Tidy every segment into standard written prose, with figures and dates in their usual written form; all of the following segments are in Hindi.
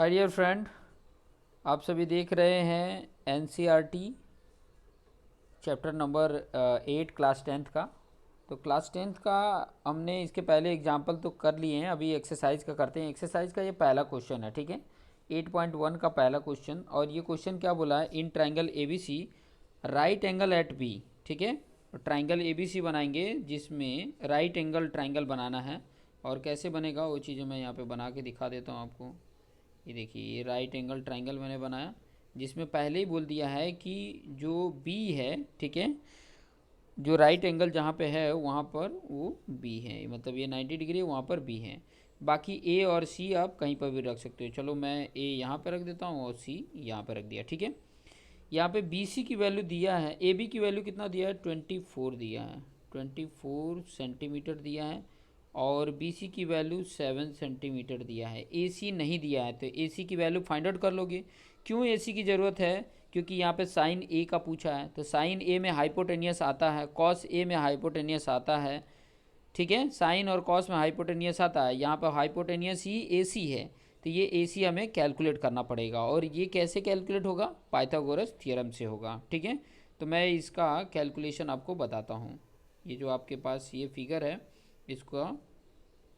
हाय डियर फ्रेंड, आप सभी देख रहे हैं NCERT chapter number 8 class tenth का। तो क्लास टेंथ का हमने इसके पहले एग्जाम्पल तो कर लिए हैं, अभी एक्सरसाइज का करते हैं। एक्सरसाइज का ये पहला क्वेश्चन है, ठीक है। 8.1 का पहला क्वेश्चन, और ये क्वेश्चन क्या बोला है, in triangle A B C right angle at B, ठीक है। ट्राइंगल ए बी सी बनाएंगे जिसमें राइट एंगल ट्राइंगल बनाना है। और कैसे बनेगा वो चीज़ें मैं यहाँ पे बना के दिखा देता हूँ आपको। ये देखिए, ये राइट एंगल ट्राइंगल मैंने बनाया, जिसमें पहले ही बोल दिया है कि जो बी है, ठीक है, जो राइट एंगल जहाँ पे है वहाँ पर वो बी है, मतलब ये 90 डिग्री है, वहाँ पर बी है। बाकी ए और सी आप कहीं पर भी रख सकते हो। चलो मैं ए यहाँ पर रख देता हूँ और सी यहाँ पर रख दिया, ठीक है। यहाँ पे बी सी की वैल्यू दिया है, ए बी की वैल्यू कितना दिया है, 24 दिया है, 24 सेंटीमीटर दिया है। और बी सी की वैल्यू 7 सेंटीमीटर दिया है। ए सी नहीं दिया है, तो ए सी की वैल्यू फाइंड आउट कर लोगे। क्यों ए सी की ज़रूरत है, क्योंकि यहाँ पे साइन ए का पूछा है, तो साइन ए में हाइपोटेनियस आता है, कॉस ए में हाइपोटेनियस आता है, ठीक है। साइन और कॉस में हाइपोटेनियस आता है, यहाँ पर हाइपोटेनियस ही ए सी है, तो ये ए सी हमें कैलकुलेट करना पड़ेगा। और ये कैसे कैलकुलेट होगा, पाइथागोरस थ्योरम से होगा, ठीक है। तो मैं इसका कैलकुलेशन आपको बताता हूँ। ये जो आपके पास ये फिगर है, इसका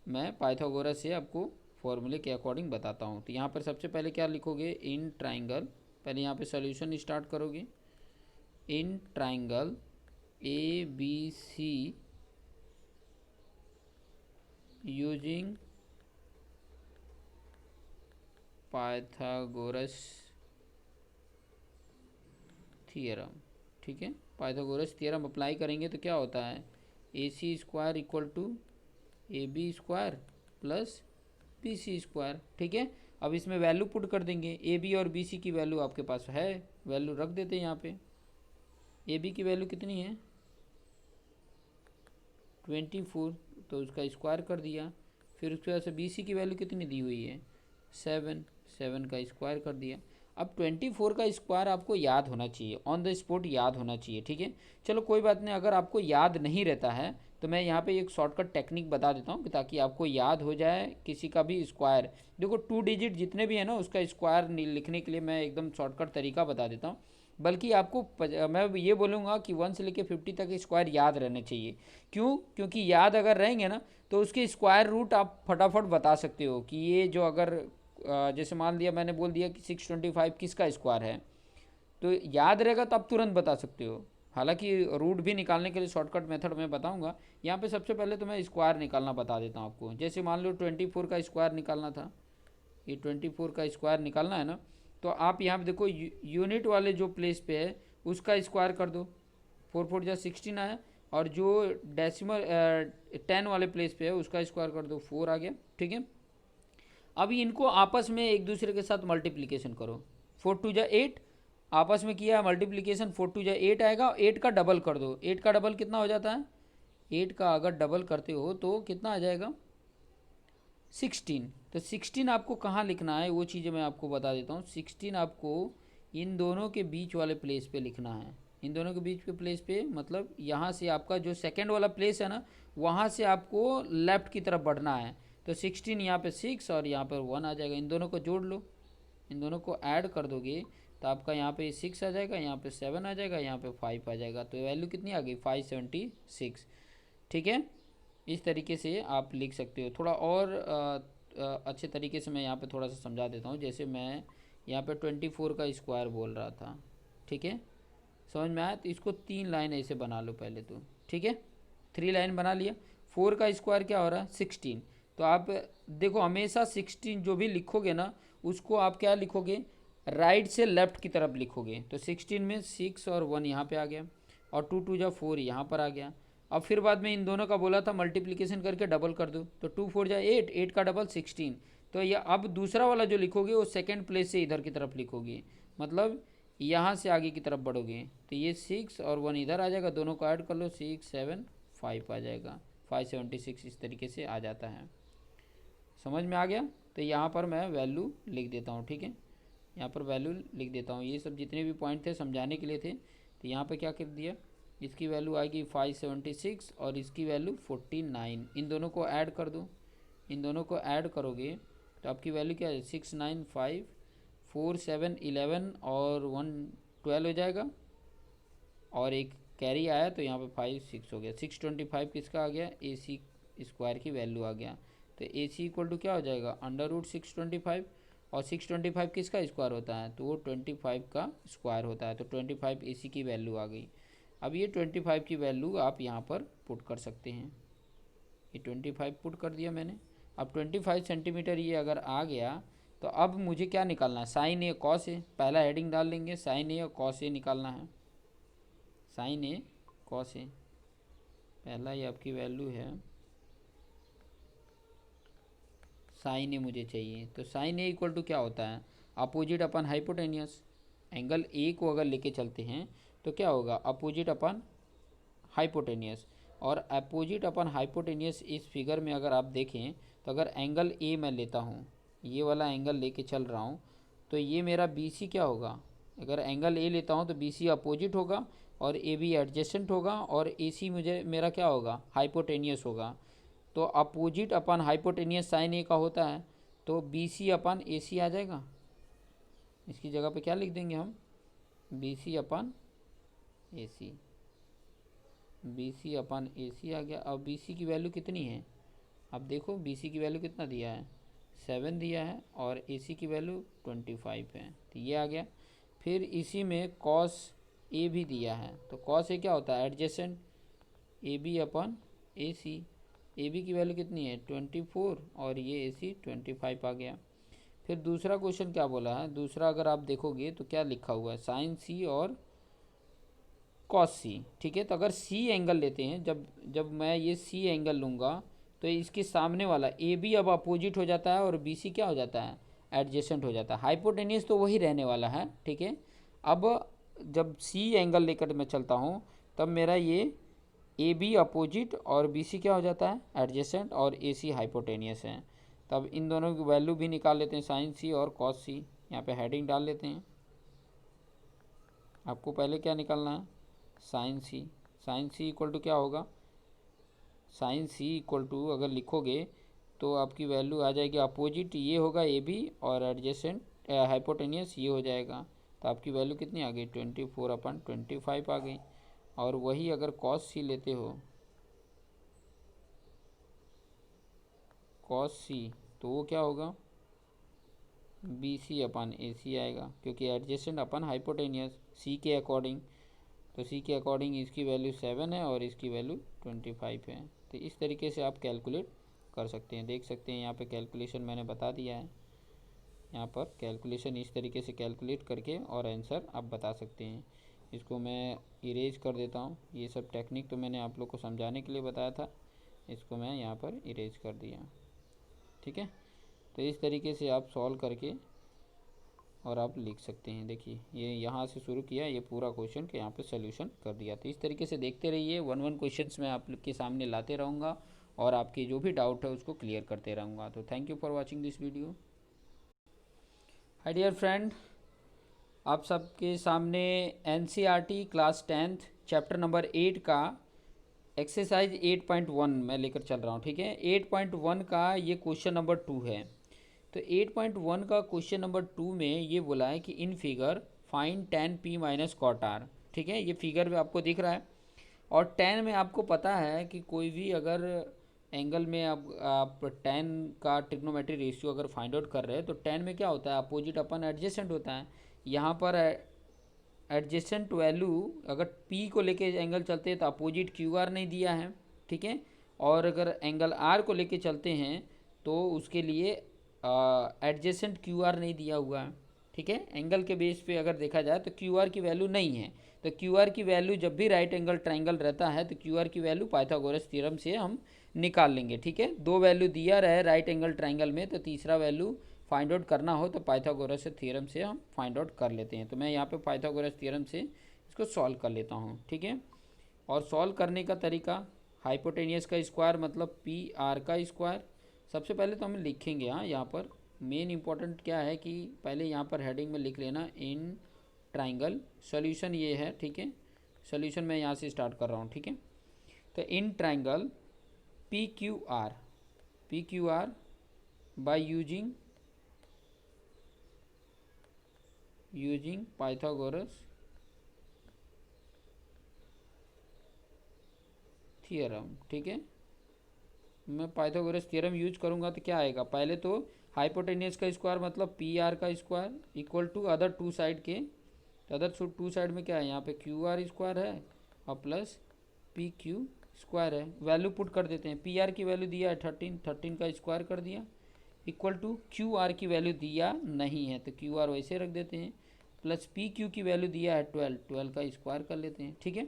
मैं पाइथागोरस से आपको फॉर्मूले के अकॉर्डिंग बताता हूँ। तो यहाँ पर सबसे पहले क्या लिखोगे, इन ट्राइंगल, पहले यहाँ पे सॉल्यूशन स्टार्ट करोगे। In triangle A B C using Pythagoras theorem, ठीक है। पाइथागोरस थियरम अप्लाई करेंगे तो क्या होता है, A C square equal to A B square plus B C square, ठीक है। अब इसमें वैल्यू पुट कर देंगे, ए बी और बी सी की वैल्यू आपके पास है, वैल्यू रख देते हैं यहाँ पे। ए बी की वैल्यू कितनी है, 24, तो उसका स्क्वायर कर दिया। फिर उसके बाद से बी सी की वैल्यू कितनी दी हुई है, 7, 7 का स्क्वायर कर दिया। अब 24 का स्क्वायर आपको याद होना चाहिए, ऑन द स्पॉट याद होना चाहिए, ठीक है। चलो कोई बात नहीं, अगर आपको याद नहीं रहता है तो मैं यहाँ पे एक शॉर्टकट टेक्निक बता देता हूँ ताकि आपको याद हो जाए किसी का भी स्क्वायर। देखो 2 डिजिट जितने भी है ना, उसका स्क्वायर लिखने के लिए मैं एकदम शॉर्टकट तरीका बता देता हूँ। बल्कि आपको मैं ये बोलूँगा कि 1 से लेकर 50 तक स्क्वायर याद रहने चाहिए। क्यों, क्योंकि याद अगर रहेंगे ना तो उसके स्क्वायर रूट आप फटाफट बता सकते हो कि ये जो अगर जैसे मान लिया मैंने बोल दिया कि 625 किसका स्क्वायर है, तो याद रहेगा तो आप तुरंत बता सकते हो। हालांकि रूट भी निकालने के लिए शॉर्टकट मेथड मैं बताऊंगा। यहाँ पे सबसे पहले तो मैं स्क्वायर निकालना बता देता हूँ आपको। जैसे मान लो 24 का स्क्वायर निकालना था, ये 24 का स्क्वायर निकालना है ना, तो आप यहाँ पे देखो यूनिट वाले जो प्लेस पे है उसका स्क्वायर कर दो, 4 4 जा 16 आया। और जो डेसिमल 10 वाले प्लेस पे है उसका स्क्वायर कर दो, 4 आ गया, ठीक है। अभी इनको आपस में एक दूसरे के साथ मल्टीप्लिकेशन करो, 4 2 जा 8, आपस में किया मल्टीप्लिकेशन, 4 2 जा 8 आएगा। 8 का डबल कर दो, 8 का डबल कितना हो जाता है, 8 का अगर डबल करते हो तो कितना आ जाएगा, 16। तो 16 आपको कहाँ लिखना है वो चीज़ें मैं आपको बता देता हूँ। 16 आपको इन दोनों के बीच वाले प्लेस पे लिखना है। इन दोनों के बीच के प्लेस पे मतलब यहाँ से आपका जो सेकंड वाला प्लेस है ना, वहाँ से आपको लेफ़्ट की तरफ बढ़ना है। तो 16 यहाँ पे 6 और यहाँ पर 1 आ जाएगा, इन दोनों को जोड़ लो, इन दोनों को ऐड कर दोगे तो आपका यहाँ पे 6 आ जाएगा, यहाँ पे 7 आ जाएगा, यहाँ पे 5 आ जाएगा। तो वैल्यू कितनी आ गई, 576, ठीक है। इस तरीके से आप लिख सकते हो। थोड़ा और अच्छे तरीके से मैं यहाँ पे थोड़ा सा समझा देता हूँ। जैसे मैं यहाँ पे 24 का स्क्वायर बोल रहा था, ठीक है, समझ में आया। तो इसको 3 लाइन ऐसे बना लो पहले तो, ठीक है, 3 लाइन बना लिया। 4 का स्क्वायर क्या हो रहा है, 16। तो आप देखो हमेशा 16 जो भी लिखोगे ना उसको आप क्या लिखोगे, राइट से लेफ्ट की तरफ लिखोगे। तो 16 में 6 और 1 यहाँ पे आ गया, और 2 2 जा 4 यहाँ पर आ गया। अब फिर बाद में इन दोनों का बोला था मल्टीप्लिकेशन करके डबल कर दो, तो 2 4 जा 8, 8 का डबल 16। तो ये अब दूसरा वाला जो लिखोगे वो सेकेंड प्लेस से इधर की तरफ लिखोगे, मतलब यहाँ से आगे की तरफ बढ़ोगे। तो ये 6 और 1 इधर आ जाएगा, दोनों को ऐड कर लो, 6 7 5 आ जाएगा, 576 इस तरीके से आ जाता है। समझ में आ गया। तो यहाँ पर मैं वैल्यू लिख देता हूँ, ठीक है, यहाँ पर वैल्यू लिख देता हूँ। ये सब जितने भी पॉइंट थे समझाने के लिए थे। तो यहाँ पर क्या कर दिया, इसकी वैल्यू आएगी 576 और इसकी वैल्यू 49। इन दोनों को ऐड कर दो, इन दोनों को ऐड करोगे तो आपकी वैल्यू क्या है 6 9 5 4 7 11 और 1 12 हो जाएगा, और एक कैरी आया तो यहाँ पे 5 6 हो गया। 625 किसका आ गया, ए सी स्क्वायर की वैल्यू आ गया। तो ए सी इक्वल टू क्या हो जाएगा, अंडर रूट 625, और 625 किसका स्क्वायर होता है, तो वो 25 का स्क्वायर होता है। तो 25 ए सी की वैल्यू आ गई। अब ये 25 की वैल्यू आप यहाँ पर पुट कर सकते हैं। ये 25 पुट कर दिया मैंने। अब 25 सेंटीमीटर ये अगर आ गया तो अब मुझे क्या निकालना है, साइन ए कॉस ए। पहला हेडिंग डाल लेंगे, साइन ए और कॉस ए निकालना है। साइन ए कॉस ए, पहला ये आपकी वैल्यू है, साइन ए मुझे चाहिए। तो साइन ए इक्वल टू क्या होता है, opposite upon hypotenuse. Angle A को अगर लेके चलते हैं तो क्या होगा, अपोजिट अपन हाइपोटेनियस। और अपोजिट अपन हाइपोटेनियस इस फिगर में अगर आप देखें तो अगर एंगल ए मैं लेता हूँ, ये वाला एंगल लेके चल रहा हूँ, तो ये मेरा बी सी क्या होगा, अगर एंगल ए लेता हूँ तो बी सी अपोजिट होगा और ए बी एडजेसेंट होगा, और ए सी मुझे मेरा क्या होगा, हाइपोटेनियस होगा। तो अपोजिट अपन हाइपोटेनियस साइन ए का होता है, तो बी सी अपन ए सी आ जाएगा। इसकी जगह पे क्या लिख देंगे हम, B C upon A C, B C upon A सी आ गया। अब बी सी की वैल्यू कितनी है, अब देखो बी सी की वैल्यू कितना दिया है, 7 दिया है, और ए सी की वैल्यू 25 है, तो ये आ गया। फिर इसी में कॉस ए भी दिया है, तो कॉस ए क्या होता है, adjacent A B upon A C. A B की वैल्यू कितनी है 24, और ये ए सी 25 आ गया। फिर दूसरा क्वेश्चन क्या बोला है, दूसरा अगर आप देखोगे तो क्या लिखा हुआ है, साइन सी और कॉस सी। ठीक है, तो अगर सी एंगल लेते हैं, जब मैं ये सी एंगल लूँगा तो इसके सामने वाला ए बी अब अपोजिट हो जाता है और बी सी क्या हो जाता है, एडजेसेंट हो जाता है। हाइपोटेनियस तो वही रहने वाला है। ठीक है, अब जब सी एंगल लेकर मैं चलता हूँ तब मेरा ये ए बी अपोजिट और बी सी क्या हो जाता है, एडजेसेंट, और ए सी हाइपोटेनियस है। तब इन दोनों की वैल्यू भी निकाल लेते हैं, साइन सी और कॉस सी। यहाँ पे हेडिंग डाल लेते हैं। आपको पहले क्या निकालना है, sine C. Sine C equal to क्या होगा, साइन सी इक्वल टू अगर लिखोगे तो आपकी वैल्यू आ जाएगी, अपोजिट ये होगा ए बी और एडजेसेंट हाइपोटेनियस ये हो जाएगा। तो आपकी वैल्यू कितनी आ गई, 24/25 आ गई। और वही अगर कॉस सी लेते हो, कॉस सी, तो वो क्या होगा, बी सी अपन ए सी आएगा, क्योंकि एडजेसेंट अपन हाइपोटेनियस सी के अकॉर्डिंग। तो सी के अकॉर्डिंग इसकी वैल्यू 7 है और इसकी वैल्यू 25 है। तो इस तरीके से आप कैलकुलेट कर सकते हैं। देख सकते हैं यहाँ पे कैलकुलेशन मैंने बता दिया है। यहाँ पर कैलकुलेशन इस तरीके से कैलकुलेट करके और आंसर आप बता सकते हैं। इसको मैं इरेज कर देता हूँ। ये सब टेक्निक तो मैंने आप लोग को समझाने के लिए बताया था, इसको मैं यहाँ पर इरेज कर दिया। ठीक है, तो इस तरीके से आप सॉल्व करके और आप लिख सकते हैं। देखिए ये यहाँ से शुरू किया, ये पूरा क्वेश्चन के यहाँ पे सोल्यूशन कर दिया। तो इस तरीके से देखते रहिए, 1 क्वेश्चंस मैं आप लोग के सामने लाते रहूँगा और आपके जो भी डाउट है उसको क्लियर करते रहूँगा। तो thank you for watching this video. Hi dear friend, आप सबके सामने NCERT class 10th chapter number 8 का एक्सरसाइज 8.1 मैं लेकर चल रहा हूँ। ठीक है, 8.1 का ये क्वेश्चन नंबर 2 है। तो 8.1 का क्वेश्चन नंबर 2 में ये बोला है कि in figure find tan p minus cot R. ठीक है, ये फिगर में आपको दिख रहा है, और tan में आपको पता है कि कोई भी अगर एंगल में आप tan का ट्रिग्नोमेट्री रेशियो अगर फाइंड आउट कर रहे हैं तो tan में क्या होता है, अपोजिट अपन एडजेसेंट होता है। यहाँ पर एडजेसेंट वैल्यू अगर p को लेके एंगल चलते हैं तो अपोजिट क्यू आर नहीं दिया है। ठीक है, और अगर एंगल r को लेके चलते हैं तो उसके लिए एडजेसेंट क्यू आर नहीं दिया हुआ है। ठीक है, एंगल के बेस पे अगर देखा जाए तो क्यू आर की वैल्यू नहीं है। तो क्यू आर की वैल्यू जब भी राइट एंगल ट्राइंगल रहता है तो क्यू आर की वैल्यू पाइथागोरस थ्योरम से हम निकाल लेंगे। ठीक है, 2 वैल्यू दिया रहे राइट एंगल ट्राइंगल में, तो तीसरा वैल्यू फाइंड आउट करना हो तो पाइथागोरस थ्योरम से हम फाइंड आउट कर लेते हैं। तो मैं यहाँ पे पाइथागोरस थ्योरम से इसको सॉल्व कर लेता हूँ। ठीक है, और सॉल्व करने का तरीका, हाइपोटेनियस का स्क्वायर मतलब पी आर का स्क्वायर। सबसे पहले तो हम लिखेंगे, हाँ यहाँ पर मेन इंपॉर्टेंट क्या है कि पहले यहाँ पर हेडिंग में लिख लेना इन ट्राइंगल सॉल्यूशन ये है। ठीक है, सॉल्यूशन मैं यहाँ से स्टार्ट कर रहा हूँ। ठीक है, तो in triangle P Q are by using using Pythagoras theorem. ठीक है, मैं पाइथागोरस थ्योरम यूज करूँगा तो क्या आएगा, पहले तो हाइपोटेनियस का स्क्वायर मतलब पी आर का square equal to other two side के, तो अदर टू साइड में क्या है, यहाँ पे क्यू आर स्क्वायर है और प्लस पी क्यू स्क्वायर है। वैल्यू पुट कर देते हैं, पी आर की वैल्यू दिया है 13, 13 का स्क्वायर कर दिया इक्वल टू क्यू आर की वैल्यू दिया नहीं है तो क्यू आर वैसे रख देते हैं, प्लस पी क्यू की वैल्यू दिया है 12, 12 का स्क्वायर कर लेते हैं। ठीक है,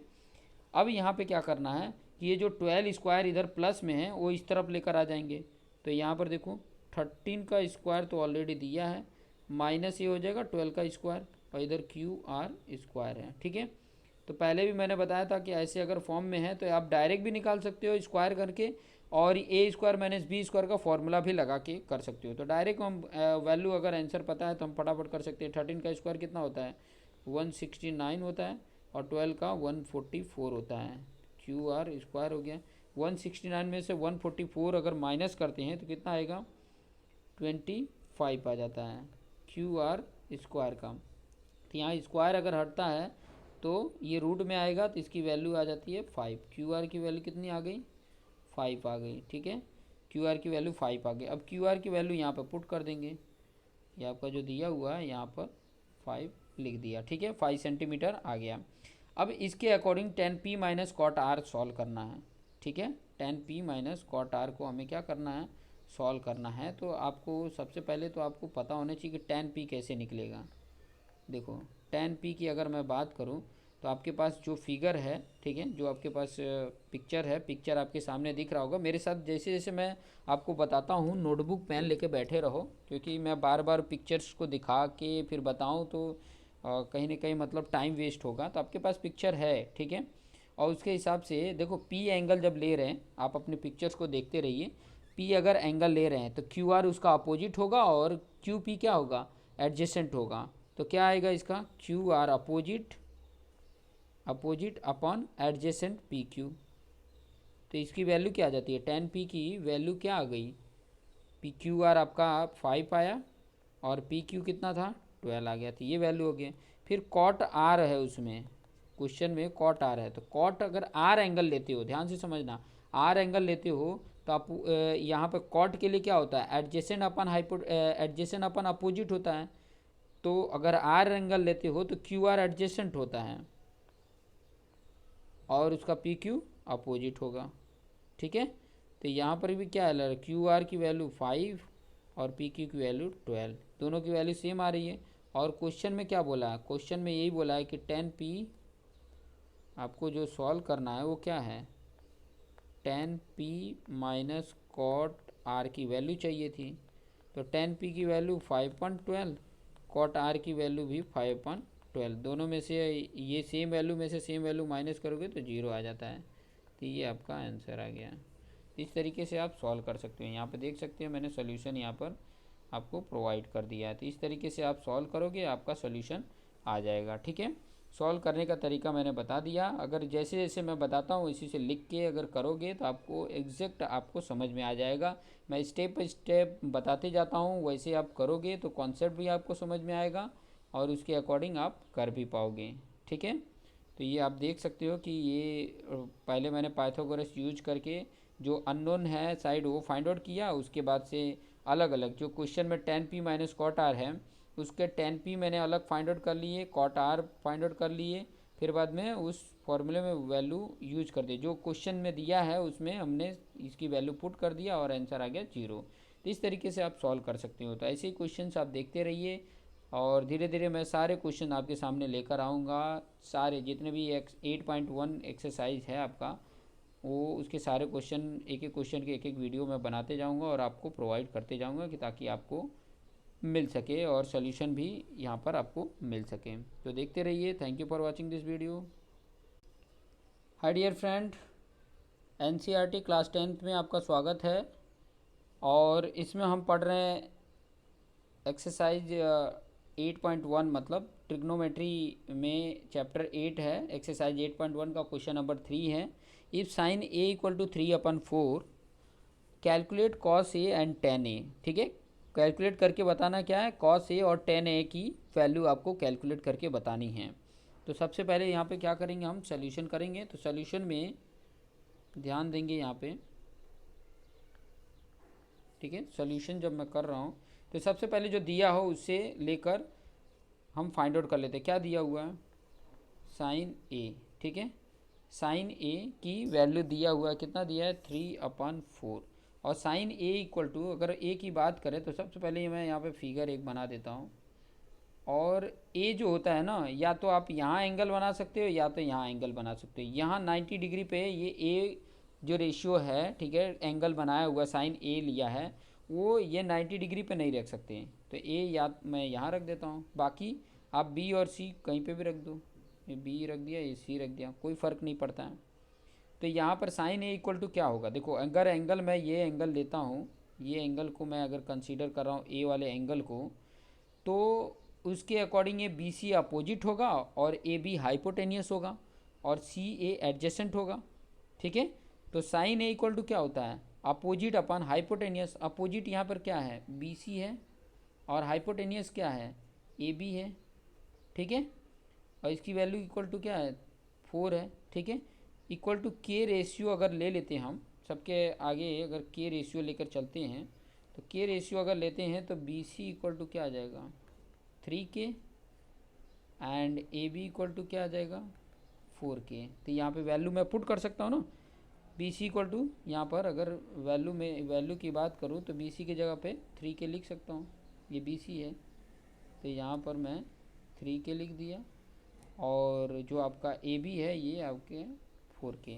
अब यहाँ पे क्या करना है कि ये जो 12 स्क्वायर इधर प्लस में है वो इस तरफ लेकर आ जाएंगे, तो यहाँ पर देखो 13 का स्क्वायर तो ऑलरेडी दिया है, माइनस ये हो जाएगा 12 का स्क्वायर और इधर क्यू आर स्क्वायर है। ठीक है, तो पहले भी मैंने बताया था कि ऐसे अगर फॉर्म में है तो आप डायरेक्ट भी निकाल सकते हो स्क्वायर करके, और ए स्क्वायर माइनस बी स्क्वायर का फॉर्मूला भी लगा के कर सकते हो। तो डायरेक्ट हम वैल्यू अगर आंसर पता है तो हम फटाफट कर सकते हैं। 13 का स्क्वायर कितना होता है, 169 होता है और 12 का 144 होता है, क्यू आर स्क्वायर हो गया। 169 में से 144 अगर माइनस करते हैं तो कितना आएगा, 25 आ जाता है क्यू आर स्क्वायर का। तो यहाँ स्क्वायर अगर हटता है तो ये रूट में आएगा तो इसकी वैल्यू आ जाती है 5, क्यू आर की वैल्यू कितनी आ गई, 5 आ गई। ठीक है, क्यू आर की वैल्यू 5 आ गई। अब क्यू आर की वैल्यू यहाँ पर पुट कर देंगे, ये आपका जो दिया हुआ है यहाँ पर 5 लिख दिया। ठीक है, 5 सेंटीमीटर आ गया। अब इसके according tan p minus cot R solve करना है। ठीक है, tan p minus cot R को हमें क्या करना है, सॉल्व करना है। तो आपको सबसे पहले तो आपको पता होना चाहिए कि tan p कैसे निकलेगा। देखो tan p की अगर मैं बात करूं तो आपके पास जो फिगर है, ठीक है, जो आपके पास पिक्चर है, पिक्चर आपके सामने दिख रहा होगा। मेरे साथ जैसे जैसे मैं आपको बताता हूँ नोटबुक पेन लेके बैठे रहो, क्योंकि मैं बार बार पिक्चर्स को दिखा के फिर बताऊँ तो कहीं ना कहीं मतलब टाइम वेस्ट होगा। तो आपके पास पिक्चर है, ठीक है, और उसके हिसाब से देखो पी एंगल जब ले रहे हैं, आप अपने पिक्चर्स को देखते रहिए। पी अगर एंगल ले रहे हैं तो क्यू आर उसका अपोजिट होगा और क्यू पी क्या होगा, एडजेसेंट होगा। तो क्या आएगा इसका, Q R opposite, opposite upon adjacent P Q. तो इसकी वैल्यू क्या आ जाती है, tan p की वैल्यू क्या आ गई, पी क्यू आर आपका 5 आया और पी क्यू कितना था, 12 आ गया। तो ये वैल्यू हो गया। फिर कॉट आर है, उसमें क्वेश्चन में कॉट आर है, तो कॉट अगर आर एंगल लेते हो, ध्यान से समझना, आर एंगल लेते हो तो आप यहाँ पर कॉट के लिए क्या होता है, एडजेसेंट अपन एडजेसेंट अपन अपोजिट होता है। तो अगर आर एंगल लेते हो तो क्यू आर एडजेसेंट होता है और उसका पी क्यू अपोजिट होगा। ठीक है, तो यहाँ पर भी क्या है, क्यू आर की वैल्यू 5 और पी क्यू की वैल्यू 12, दोनों की वैल्यू सेम आ रही है। और क्वेश्चन में क्या बोला है, क्वेश्चन में यही बोला है कि tan p आपको जो सॉल्व करना है वो क्या है, tan p minus cot R की वैल्यू चाहिए थी। तो tan p की वैल्यू 5.12, कॉट आर की वैल्यू भी 5.12, दोनों में से ये सेम वैल्यू में से सेम वैल्यू माइनस करोगे तो 0 आ जाता है। तो ये आपका आंसर आ गया। इस तरीके से आप सॉल्व कर सकते हो। यहाँ पे देख सकते हैं मैंने सोल्यूशन यहाँ पर आपको प्रोवाइड कर दिया है। तो इस तरीके से आप सॉल्व करोगे, आपका सोल्यूशन आ जाएगा। ठीक है, सॉल्व करने का तरीका मैंने बता दिया। अगर जैसे जैसे मैं बताता हूँ इसी से लिख के अगर करोगे तो आपको एग्जैक्ट आपको समझ में आ जाएगा। मैं स्टेप बाई स्टेप बताते जाता हूँ, वैसे आप करोगे तो कॉन्सेप्ट भी आपको समझ में आएगा और उसके अकॉर्डिंग आप कर भी पाओगे। ठीक है, तो ये आप देख सकते हो कि ये पहले मैंने पाइथागोरस यूज करके जो अननोन है साइड वो फाइंड आउट किया, उसके बाद से अलग अलग जो क्वेश्चन में tan p minus cot R है उसके tan p मैंने अलग फाइंड आउट कर लिए, कॉट आर फाइंड आउट कर लिए, फिर बाद में उस फॉर्मूले में वैल्यू यूज कर दी जो क्वेश्चन में दिया है, उसमें हमने इसकी वैल्यू पुट कर दिया और आंसर आ गया 0। तो इस तरीके से आप सॉल्व कर सकते हो। तो ऐसे ही क्वेश्चन आप देखते रहिए और धीरे धीरे मैं सारे क्वेश्चन आपके सामने लेकर आऊँगा। सारे जितने भी 8.1 एक्सरसाइज है आपका, वो उसके सारे क्वेश्चन एक एक क्वेश्चन के एक एक वीडियो में बनाते जाऊंगा और आपको प्रोवाइड करते जाऊंगा कि ताकि आपको मिल सके और सॉल्यूशन भी यहाँ पर आपको मिल सके। तो देखते रहिए। Thank you for watching this video. Hi dear friend, NCERT class 10th में आपका स्वागत है और इसमें हम पढ़ रहे हैं एक्सरसाइज 8.1 मतलब ट्रिग्नोमेट्री में चैप्टर 8 है। एक्सरसाइज 8.1 का क्वेश्चन नंबर 3 है। If sine a equal to 3/4 calculate cos a and tan a। ठीक है, कैलकुलेट करके बताना क्या है, कॉस ए और टेन ए की वैल्यू आपको कैलकुलेट करके बतानी है। तो सबसे पहले यहाँ पे क्या करेंगे, हम सोल्यूशन करेंगे। तो सोल्यूशन में ध्यान देंगे यहाँ पे, ठीक है। सोल्यूशन जब मैं कर रहा हूँ तो सबसे पहले जो दिया हो उससे लेकर हम फाइंड आउट कर लेते हैं। क्या दिया हुआ है, साइन ए, ठीक है। साइन ए की वैल्यू दिया हुआ है, कितना दिया है, 3/4। और साइन ए इक्वल टू, अगर ए की बात करें तो सबसे पहले मैं यहाँ पे फिगर एक बना देता हूँ। और ए जो होता है ना, या तो आप यहाँ एंगल बना सकते हो या तो यहाँ एंगल बना सकते हो। यहाँ 90 डिग्री पे ये ए जो रेशियो है, ठीक है, एंगल बनाया हुआ साइन ए लिया है, वो ये 90 डिग्री पे नहीं रख सकते। तो ए या मैं यहाँ रख देता हूँ, बाकी आप बी और सी कहीं पे भी रख दो। ये बी रख दिया, ये सी रख दिया, कोई फ़र्क नहीं पड़ता है। तो यहाँ पर साइन ए इक्वल टू क्या होगा, देखो अगर एंगल मैं ये एंगल लेता हूँ, ये एंगल को मैं अगर कंसीडर कर रहा हूँ ए वाले एंगल को, तो उसके अकॉर्डिंग ये बी सी अपोजिट होगा और ए बी हाइपोटेनियस होगा और सी ए एडजेसेंट होगा, ठीक है। तो साइन ए इक्वल टू क्या होता है, अपोजिट अपन हाइपोटेनियस। अपोजिट यहाँ पर क्या है, बी सी है, और हाइपोटेनियस क्या है, ए बी है, ठीक है। और इसकी वैल्यू इक्वल टू क्या है, 4 है, ठीक है। इक्वल टू के रेशियो अगर ले लेते हैं हम, सबके आगे अगर के रेशियो लेकर चलते हैं, तो के रेशियो अगर लेते हैं तो बी सी इक्वल टू क्या आ जाएगा, 3K, and A B equal to क्या आ जाएगा, 4K। तो यहाँ पे वैल्यू मैं पुट कर सकता हूँ ना, बी सी इक्वल टू, यहाँ पर अगर वैल्यू की बात करूँ तो बी सी की जगह पे 3K लिख सकता हूँ। ये बी सी है तो यहाँ पर मैं 3K लिख दिया, और जो आपका ए बी है ये आपके 4K।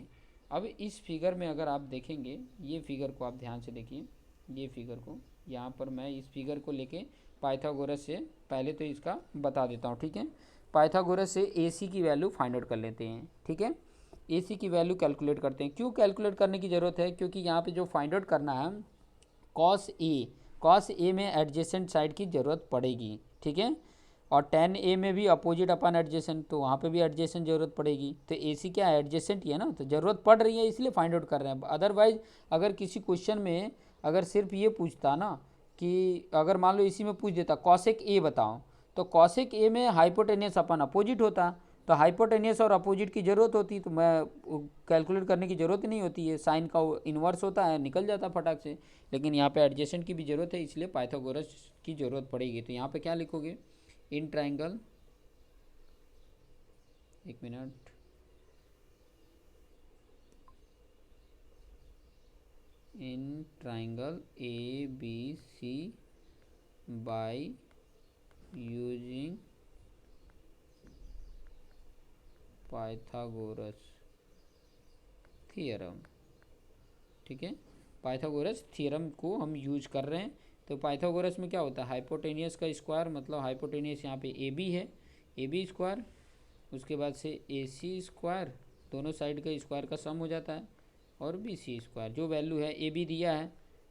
अब इस फिगर में अगर आप देखेंगे, ये फिगर को आप ध्यान से देखिए, ये फिगर को, यहाँ पर मैं इस फिगर को लेके पाइथागोरस से पहले तो इसका बता देता हूँ, ठीक है। पाइथागोरस से ए सी की वैल्यू फाइंड आउट कर लेते हैं, ठीक है। ए सी की वैल्यू कैलकुलेट करते हैं। क्यों कैलकुलेट करने की ज़रूरत है, क्योंकि यहाँ पे जो फाइंड आउट करना है कॉस ए में एडजेसेंट साइड की ज़रूरत पड़ेगी, ठीक है। और टेन ए में भी अपोजिट अपन एडजेसेंट, तो वहाँ पे भी एडजेसेंट ज़रूरत पड़ेगी। तो ए सी क्या है, एडजेसेंट ही है ना, तो ज़रूरत पड़ रही है इसलिए फाइंड आउट कर रहे हैं। अदरवाइज अगर किसी क्वेश्चन में अगर सिर्फ ये पूछता ना कि अगर मान लो इसी में पूछ देता कॉसेक ए बताओ, तो कॉसेक ए में हाइपोटेनियस अपन अपोजिट होता, तो हाइपोटेनियस और अपोजिट की ज़रूरत होती, तो मैं कैलकुलेट करने की ज़रूरत नहीं होती है, साइन का इन्वर्स होता है, निकल जाता फटाक से। लेकिन यहाँ पे एडजेसेंट की भी ज़रूरत है, इसलिए पाइथागोरस की ज़रूरत पड़ेगी। तो यहाँ पे क्या लिखोगे, इन ट्राइंगल, एक minute, in triangle A B C by using Pythagoras theorem, ठीक है। पाइथागोरस थ्योरम को हम यूज कर रहे हैं। तो पाइथागोरस में क्या होता है, हाइपोटेनियस का स्क्वायर, मतलब हाइपोटेनियस यहाँ पे ए बी है, ए बी स्क्वायर, उसके बाद से ए सी स्क्वायर, दोनों साइड का स्क्वायर का सम हो जाता है, और बी सी स्क्वायर। जो वैल्यू है ए बी दिया है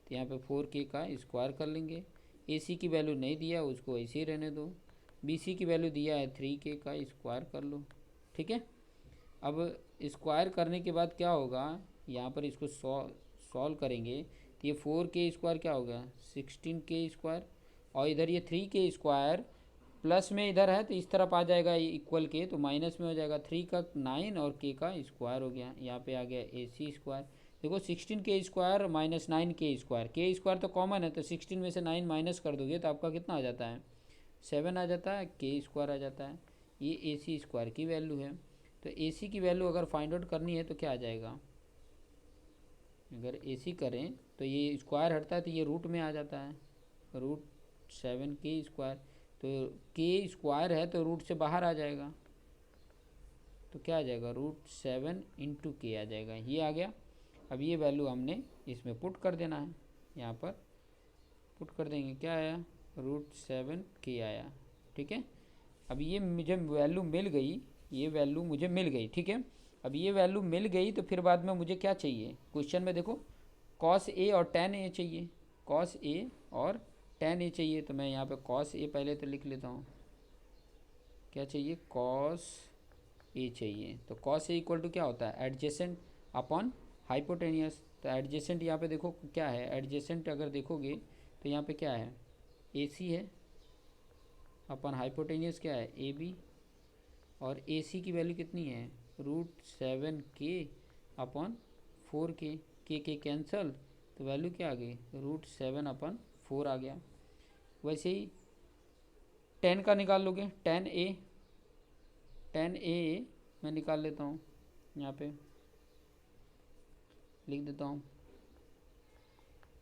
तो यहाँ पे 4K का स्क्वायर कर लेंगे। ए सी की वैल्यू नहीं दिया, उसको ऐसे ही रहने दो। बी सी की वैल्यू दिया है 3K का स्क्वायर कर लो, ठीक है। अब स्क्वायर करने के बाद क्या होगा, यहाँ पर इसको सॉल्व करेंगे तो ये 4K स्क्वायर क्या होगा, 16K स्क्वायर, और इधर ये 3K स्क्वायर प्लस में इधर है तो इस तरफ आ जाएगा इक्वल के, तो माइनस में हो जाएगा। 3 का 9 और K का स्क्वायर हो गया, यहाँ पे आ गया AC स्क्वायर। देखो 16K square minus 9K square, K square तो कॉमन है, तो 16 में से 9 माइनस कर दोगे तो आपका कितना आ जाता है, 7 आ जाता है, K स्क्वायर आ जाता है। ये AC स्क्वायर की वैल्यू है। तो AC की वैल्यू अगर फाइंड आउट करनी है तो क्या आ जाएगा, अगर AC करें तो ये स्क्वायर हटता है तो ये रूट में आ जाता है, √7K स्क्वायर। तो K स्क्वायर है तो रूट से बाहर आ जाएगा, तो क्या आ जाएगा, √7 × K आ जाएगा, ये आ गया। अब ये वैल्यू हमने इसमें पुट कर देना है, यहाँ पर पुट कर देंगे, क्या आया, √7K आया, ठीक है। अब ये मुझे वैल्यू मिल गई, ये वैल्यू मुझे मिल गई, ठीक है। अब ये वैल्यू मिल गई तो फिर बाद में मुझे क्या चाहिए, क्वेश्चन में देखो cos A और tan A चाहिए, cos A और tan A चाहिए। तो मैं यहाँ पे cos A पहले तो लिख लेता हूँ, क्या चाहिए, cos A चाहिए। तो cos A इक्वल टू क्या होता है, एडजेसेंट अपॉन हाइपोटेनियस। तो एडजेसेंट यहाँ पे देखो क्या है, एडजेसेंट अगर देखोगे तो यहाँ पे क्या है, AC है अपन हाइपोटेनियस क्या है AB, और AC की वैल्यू कितनी है √7k अपन 4k, के कैंसल, तो वैल्यू क्या आ गई √7/4 आ गया। वैसे ही 10 का निकाल लोगे, 10A मैं निकाल लेता हूँ, यहाँ पे लिख देता हूँ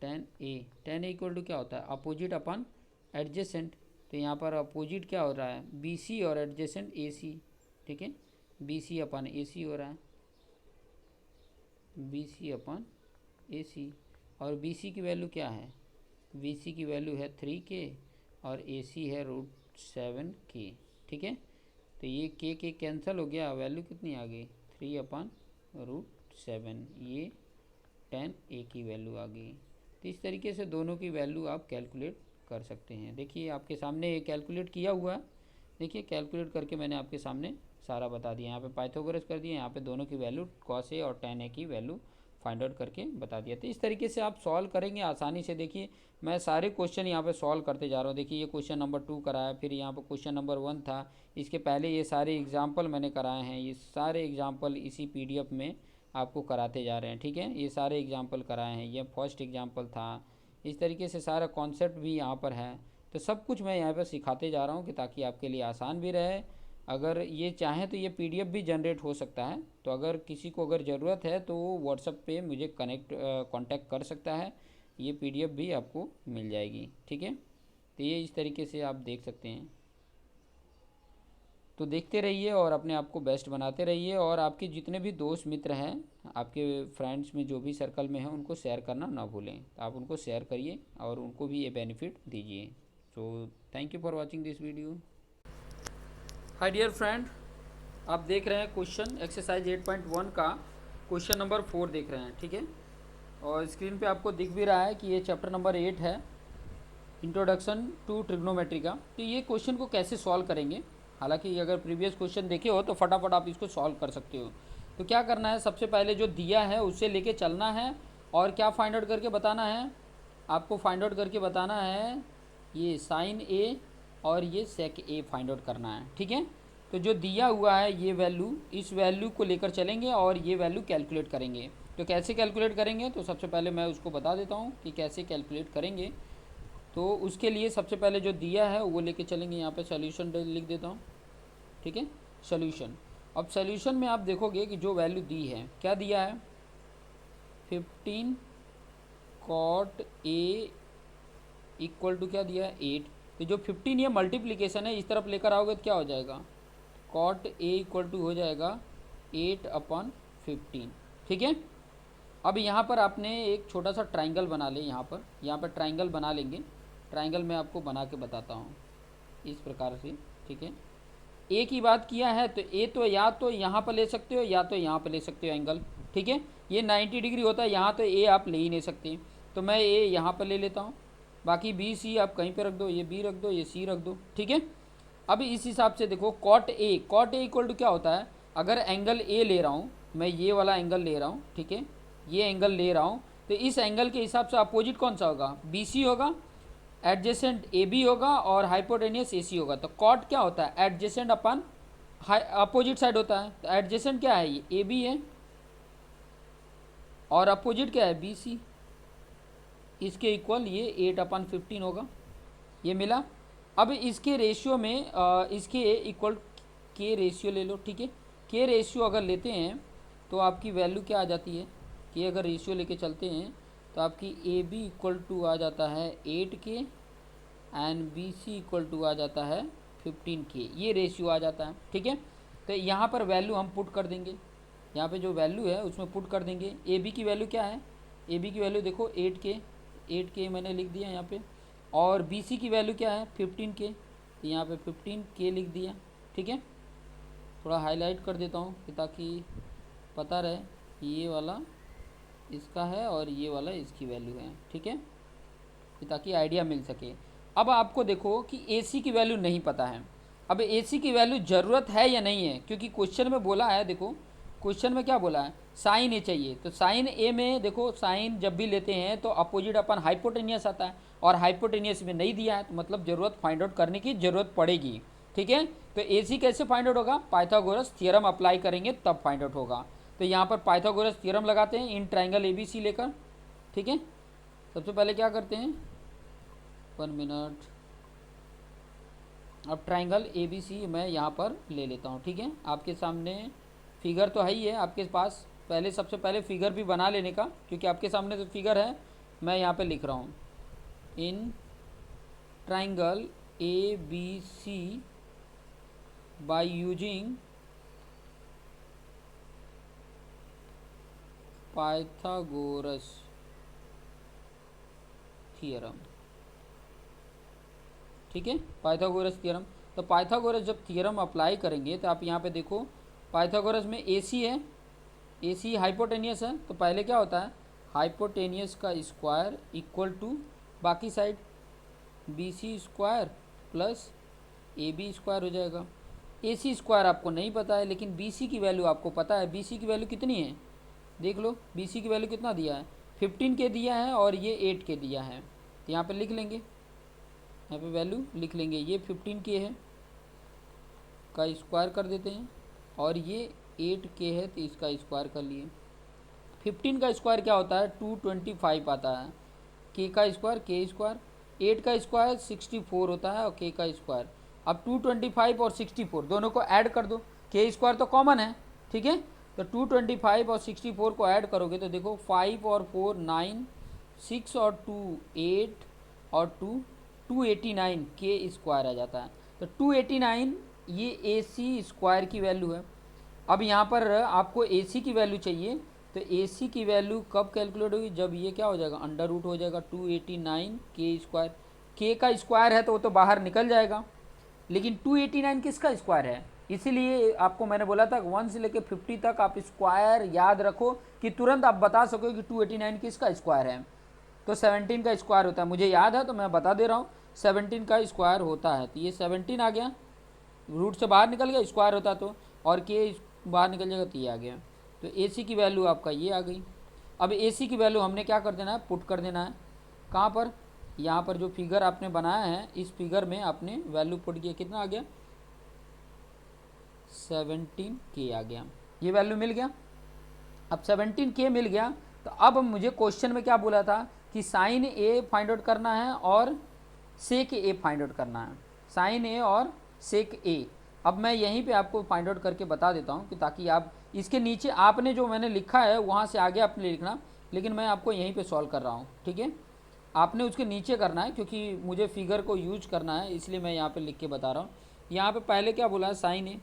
10A इक्वल टू क्या होता है अपोजिट अपन एडजेसेंट, तो यहाँ पर अपोजिट क्या हो रहा है BC और एडजेसेंट AC, ठीक है, BC अपन AC हो रहा है, BC अपन AC, और BC की वैल्यू क्या है, BC की वैल्यू है 3k और AC है √7k, ठीक है, तो ये के कैंसिल हो गया, वैल्यू कितनी आ गई 3/√7, ये 10A की वैल्यू आ गई। तो इस तरीके से दोनों की वैल्यू आप कैलकुलेट कर सकते हैं। देखिए आपके सामने ये कैलकुलेट किया हुआ है, देखिए कैलकुलेट करके मैंने आपके सामने सारा बता दिया, यहाँ पे पाइथागोरस कर दिया, यहाँ पे दोनों की वैल्यू cos A और tan A की वैल्यू फाइंड आउट करके बता दिया। तो इस तरीके से आप सॉल्व करेंगे आसानी से। देखिए मैं सारे क्वेश्चन यहाँ पे सॉल्व करते जा रहा हूँ। देखिए ये क्वेश्चन नंबर 2 कराया, फिर यहाँ पर क्वेश्चन नंबर 1 था, इसके पहले ये सारे एग्जाम्पल मैंने कराए हैं, ये सारे एग्जाम्पल इसी PDF में आपको कराते जा रहे हैं, ठीक है, ये सारे एग्जाम्पल कराए हैं, ये फर्स्ट एग्जाम्पल था, इस तरीके से सारा कॉन्सेप्ट भी यहाँ पर है। तो सब कुछ मैं यहाँ पर सिखाते जा रहा हूँ कि ताकि आपके लिए आसान भी रहे। अगर ये चाहें तो ये PDF भी जनरेट हो सकता है, तो अगर किसी को अगर ज़रूरत है तो वो व्हाट्सएप पे मुझे कांटेक्ट कर सकता है, ये PDF भी आपको मिल जाएगी, ठीक है। तो ये इस तरीके से आप देख सकते हैं। तो देखते रहिए और अपने आप को बेस्ट बनाते रहिए, और आपके जितने भी दोस्त मित्र हैं, आपके फ्रेंड्स में जो भी सर्कल में हैं, उनको शेयर करना ना भूलें। आप उनको शेयर करिए और उनको भी ये बेनिफिट दीजिए। So thank you for watching this video. Hi dear friend, आप देख रहे हैं क्वेश्चन एक्सरसाइज 8.1 का क्वेश्चन नंबर 4 देख रहे हैं, ठीक है, और स्क्रीन पे आपको दिख भी रहा है कि ये चैप्टर नंबर 8 है, इंट्रोडक्शन टू ट्रिग्नोमेट्री का। तो ये क्वेश्चन को कैसे सॉल्व करेंगे, हालांकि अगर प्रीवियस क्वेश्चन देखे हो तो फटाफट आप इसको सॉल्व कर सकते हो। तो क्या करना है, सबसे पहले जो दिया है उससे लेके चलना है, और क्या फाइंड आउट करके बताना है, आपको फाइंड आउट करके बताना है ये साइन A और ये सेक A फाइंड आउट करना है, ठीक है। तो जो दिया हुआ है ये वैल्यू, इस वैल्यू को लेकर चलेंगे और ये वैल्यू कैलकुलेट करेंगे। तो कैसे कैलकुलेट करेंगे, तो सबसे पहले मैं उसको बता देता हूँ कि कैसे कैलकुलेट करेंगे। तो उसके लिए सबसे पहले जो दिया है वो लेके चलेंगे, यहाँ पे सॉल्यूशन लिख देता हूँ, ठीक है, सॉल्यूशन। अब सॉल्यूशन में आप देखोगे कि जो वैल्यू दी है, क्या दिया है 15 cot A इक्वल टू क्या दिया है 8। तो जो 15 ये मल्टीप्लिकेशन है, इस तरफ लेकर आओगे तो क्या हो जाएगा cot A इक्वल टू हो जाएगा 8/15, ठीक है। अब यहाँ पर आपने एक छोटा सा ट्राइंगल बना ले, यहाँ पर ट्राइंगल बना लेंगे। ट्राइंगल मैं आपको बना के बताता हूँ इस प्रकार से, ठीक है। ए की बात किया है तो ए तो या तो यहाँ पर ले सकते हो या तो यहाँ पर ले सकते हो एंगल, ठीक है। ये 90 डिग्री होता है, यहाँ तो ए आप ले ही नहीं सकते, तो मैं ए यहाँ पर ले लेता हूँ। बाकी बी सी आप कहीं पे रख दो, ये बी रख दो, ये सी रख दो, ठीक है। अब इस हिसाब से देखो कॉट ए इक्वल टू क्या होता है, अगर एंगल ए ले रहा हूँ मैं, ये वाला एंगल ले रहा हूँ, ठीक है, ये एंगल ले रहा हूँ, तो इस एंगल के हिसाब से अपोजिट कौन सा होगा, BC होगा, एडजेसेंट AB होगा और हाइपोटेनियस AC होगा। तो कॉट क्या होता है, एडजेसेंट अपन अपोजिट साइड होता है। तो एडजेसेंट क्या है, ये AB है, और अपोजिट क्या है BC, इसके इक्वल ये 8/15 होगा, ये मिला। अब इसके रेशियो में इसके इक्वल के रेशियो ले लो, ठीक है। के रेशियो अगर लेते हैं तो आपकी वैल्यू क्या आ जाती है, कि अगर रेशियो लेके चलते हैं तो आपकी AB इक्वल टू आ जाता है 8k and BC equal to आ जाता है 15k, ये रेशियो आ जाता है, ठीक है। तो यहाँ पर वैल्यू हम पुट कर देंगे, यहाँ पे जो वैल्यू है उसमें पुट कर देंगे। AB की वैल्यू क्या है, AB की वैल्यू देखो 8k मैंने लिख दिया यहाँ पे, और BC की वैल्यू क्या है 15k, तो यहाँ पे 15k लिख दिया, ठीक है। थोड़ा हाईलाइट कर देता हूँ कि ताकि पता रहे ये वाला इसका है और ये वाला इसकी वैल्यू है, ठीक है, ताकि आइडिया मिल सके। अब आपको देखो कि AC की वैल्यू नहीं पता है। अब AC की वैल्यू ज़रूरत है या नहीं है, क्योंकि क्वेश्चन में बोला है, देखो क्वेश्चन में क्या बोला है, साइन ए चाहिए। तो साइन ए में देखो, साइन जब भी लेते हैं तो अपोजिट अपन हाइपोटेनियस आता है, और हाइपोटेनियस में नहीं दिया है, तो मतलब ज़रूरत फाइंड आउट करने की ज़रूरत पड़ेगी। ठीक है, तो ए सी कैसे फाइंड आउट होगा, पाइथागोरस थ्योरम अप्लाई करेंगे तब फाइंड आउट होगा। तो यहाँ पर पाइथागोरस थ्योरम लगाते हैं इन ट्राइंगल ए बी सी लेकर। ठीक है, सबसे पहले क्या करते हैं, 1 मिनट, अब ट्राइंगल ए बी सी मैं यहाँ पर ले लेता हूँ। ठीक है, आपके सामने फिगर तो है ही है आपके पास, पहले सबसे पहले फिगर भी बना लेने का, क्योंकि आपके सामने तो फिगर है, मैं यहाँ पे लिख रहा हूँ in triangle A B C by using Pythagoras theorem. ठीक है, पाइथागोरस थ्योरम। तो पाइथागोरस जब थ्योरम अप्लाई करेंगे तो आप यहाँ पे देखो, पाइथागोरस में ए सी है, ए सी हाइपोटेनियस है, तो पहले क्या होता है, हाइपोटेनियस का स्क्वायर इक्वल टू बाकी side B C square plus A B square हो जाएगा। ए सी स्क्वायर आपको नहीं पता है, लेकिन बी सी की वैल्यू आपको पता है। बी सी की वैल्यू कितनी है, देख लो, बी सी की वैल्यू कितना दिया है, 15 के दिया है, और ये 8 के दिया है। तो यहाँ पे लिख लेंगे, यहाँ पे वैल्यू लिख लेंगे, ये 15 के है का स्क्वायर कर देते हैं, और ये 8 के है तो इसका स्क्वायर कर लिए। 15 का स्क्वायर क्या होता है, 225 आता है, के का स्क्वायर के स्क्वायर, 8 का स्क्वायर 64 होता है, और के का स्क्वायर। अब 225 और 64 दोनों को ऐड कर दो, के स्क्वायर तो कॉमन है। ठीक है, तो 225 और 64 को ऐड करोगे तो देखो 5 और 4 9, 6 और 2 8, और 289 के स्क्वायर आ जाता है। तो 289 ये ए सी स्क्वायर की वैल्यू है। अब यहाँ पर आपको ए सी की वैल्यू चाहिए, तो ए सी की वैल्यू कब कैलकुलेट होगी, जब ये क्या हो जाएगा, अंडर रूट हो जाएगा 289 के स्क्वायर। के का स्क्वायर है तो वो तो बाहर निकल जाएगा, लेकिन 289 किसका स्क्वायर है, इसीलिए आपको मैंने बोला था 1 से लेकर 50 तक आप स्क्वायर याद रखो कि तुरंत आप बता सको कि 289 किसका स्क्वायर है। तो 17 का स्क्वायर होता है, मुझे याद है तो मैं बता दे रहा हूँ, 17 का स्क्वायर होता है। तो ये 17 आ गया, रूट से बाहर निकल गया, स्क्वायर होता तो, और के बाहर निकल जाएगा तो ये आ गया। तो ए सी की वैल्यू आपका ये आ गई। अब ए सी की वैल्यू हमने क्या कर देना है, पुट कर देना है, कहाँ पर, यहाँ पर जो फिगर आपने बनाया है इस फिगर में आपने वैल्यू पुट किया, कितना आ गया, 17 के आ गया, ये वैल्यू मिल गया। अब 17 के मिल गया, तो अब मुझे क्वेश्चन में क्या बोला था कि साइन ए फाइंड आउट करना है और सेक ए फाइंड आउट करना है, साइन ए और सेक ए। अब मैं यहीं पे आपको फाइंड आउट करके बता देता हूँ कि ताकि आप इसके नीचे आपने जो मैंने लिखा है वहाँ से आगे आपने लिखना, लेकिन मैं आपको यहीं पे सॉल्व कर रहा हूँ। ठीक है, आपने उसके नीचे करना है, क्योंकि मुझे फिगर को यूज करना है, इसलिए मैं यहाँ पे लिख के बता रहा हूँ। यहाँ पे पहले क्या बोला है, साइन ए,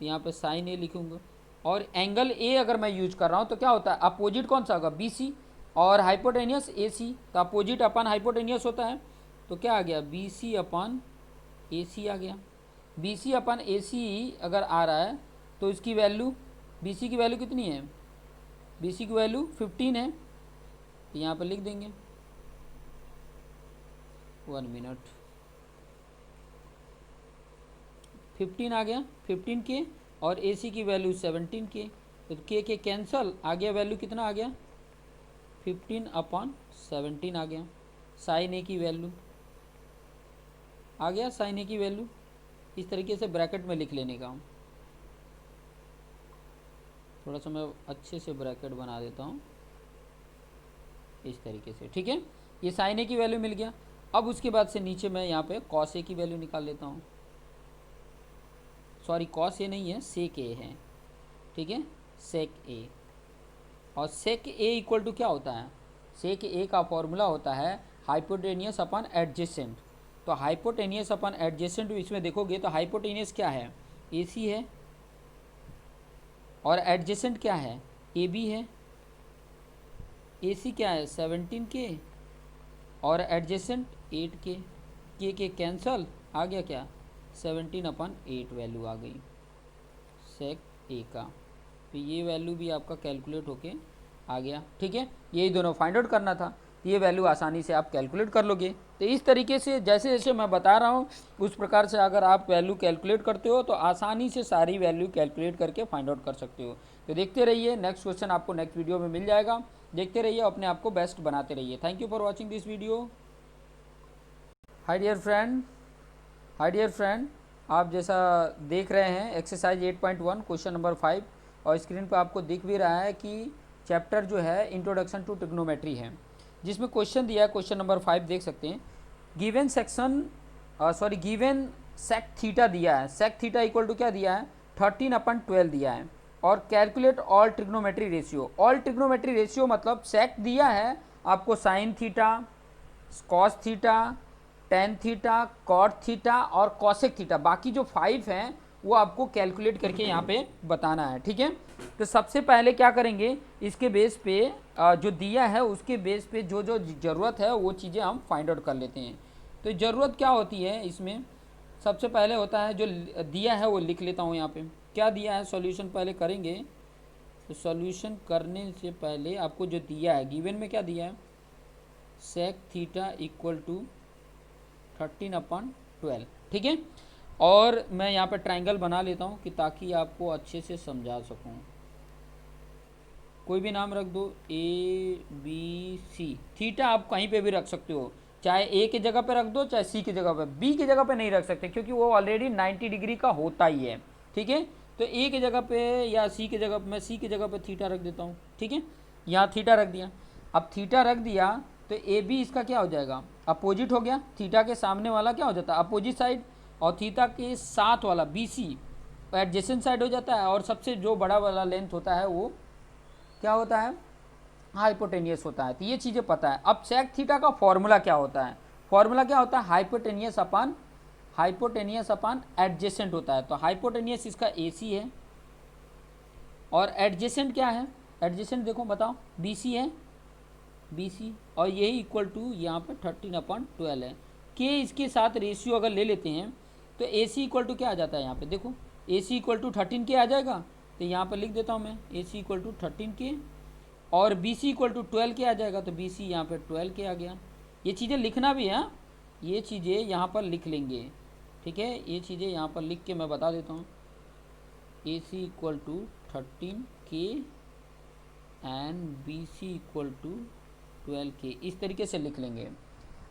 यहाँ पे साइन ए लिखूँगा, और एंगल ए अगर मैं यूज कर रहा हूँ तो क्या होता है, अपोजिट कौन सा होगा, बी सी, और हाइपोटेनियस ए सी, तो अपोजिट अपन हाइपोटेनियस होता है। तो क्या आ गया, बी सी अपन ए सी आ गया। बी सी अपन ए सी अगर आ रहा है तो इसकी वैल्यू, बी सी की वैल्यू कितनी है, बी सी की वैल्यू 15 है, तो यहाँ पर लिख देंगे, 1 मिनट, 15 आ गया, 15 के, और ए सी की वैल्यू 17 के, तो के कैंसल, आ गया वैल्यू कितना आ गया, 15/17 आ गया। साइन ए की वैल्यू आ गया, साइन ए की वैल्यू इस तरीके से ब्रैकेट में लिख लेने का। थोड़ा सा मैं अच्छे से ब्रैकेट बना देता हूँ इस तरीके से। ठीक है, ये साइन ए की वैल्यू मिल गया। अब उसके बाद से नीचे मैं यहाँ पे कॉस ए की वैल्यू निकाल लेता हूँ, सॉरी कॉस ए नहीं है, सेक ए है। ठीक है, सेक ए, और सेक ए इक्वल टू क्या होता है, सेक ए का फॉर्मूला होता है हाइपोटेनियस अपन एडजेसेंट। तो हाइपोटेनियस अपन एडजेसेंट इसमें देखोगे तो हाइपोटेनियस क्या है, ए सी है, और एडजेसेंट क्या है, ए बी है। ए सी क्या है 17 के, और एडजेसेंट 8 के कैंसल, आ गया क्या 17/8 वैल्यू आ गई सेक ए का। तो ये वैल्यू भी आपका कैलकुलेट होके आ गया। ठीक है, यही दोनों फाइंड आउट करना था, तो ये वैल्यू आसानी से आप कैलकुलेट कर लोगे। तो इस तरीके से जैसे जैसे मैं बता रहा हूँ उस प्रकार से अगर आप वैल्यू कैलकुलेट करते हो तो आसानी से सारी वैल्यू कैलकुलेट करके फाइंड आउट कर सकते हो। तो देखते रहिए, नेक्स्ट क्वेश्चन आपको नेक्स्ट वीडियो में मिल जाएगा। देखते रहिए, अपने आप को बेस्ट बनाते रहिए। Thank you for watching this video. Hi dear friend, आप जैसा देख रहे हैं एक्सरसाइज 8.1 क्वेश्चन नंबर 5, और स्क्रीन पर आपको दिख भी रहा है कि चैप्टर जो है इंट्रोडक्शन टू ट्रिग्नोमेट्री है, जिसमें क्वेश्चन दिया है क्वेश्चन नंबर 5 देख सकते हैं। गिवन गिवन सेक थीटा दिया है, सेक थीटा इक्वल टू क्या दिया है 13/12 दिया है, और calculate all trigonometry ratio. All trigonometry ratio मतलब सेक दिया है आपको sine theta, cos theta, tan theta, cot theta और कॉसेक थीटा, बाकी जो 5 हैं वो आपको कैलकुलेट करके यहाँ पे बताना है, ठीक है। तो सबसे पहले क्या करेंगे, इसके बेस पे जो दिया है उसके बेस पे जो जो ज़रूरत है वो चीज़ें हम फाइंड आउट कर लेते हैं। तो ज़रूरत क्या होती है इसमें, सबसे पहले होता है जो दिया है वो लिख लेता हूँ यहाँ पे। क्या दिया है, सॉल्यूशन पहले करेंगे। तो सॉल्यूशन करने से पहले आपको जो दिया है गिवन में क्या दिया है, सेक थीटा इक्वल टू 13/12, ठीक है। और मैं यहाँ पे ट्रायंगल बना लेता हूँ कि ताकि आपको अच्छे से समझा सकूँ। कोई भी नाम रख दो, ABC। थीटा आप कहीं पे भी रख सकते हो, चाहे ए की जगह पे रख दो, चाहे सी की जगह पे। बी की जगह पे नहीं रख सकते क्योंकि वो ऑलरेडी 90 डिग्री का होता ही है, ठीक है। तो ए की जगह पे या सी की जगह पे, मैं सी की जगह पे थीटा रख देता हूँ, ठीक है। यहाँ थीटा रख दिया। अब थीटा रख दिया तो ए बी इसका क्या हो जाएगा, अपोजिट हो गया। थीटा के सामने वाला क्या हो जाता है, अपोजिट साइड, और थीटा के साथ वाला BC एडजेसेंट साइड हो जाता है। और सबसे जो बड़ा वाला लेंथ होता है वो क्या होता है, हाइपोटेनियस होता है। तो ये चीज़ें पता है। अब सेक थीटा का फॉर्मूला क्या होता है, फॉर्मूला क्या होता है, हाइपोटेनियस अपान एडजेसेंट होता है। तो हाइपोटेनियस इसका AC है, और एडजेसेंट क्या है, एडजेसेंट देखो बताओ, BC है, BC, और यही इक्वल टू यहाँ पर 13/12 है। के इसके साथ रेशियो अगर ले लेते हैं तो AC इक्वल टू क्या आ जाता है, यहाँ पे देखो AC इक्वल टू 13K आ जाएगा। तो यहाँ पर लिख देता हूँ मैं, AC इक्वल टू 13K, और BC इक्वल टू 12K आ जाएगा। तो BC यहाँ पे 12K आ गया। ये चीज़ें लिखना भी है, ये चीज़ें यहाँ पर लिख लेंगे, ठीक है। ये चीज़ें यहाँ पर लिख के मैं बता देता हूँ, AC equal to 13K and BC equal to 12K, इस तरीके से लिख लेंगे।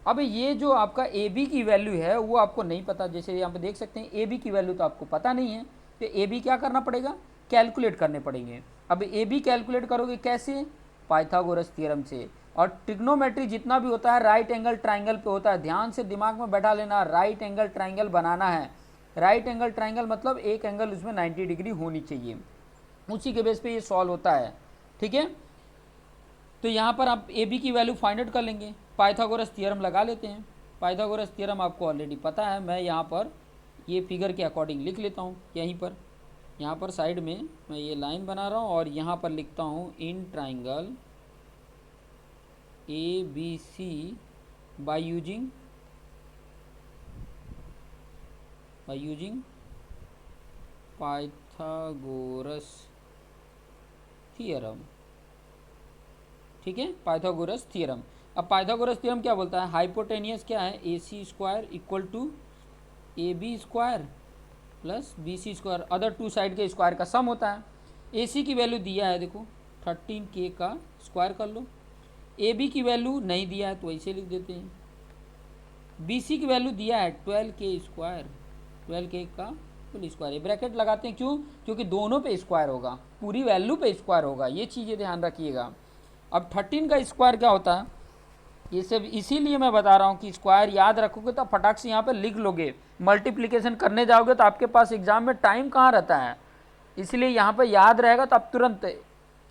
अब ये जो आपका AB की वैल्यू है वो आपको नहीं पता, जैसे यहाँ पे देख सकते हैं AB की वैल्यू तो आपको पता नहीं है। तो AB क्या करना पड़ेगा, कैलकुलेट करने पड़ेंगे। अब AB कैलकुलेट करोगे कैसे, पाइथागोरस थ्योरम से। और ट्रिग्नोमेट्री जितना भी होता है राइट एंगल ट्राइंगल पे होता है। ध्यान से दिमाग में बैठा लेना, राइट एंगल ट्राइंगल बनाना है। राइट एंगल ट्राइंगल मतलब एक एंगल उसमें 90 डिग्री होनी चाहिए, उसी के बेस पे ये सॉल्व होता है, ठीक है। तो यहाँ पर आप AB की वैल्यू फाइंड आउट कर लेंगे, पाइथागोरस थ्योरम लगा लेते हैं। पाइथागोरस थ्योरम आपको ऑलरेडी पता है, मैं यहाँ पर ये फिगर के अकॉर्डिंग लिख लेता हूँ। यहीं पर यहाँ पर साइड में मैं ये लाइन बना रहा हूँ, और यहाँ पर लिखता हूँ in triangle ABC by using Pythagoras theorem, ठीक है, पाइथागोरस थ्योरम। अब पाइथागोरस थ्योरम क्या बोलता है, हाइपोटेनियस क्या है, AC square equal to AB square plus BC square, other two side के स्क्वायर का सम होता है। AC की वैल्यू दिया है देखो 13K का स्क्वायर कर लो। AB की वैल्यू नहीं दिया है तो ऐसे लिख देते हैं। BC की वैल्यू दिया है 12K स्क्वायर, 12K का फुल स्क्वायर। ये ब्रैकेट लगाते हैं क्यों, क्योंकि दोनों पे स्क्वायर होगा, पूरी वैल्यू पे स्क्वायर होगा, ये चीज़ें ध्यान रखिएगा। अब 13 का स्क्वायर क्या होता है, ये सब इसीलिए मैं बता रहा हूँ कि स्क्वायर याद रखोगे तो फटाक से यहाँ पे लिख लोगे। मल्टीप्लिकेशन करने जाओगे तो आपके पास एग्जाम में टाइम कहाँ रहता है, इसलिए यहाँ पे याद रहेगा तो आप तुरंत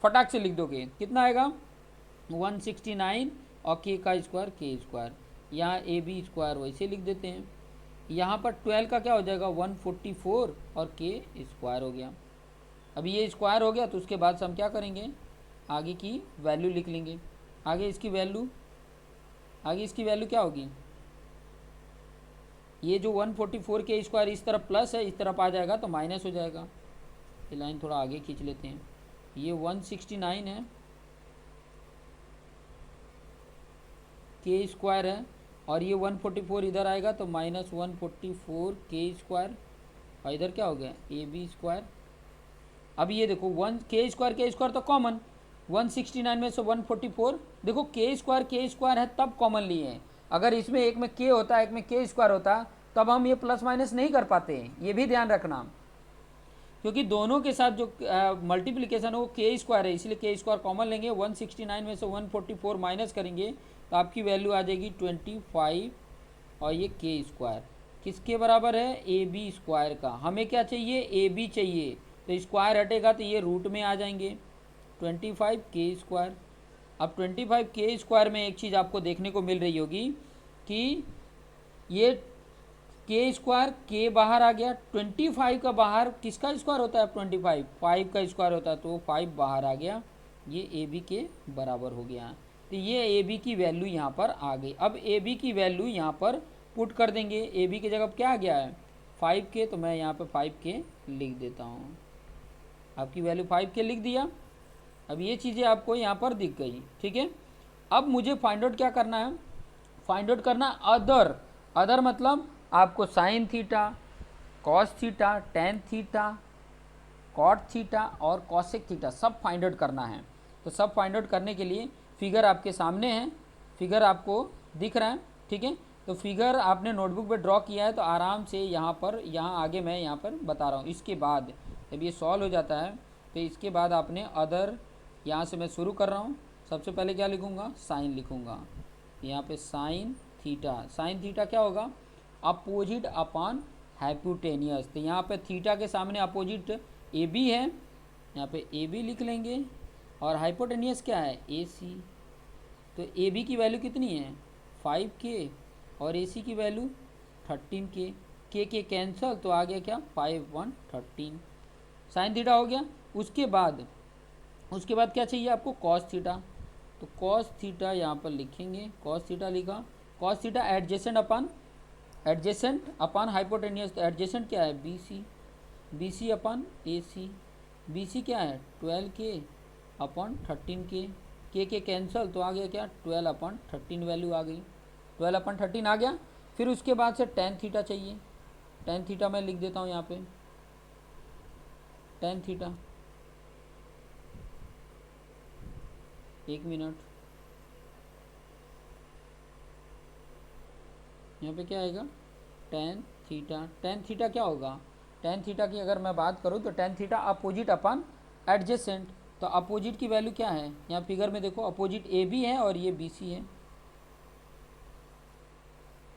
फटाक से लिख दोगे। कितना आएगा 169, और K का स्क्वायर K स्क्वायर, यहाँ AB स्क्वायर वैसे लिख देते हैं। यहाँ पर 12 का क्या हो जाएगा 144, और K स्क्वायर हो गया। अब ये स्क्वायर हो गया तो उसके बाद से हम क्या करेंगे, आगे की वैल्यू लिख लेंगे। आगे इसकी वैल्यू क्या होगी, ये जो 144 के स्क्वायर इस तरफ प्लस है, इस तरफ आ जाएगा तो माइनस हो जाएगा। ये लाइन थोड़ा आगे खींच लेते हैं। ये 169 है, K स्क्वायर है, और ये 144 इधर आएगा तो माइनस 144 K स्क्वायर, और इधर क्या हो गया AB स्क्वायर अब ये देखो के स्क्वायर तो कॉमन, 169 में से 144, देखो के स्क्वायर है तब कॉमन लिए हैं। अगर इसमें एक में के होता, एक में के स्क्वायर होता, तब हम ये प्लस माइनस नहीं कर पाते, ये भी ध्यान रखना, क्योंकि दोनों के साथ जो मल्टीप्लिकेशन है वो के स्क्वायर है, इसलिए के स्क्वायर कॉमन लेंगे। 169 में से 144 माइनस करेंगे तो आपकी वैल्यू आ जाएगी 25, और ये के स्क्वायर किसके बराबर है, ए बी स्क्वायर का। हमें क्या चाहिए, ए बी चाहिए, तो स्क्वायर हटेगा तो ये रूट में आ जाएंगे 25 के स्क्वायर। अब 25 के स्क्वायर में एक चीज़ आपको देखने को मिल रही होगी कि ये के स्क्वायर के बाहर आ गया, 25 का बाहर किसका स्क्वायर होता है, 25 5 का स्क्वायर होता है, तो 5 बाहर आ गया, ये ए बी के बराबर हो गया। तो ये ए बी की वैल्यू यहाँ पर आ गई। अब ए बी की वैल्यू यहाँ पर पुट कर देंगे, ए बी की जगह क्या आ गया है 5 के, तो मैं यहाँ पर 5 के लिख देता हूँ, आपकी वैल्यू 5 के लिख दिया। अब ये चीज़ें आपको यहाँ पर दिख गई, ठीक है। अब मुझे फाइंड आउट क्या करना है, फाइंड आउट करना अदर मतलब आपको sine theta, cos theta, tan theta, cot theta और कॉसेक थीटा सब फाइंड आउट करना है। तो सब फाइंड आउट करने के लिए फिगर आपके सामने है, फिगर आपको दिख रहा है, ठीक है। तो फिगर आपने नोटबुक पे ड्रॉ किया है, तो आराम से यहाँ आगे मैं यहाँ पर बता रहा हूँ। इसके बाद जब ये सॉल्व हो जाता है तो इसके बाद आपने अदर, यहाँ से मैं शुरू कर रहा हूँ। सबसे पहले क्या लिखूँगा, साइन लिखूँगा, यहाँ पे साइन थीटा क्या होगा, अपोजिट अपॉन हाइपोटेनियस। तो यहाँ पे थीटा के सामने अपोजिट ए बी है, यहाँ पे ए बी लिख लेंगे, और हाइपोटेनियस क्या है, ए सी। तो ए बी की वैल्यू कितनी है 5 के, और ए सी की वैल्यू 13 के कैंसल, तो आ गया क्या 5 1 13, साइन थीटा हो गया। उसके बाद क्या चाहिए आपको, कॉस थीटा। तो कॉस थीटा यहाँ पर लिखेंगे, कॉस थीटा लिखा, कॉस थीटा एडजेसेंट अपन हाइपोटेनियस। तो एडजेसेंट क्या है, B C upon A C, B C क्या है 12 के अपन 13 के कैंसल, तो आ गया क्या 12 अपन 13 वैल्यू आ गई, 12 अपन 13 आ गया। फिर उसके बाद से टेन थीटा चाहिए, टेन थीटा मैं लिख देता हूँ यहाँ पे, टेन थीटा, एक मिनट, यहाँ पे क्या आएगा टेन थीटा क्या होगा, टेन थीटा की अगर मैं बात करूँ तो tan theta opposite upon adjacent. तो अपोजिट की वैल्यू क्या है, यहाँ फिगर में देखो अपोजिट ए बी है और ये बी सी है,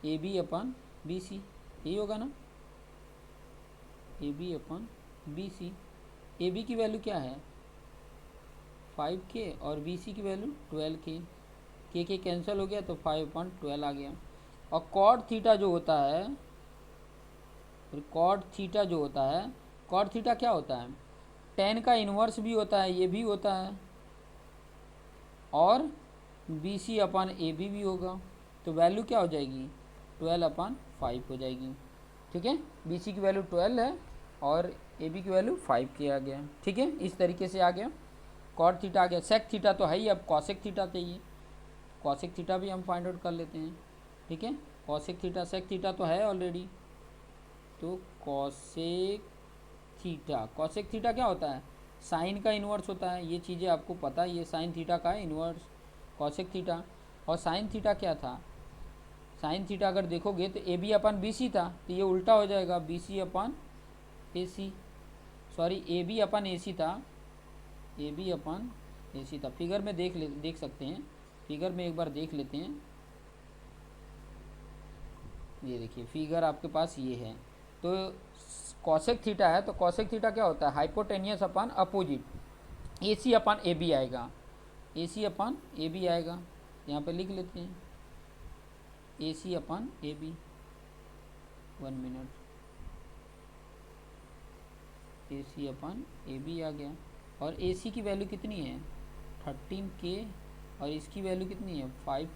ए बी अपन बी सी, यही होगा ना, A B upon B C. A B की वैल्यू क्या है 5 के, और बी सी की वैल्यू 12 के कैंसिल हो गया, तो 5/12 आ गया। और कॉट थीटा जो होता है, कॉट थीटा क्या होता है, टेन का इन्वर्स भी होता है, ये भी होता है, और B C upon A B भी होगा। तो वैल्यू क्या हो जाएगी 12/5 हो जाएगी, ठीक है। बी सी की वैल्यू 12 है और ए बी की वैल्यू 5 के आ गया, ठीक है। इस तरीके से आ गया, कॉट थीटा आ गया। सेक थीटा तो है ही, अब कॉसेक थीटा चाहिए, कॉसेक थीटा भी हम फाइंड आउट कर लेते हैं, ठीक है। कॉसेक थीटा, सेक थीटा तो है ऑलरेडी, तो कॉसेक थीटा क्या होता है, साइन का इन्वर्स होता है, ये चीज़ें आपको पता है, ये साइन थीटा का इन्वर्स कॉसेक थीटा। और साइन थीटा क्या था, साइन थीटा अगर देखोगे तो ए बी अपन बी सी था, तो ये उल्टा हो जाएगा, B C upon A C, sorry A B upon A C था, A B upon A C था। फिगर में देख सकते हैं, फिगर में एक बार देख लेते हैं, ये देखिए फिगर आपके पास ये है। तो कॉसेक थीटा है, तो कॉसेक थीटा क्या होता है, hypotenuse upon opposite, A C upon A B आएगा, A C upon A B आएगा, यहाँ पे लिख लेते हैं A C upon A B, 1 minute, A C upon A B आ गया। और ए सी की वैल्यू कितनी है 13 के, और इसकी वैल्यू कितनी है 5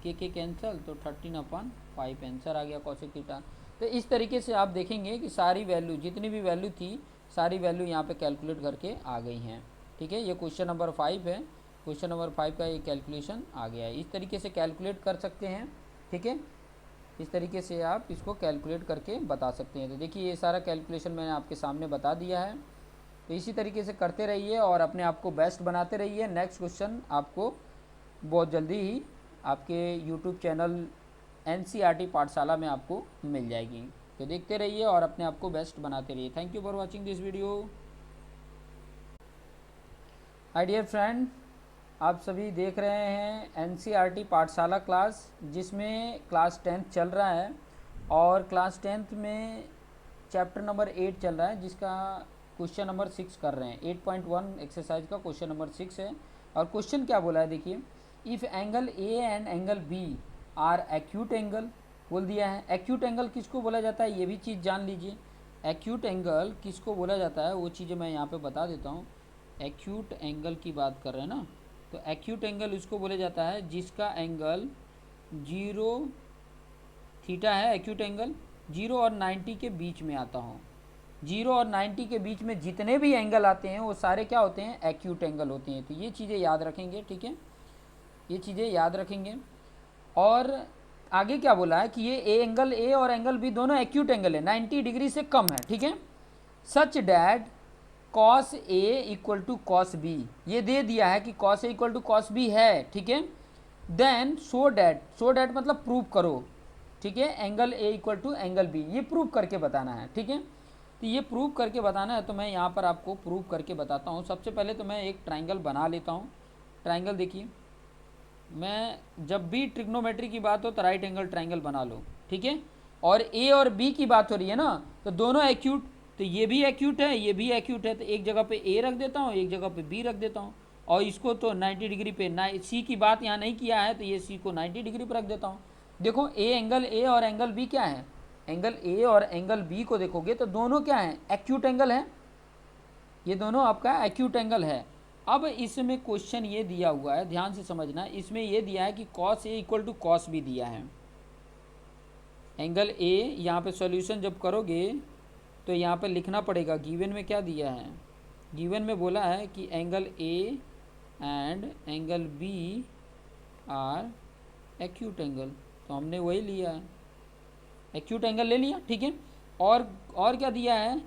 के कैंसल, तो 13/5 आंसर आ गया कॉसेक थीटा। तो इस तरीके से आप देखेंगे कि सारी वैल्यू, जितनी भी वैल्यू थी, सारी वैल्यू यहाँ पे कैलकुलेट करके आ गई हैं, ठीक है। ये क्वेश्चन नंबर 5 है, क्वेश्चन नंबर 5 का ये कैलकुलेशन आ गया है। इस तरीके से कैलकुलेट कर सकते हैं, ठीक है। इस तरीके से आप इसको कैलकुलेट करके बता सकते हैं। तो देखिए ये सारा कैलकुलेशन मैंने आपके सामने बता दिया है, तो इसी तरीके से करते रहिए और अपने आप को बेस्ट बनाते रहिए। नेक्स्ट क्वेश्चन आपको बहुत जल्दी ही आपके यूट्यूब चैनल NCERT पाठशाला में आपको मिल जाएगी। तो देखते रहिए और अपने आप को बेस्ट बनाते रहिए। Thank you for watching this video. My dear friend, आप सभी देख रहे हैं NCERT पाठशाला क्लास, जिसमें क्लास 10th चल रहा है और क्लास 10th में चैप्टर नंबर 8 चल रहा है, जिसका क्वेश्चन नंबर 6 कर रहे हैं। 8.1 एक्सरसाइज का क्वेश्चन नंबर 6 है। और क्वेश्चन क्या बोला है देखिए, if angle A and angle B are acute angle बोल दिया है। एक्यूट एंगल किसको बोला जाता है ये भी चीज़ जान लीजिए। एक्यूट एंगल किसको बोला जाता है वो चीज़ें मैं यहाँ पे बता देता हूँ। एक्यूट एंगल की बात कर रहे हैं ना, तो एक्यूट एंगल उसको बोला जाता है जिसका एंगल 0 थीटा है। एक्यूट एंगल 0 और 90 के बीच में आता हो। 0 और 90 के बीच में जितने भी एंगल आते हैं वो सारे क्या होते हैं, एक्यूट एंगल होते हैं। तो ये चीज़ें याद रखेंगे, ठीक है, ये चीज़ें याद रखेंगे। और आगे क्या बोला है कि ये एंगल ए और एंगल बी दोनों एक्यूट एंगल है, 90 डिग्री से कम है, ठीक है। Such that cos A equal to cos B, ये दे दिया है कि cos A equal to cos B है, ठीक है। देन सो डैट मतलब प्रूव करो, ठीक है, angle A equal to angle B, ये प्रूव करके बताना है, ठीक है। तो ये प्रूव करके बताना है, तो मैं यहाँ पर आपको प्रूव करके बताता हूँ। सबसे पहले तो मैं एक ट्राइंगल बना लेता हूँ। ट्राइंगल देखिए, मैं जब भी ट्रिग्नोमेट्री की बात हो तो राइट एंगल ट्राइंगल बना लो, ठीक है। और ए और बी की बात हो रही है ना, तो दोनों एक्यूट, तो ये भी एक्यूट है, ये भी एक्यूट है, तो एक जगह पे ए रख देता हूँ, एक जगह पे बी रख देता हूँ। और इसको तो 90 डिग्री पे सी की बात यहाँ नहीं किया है, तो ये सी को 90 डिग्री पर रख देता हूँ। देखो एंगल ए और एंगल बी क्या है, एंगल ए और एंगल बी को देखोगे तो दोनों क्या है, एक्यूट एंगल है। ये दोनों आपका एक्यूट एंगल है। अब इसमें क्वेश्चन ये दिया हुआ है, ध्यान से समझना, इसमें ये दिया है कि cos A equal to cos B दिया है। एंगल ए यहाँ पे सॉल्यूशन जब करोगे तो यहाँ पे लिखना पड़ेगा गिवन में क्या दिया है। गिवन में बोला है कि angle A and angle B are acute angle, तो हमने वही लिया है, एक्यूट एंगल ले लिया, ठीक है। और क्या दिया है,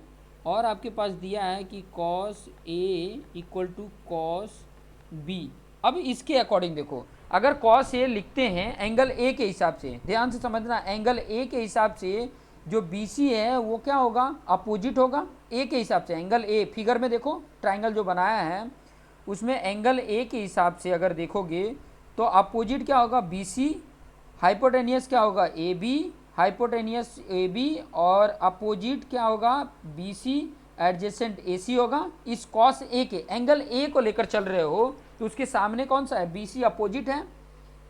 और आपके पास दिया है कि cos A equal to cos B. अब इसके अकॉर्डिंग देखो, अगर कॉस ए लिखते हैं एंगल ए के हिसाब से, ध्यान से समझना, एंगल ए के हिसाब से जो बी सी है वो क्या होगा, अपोजिट होगा ए के हिसाब से। एंगल ए फिगर में देखो, ट्राइंगल जो बनाया है उसमें एंगल ए के हिसाब से अगर देखोगे तो अपोजिट क्या होगा, बी सी। हाइपोटेनियस क्या होगा, A B, hypotenuse A B, और अपोजिट क्या होगा, बी सी, एडजेसेंट ए सी होगा। इस कॉस ए के एंगल ए को लेकर चल रहे हो तो उसके सामने कौन सा है, बी सी अपोजिट है,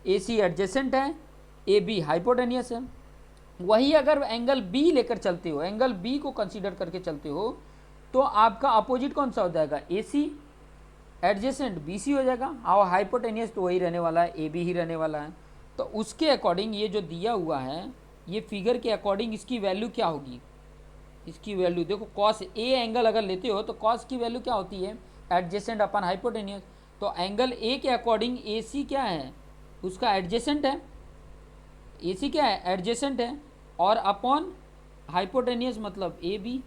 ए सी एडजेसेंट है, ए बी हाइपोटेनियस है। वही अगर एंगल बी लेकर चलते हो, एंगल बी को कंसीडर करके चलते हो, तो आपका अपोजिट कौन सा हो जाएगा, ए सी, एडजेसेंट बी सी हो जाएगा, और हाइपोटेनियस तो वही रहने वाला है, ए बी ही रहने वाला है। तो उसके अकॉर्डिंग ये जो दिया हुआ है, ये फिगर के अकॉर्डिंग इसकी वैल्यू क्या होगी, इसकी वैल्यू देखो, कॉस ए एंगल अगर लेते हो तो कॉस की वैल्यू क्या होती है, एडजेसेंट अपन हाइपोटेनियस। तो एंगल ए के अकॉर्डिंग ए सी क्या है, उसका एडजेसेंट है, ए सी क्या है, एडजेसेंट है, और अपॉन हाइपोटेनियस मतलब ए बी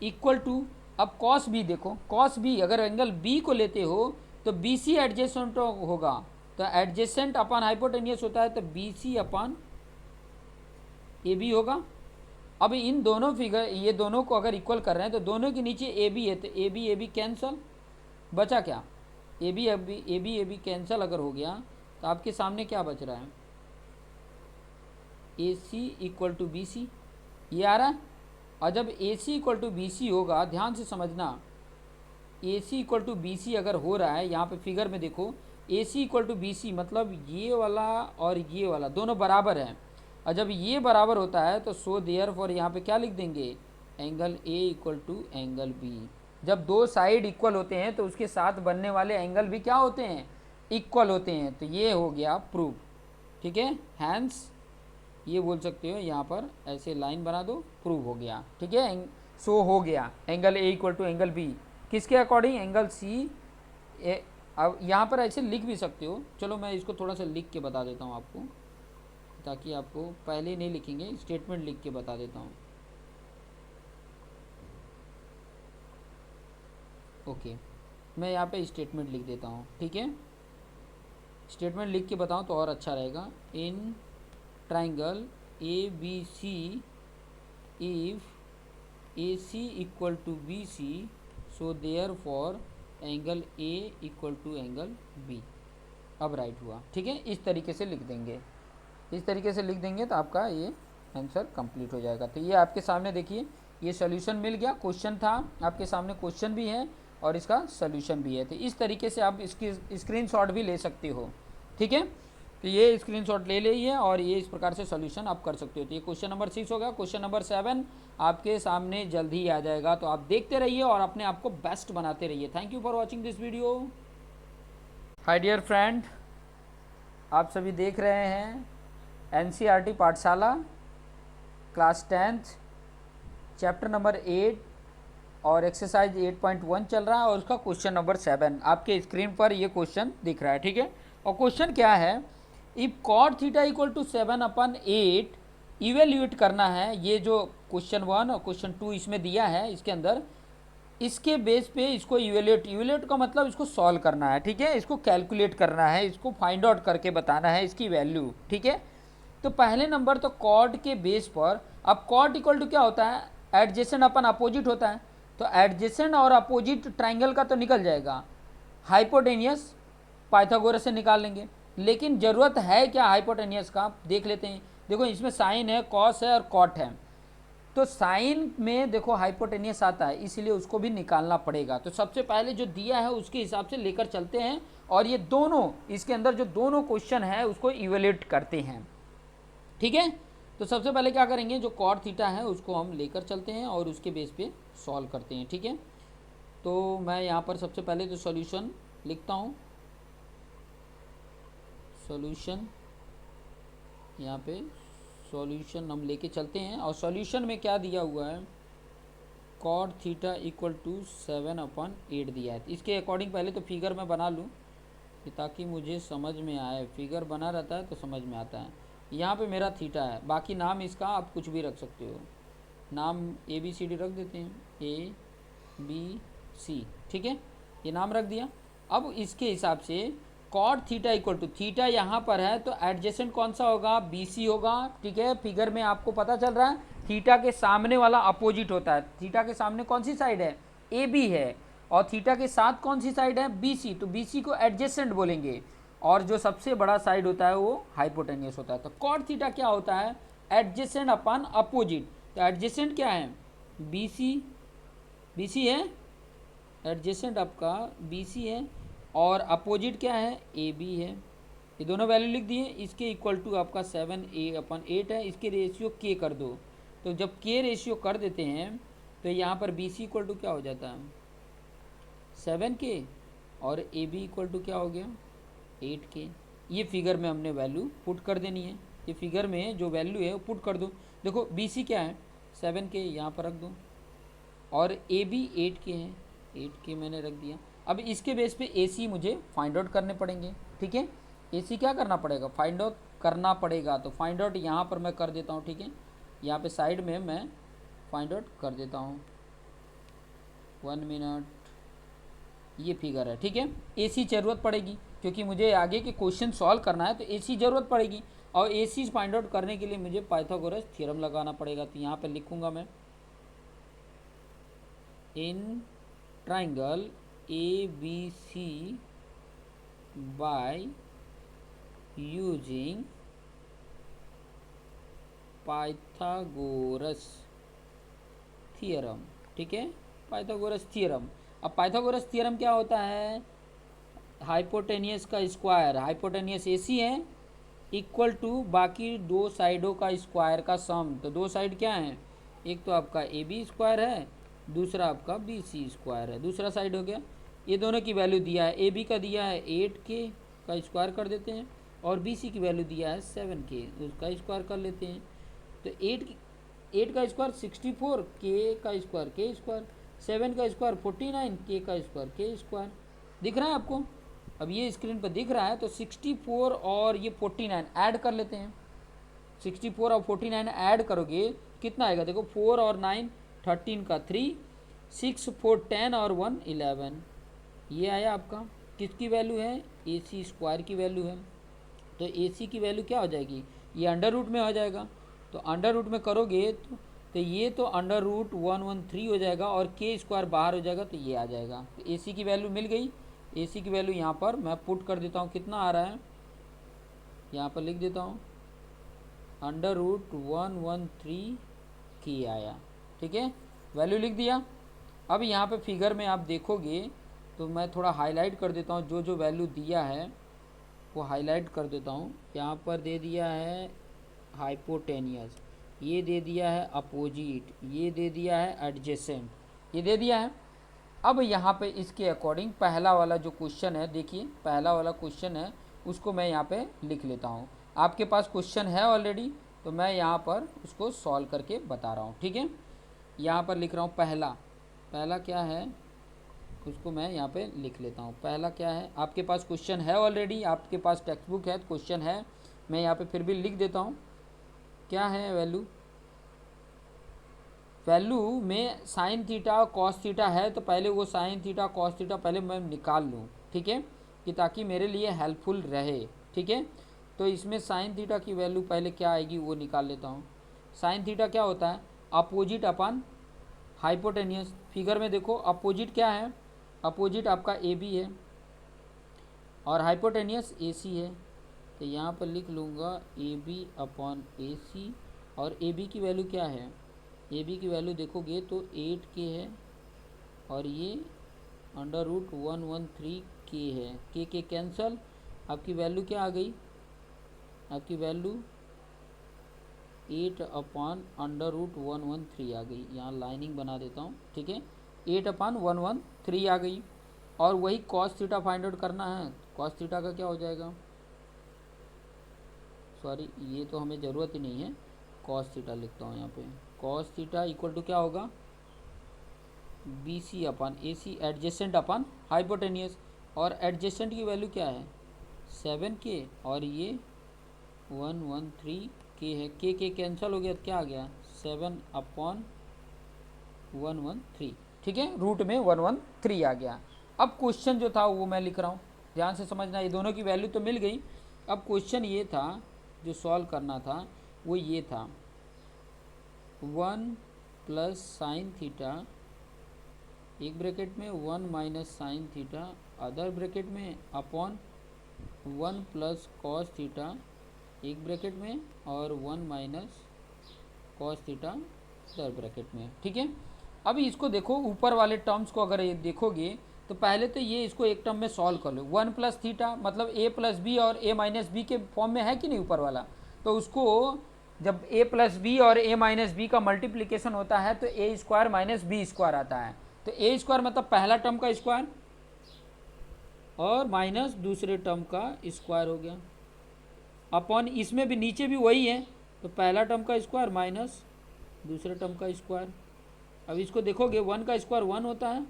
इक्वल टू, अब कॉस बी देखो, कॉस बी अगर एंगल बी को लेते हो तो बी सी एडजेसेंट होगा, तो एडजेसेंट अपॉन हाइपोटेनियस होता है, तो B C upon A B होगा। अब इन दोनों फिगर, ये दोनों को अगर इक्वल कर रहे हैं तो दोनों के नीचे ए बी है, तो ए बी कैंसल, बचा क्या, ए बी कैंसल अगर हो गया तो आपके सामने क्या बच रहा है, A C equal to B सी, ये आ रहा है। और जब ए सी इक्वल टू बी सी होगा, ध्यान से समझना, ए सी इक्वल टू बी सी अगर हो रहा है, यहाँ पे फिगर में देखो, ए सी इक्वल टू बी सी मतलब ये वाला और ये वाला दोनों बराबर है। और जब ये बराबर होता है तो सो देयर फॉर यहाँ पे क्या लिख देंगे, angle A equal to angle B. जब दो साइड इक्वल होते हैं तो उसके साथ बनने वाले एंगल भी क्या होते हैं, इक्वल होते हैं। तो ये हो गया प्रूफ, ठीक है। हैंस ये बोल सकते हो, यहाँ पर ऐसे लाइन बना दो, प्रूव हो गया, ठीक है। सो हो गया angle A equal to angle B किसके अकॉर्डिंग, एंगल सी। अब यहाँ पर ऐसे लिख भी सकते हो, चलो मैं इसको थोड़ा सा लिख के बता देता हूँ आपको, ताकि आपको पहले नहीं लिखेंगे, स्टेटमेंट लिख के बता देता हूँ। ओके, मैं यहाँ पे स्टेटमेंट लिख देता हूँ, ठीक है। स्टेटमेंट लिख के बताऊँ तो और अच्छा रहेगा। In triangle A B C if A C equal to B C so therefore angle A equal to angle B. अब राइट हुआ, ठीक है। इस तरीके से लिख देंगे, इस तरीके से लिख देंगे तो आपका ये आंसर कंप्लीट हो जाएगा। तो ये आपके सामने देखिए, ये सॉल्यूशन मिल गया। क्वेश्चन था आपके सामने, क्वेश्चन भी है और इसका सॉल्यूशन भी है। तो इस तरीके से आप इसकी स्क्रीनशॉट भी ले सकते हो, ठीक है। तो ये स्क्रीनशॉट ले लीजिए और ये इस प्रकार से सॉल्यूशन आप कर सकते हो। तो ये क्वेश्चन नंबर 6 हो गया। क्वेश्चन नंबर 7 आपके सामने जल्द ही आ जाएगा। तो आप देखते रहिए और अपने आप को बेस्ट बनाते रहिए। Thank you for watching this video. Hi dear friend, आप सभी देख रहे हैं NCERT पाठशाला क्लास 10th चैप्टर नंबर 8 और एक्सरसाइज 8.1 चल रहा है और उसका क्वेश्चन नंबर 7 आपके स्क्रीन पर ये क्वेश्चन दिख रहा है, ठीक है। और क्वेश्चन क्या है, if cot theta equal to 7/8 evaluate करना है। ये जो क्वेश्चन 1 और क्वेश्चन 2 इसमें दिया है, इसके अंदर इसके बेस पे इसको इवेल्यूएट का मतलब इसको सॉल्व करना है, ठीक है। इसको कैलकुलेट करना है, इसको फाइंड आउट करके बताना है इसकी वैल्यू, ठीक है। तो पहले नंबर तो कॉड के बेस पर, अब कॉड इक्वल टू क्या होता है, एडजेसेंट अपन अपोजिट होता है। तो एडजेसेंट और अपोजिट ट्राइंगल का तो निकल जाएगा, हाइपोटेनियस पाइथागोरस से निकाल लेंगे। लेकिन ज़रूरत है क्या हाइपोटेनियस का, देख लेते हैं। देखो इसमें साइन है, कॉस है और कॉट है। तो साइन में देखो हाइपोटेनियस आता है, इसलिए उसको भी निकालना पड़ेगा। तो सबसे पहले जो दिया है उसके हिसाब से लेकर चलते हैं और ये दोनों, इसके अंदर जो दोनों क्वेश्चन है उसको इवेल्यूएट करते हैं, ठीक है। तो सबसे पहले क्या करेंगे, जो कॉट थीटा है उसको हम लेकर चलते हैं और उसके बेस पे सॉल्व करते हैं, ठीक है। तो मैं यहाँ पर सबसे पहले तो सॉल्यूशन लिखता हूँ। सॉल्यूशन, यहाँ पे सॉल्यूशन हम लेके चलते हैं और सॉल्यूशन में क्या दिया हुआ है, कॉट थीटा इक्वल टू 7/8 दिया है। इसके अकॉर्डिंग पहले तो फिगर में बना लूँ ताकि मुझे समझ में आए। फिगर बना रहता है तो समझ में आता है। यहाँ पे मेरा थीटा है, बाकी नाम इसका आप कुछ भी रख सकते हो। नाम ABCD रख देते हैं, ABC, ठीक है, ये नाम रख दिया। अब इसके हिसाब से cot theta equal to, theta यहाँ पर है तो एडजेसेंट कौन सा होगा, BC होगा, ठीक है। फिगर में आपको पता चल रहा है थीटा के सामने वाला अपोजिट होता है। थीटा के सामने कौन सी साइड है, AB है, और थीटा के साथ कौन सी साइड है, BC। तो BC को एडजेसेंट बोलेंगे और जो सबसे बड़ा साइड होता है वो हाइपोटेनियस होता है। तो कॉट थीटा क्या होता है, एडजेसेंट अपन अपोजिट। तो एडजेसेंट क्या है, BC है, एडजेसेंट आपका BC है और अपोजिट क्या है, AB है। ये दोनों वैल्यू लिख दिए। इसके इक्वल टू आपका 7/8 है। इसके रेशियो K कर दो। तो जब K रेशियो कर देते हैं तो यहाँ पर BC इक्वल टू क्या हो जाता है, 7K, और AB इक्वल टू क्या हो गया, 8K। ये फिगर में हमने वैल्यू पुट कर देनी है। ये फिगर में जो वैल्यू है वो पुट कर दो। देखो BC क्या है, 7K, यहाँ पर रख दो, और AB 8K है, 8K मैंने रख दिया। अब इसके बेस पे AC मुझे फाइंड आउट करने पड़ेंगे, ठीक है। AC क्या करना पड़ेगा, फाइंड आउट करना पड़ेगा। तो फाइंड आउट यहाँ पर मैं कर देता हूँ, ठीक है। यहाँ पे साइड में मैं फाइंड आउट कर देता हूँ, 1 मिनट। ये फिगर है, ठीक है। AC ज़रूरत पड़ेगी क्योंकि मुझे आगे के क्वेश्चन सॉल्व करना है, तो AC ज़रूरत पड़ेगी। और AC फाइंड आउट करने के लिए मुझे पाइथागोरस थ्योरम लगाना पड़ेगा। तो यहाँ पे लिखूँगा मैं, इन triangle ABC by using Pythagoras theorem, ठीक है, पाइथागोरस थ्योरम। अब पाइथागोरस थ्योरम क्या होता है, हाइपोटेनियस का स्क्वायर, हाइपोटेनियस AC है, इक्वल टू बाकी दो साइडों का स्क्वायर का सम। तो दो साइड क्या है, एक तो आपका AB स्क्वायर है, दूसरा आपका BC स्क्वायर है, दूसरा साइड हो गया। ये दोनों की वैल्यू दिया है, AB का दिया है 8K का स्क्वायर कर देते हैं, और BC की वैल्यू दिया है 7K, उसका स्क्वायर कर लेते हैं। तो 8 का स्क्वायर 64, K का स्क्वायर K स्क्वायर, 7 का स्क्वायर 49, K का स्क्वायर K स्क्वायर। दिख रहा है आपको, अब ये स्क्रीन पर दिख रहा है। तो 64 और ये 49 ऐड कर लेते हैं। 64 और 49 ऐड करोगे कितना आएगा, देखो 4 और 9 13 का 3, 6 4 10 और 1 11, ये आया आपका। किसकी वैल्यू है? ए सी स्क्वायर की वैल्यू है। तो ए सी की वैल्यू क्या हो जाएगी? ये अंडर रूट में हो जाएगा। तो अंडर रूट में करोगे तो ये तो अंडर रूट 113 हो जाएगा और के स्क्वायर बाहर हो जाएगा, तो ये आ जाएगा। तो ए सी की वैल्यू मिल गई। ए सी की वैल्यू यहाँ पर मैं पुट कर देता हूँ, कितना आ रहा है यहाँ पर लिख देता हूँ, अंडर रूट 113 के आया। ठीक है, वैल्यू लिख दिया। अब यहाँ पे फिगर में आप देखोगे तो मैं थोड़ा हाईलाइट कर देता हूँ, जो जो वैल्यू दिया है वो हाईलाइट कर देता हूँ। यहाँ पर दे दिया है हाइपोटेनियस, ये दे दिया है अपोजिट, ये दे दिया है एडजेसेंट, ये दे दिया है। अब यहाँ पे इसके अकॉर्डिंग पहला वाला जो क्वेश्चन है, देखिए पहला वाला क्वेश्चन है, उसको मैं यहाँ पे लिख लेता हूँ। आपके पास क्वेश्चन है ऑलरेडी, तो मैं यहाँ पर उसको सॉल्व करके बता रहा हूँ। ठीक है, यहाँ पर लिख रहा हूँ पहला क्या है उसको मैं यहाँ पे लिख लेता हूँ। पहला क्या है, आपके पास क्वेश्चन है ऑलरेडी, आपके पास टेक्स्ट बुक है, क्वेश्चन है, मैं यहाँ पे फिर भी लिख देता हूँ। क्या है वैल्यू में साइन थीटा कॉस थीटा है, तो पहले वो साइन थीटा कॉस थीटा पहले मैं निकाल लूँ। ठीक है, कि ताकि मेरे लिए हेल्पफुल रहे। ठीक है, तो इसमें साइन थीटा की वैल्यू पहले क्या आएगी वो निकाल लेता हूँ। साइन थीटा क्या होता है? Opposite upon hypotenuse. फिगर में देखो अपोजिट क्या है? अपोजिट आपका ए बी है और हाइपोटेनियस ए सी है। तो यहाँ पर लिख लूँगा ए बी अपॉन ए सी, और ए बी की वैल्यू क्या है? ए बी की वैल्यू देखोगे तो 8 के है और ये अंडर रूट 113 के है। के कैंसल, आपकी वैल्यू क्या आ गई? आपकी वैल्यू 8 अपॉन अंडर रूट 113 आ गई। यहाँ लाइनिंग बना देता हूँ। ठीक है, 8 अपॉन 113 आ गई। और वही कॉस थीटा फाइंड आउट करना है। कॉस थीटा का क्या हो जाएगा? सॉरी, ये तो हमें ज़रूरत ही नहीं है, कॉस थीटा लिखता हूँ यहाँ पे। कॉस थीटा इक्वल टू क्या होगा? B C upon A C adjacent upon hypotenuse. और एडजेसेंट की वैल्यू क्या है? 7 के, और ये 113 के है। के कैंसिल हो गया, क्या आ गया? 7 अपॉन 113। ठीक है, रूट में 113 आ गया। अब क्वेश्चन जो था वो मैं लिख रहा हूँ, ध्यान से समझना। ये दोनों की वैल्यू तो मिल गई। अब क्वेश्चन ये था जो सॉल्व करना था, वो ये था 1 प्लस साइन थीटा, एक ब्रैकेट में 1 minus sine theta other bracket में, अपॉन 1 प्लस कॉस थीटा एक ब्रैकेट में, और 1 minus cos theta other bracket में। ठीक है, अब इसको देखो, ऊपर वाले टर्म्स को अगर ये देखोगे तो पहले तो ये इसको एक टर्म में सॉल्व कर लो। 1 प्लस थीटा मतलब ए प्लस बी और ए माइनस बी के फॉर्म में है कि नहीं ऊपर वाला? तो उसको जब ए प्लस बी और ए माइनस बी का मल्टीप्लिकेशन होता है तो ए स्क्वायर माइनस बी स्क्वायर आता है। तो ए स्क्वायर मतलब पहला टर्म का स्क्वायर और माइनस दूसरे टर्म का स्क्वायर हो गया, अपॉन इसमें भी नीचे भी वही है, तो पहला टर्म का स्क्वायर माइनस दूसरे टर्म का स्क्वायर। अब इसको देखोगे 1 का स्क्वायर 1 होता है,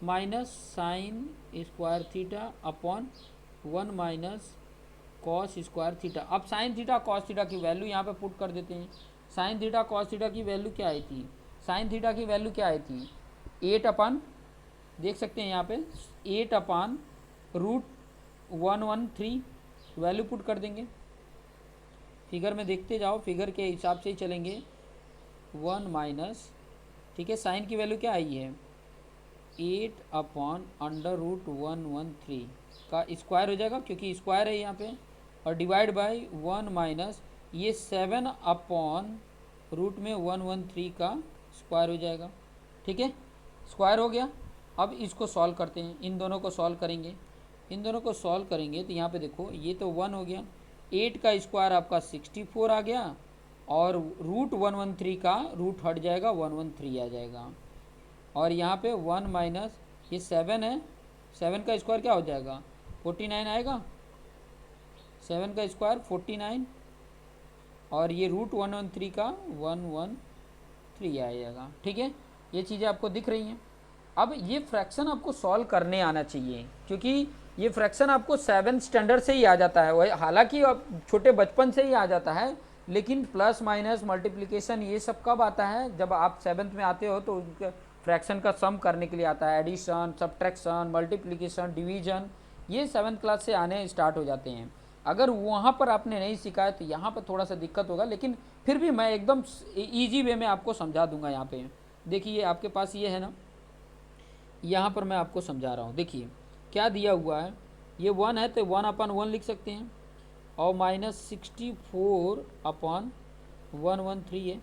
minus sine square theta upon 1 minus cos square theta. अब साइन थीटा कॉस थीटा की वैल्यू यहाँ पे पुट कर देते हैं। साइन थीटा कॉस थीटा की वैल्यू क्या आई थी? साइन थीटा की वैल्यू क्या आई थी? 8 अपन, देख सकते हैं यहाँ पे 8 अपान रूट 113 वैल्यू पुट कर देंगे। फिगर में देखते जाओ, फिगर के हिसाब से ही चलेंगे। 1 माइनस, ठीक है, साइन की वैल्यू क्या आई है? 8 अपॉन अंडर रूट 113 का स्क्वायर हो जाएगा क्योंकि स्क्वायर है यहाँ पे, और डिवाइड बाय 1 माइनस ये 7 अपॉन रूट में 113 का स्क्वायर हो जाएगा। ठीक है, स्क्वायर हो गया। अब इसको सॉल्व करते हैं, इन दोनों को सॉल्व करेंगे। इन दोनों को सॉल्व करेंगे तो यहाँ पे देखो ये तो 1 हो गया, 8 का स्क्वायर आपका 64 आ गया, और रूट 113 का रूट हट जाएगा 113 आ जाएगा। और यहाँ पे 1 माइनस ये 7 है, 7 का स्क्वायर क्या हो जाएगा? 49 आएगा। 7 का स्क्वायर 49, और ये रूट 113 का 113 आएगा। ठीक है, ये चीज़ें आपको दिख रही हैं। अब ये फ्रैक्शन आपको सॉल्व करने आना चाहिए, क्योंकि ये फ्रैक्शन आपको 7th स्टैंडर्ड से ही आ जाता है। वही हालांकि अब छोटे बचपन से ही आ जाता है, लेकिन प्लस माइनस मल्टीप्लिकेशन ये सब कब आता है? जब आप 7th में आते हो तो फ्रैक्शन का सम करने के लिए आता है, एडिशन, सब्ट्रैक्शन, मल्टीप्लिकेशन, डिवीजन, ये 7th क्लास से आने स्टार्ट हो जाते हैं। अगर वहाँ पर आपने नहीं सीखा है तो यहाँ पर थोड़ा सा दिक्कत होगा, लेकिन फिर भी मैं एकदम ईजी वे में आपको समझा दूंगा। यहाँ पे देखिए आपके पास ये है ना, यहाँ पर मैं आपको समझा रहा हूँ। देखिए क्या दिया हुआ है, ये 1 है तो 1/1 लिख सकते हैं, और -64/113 है,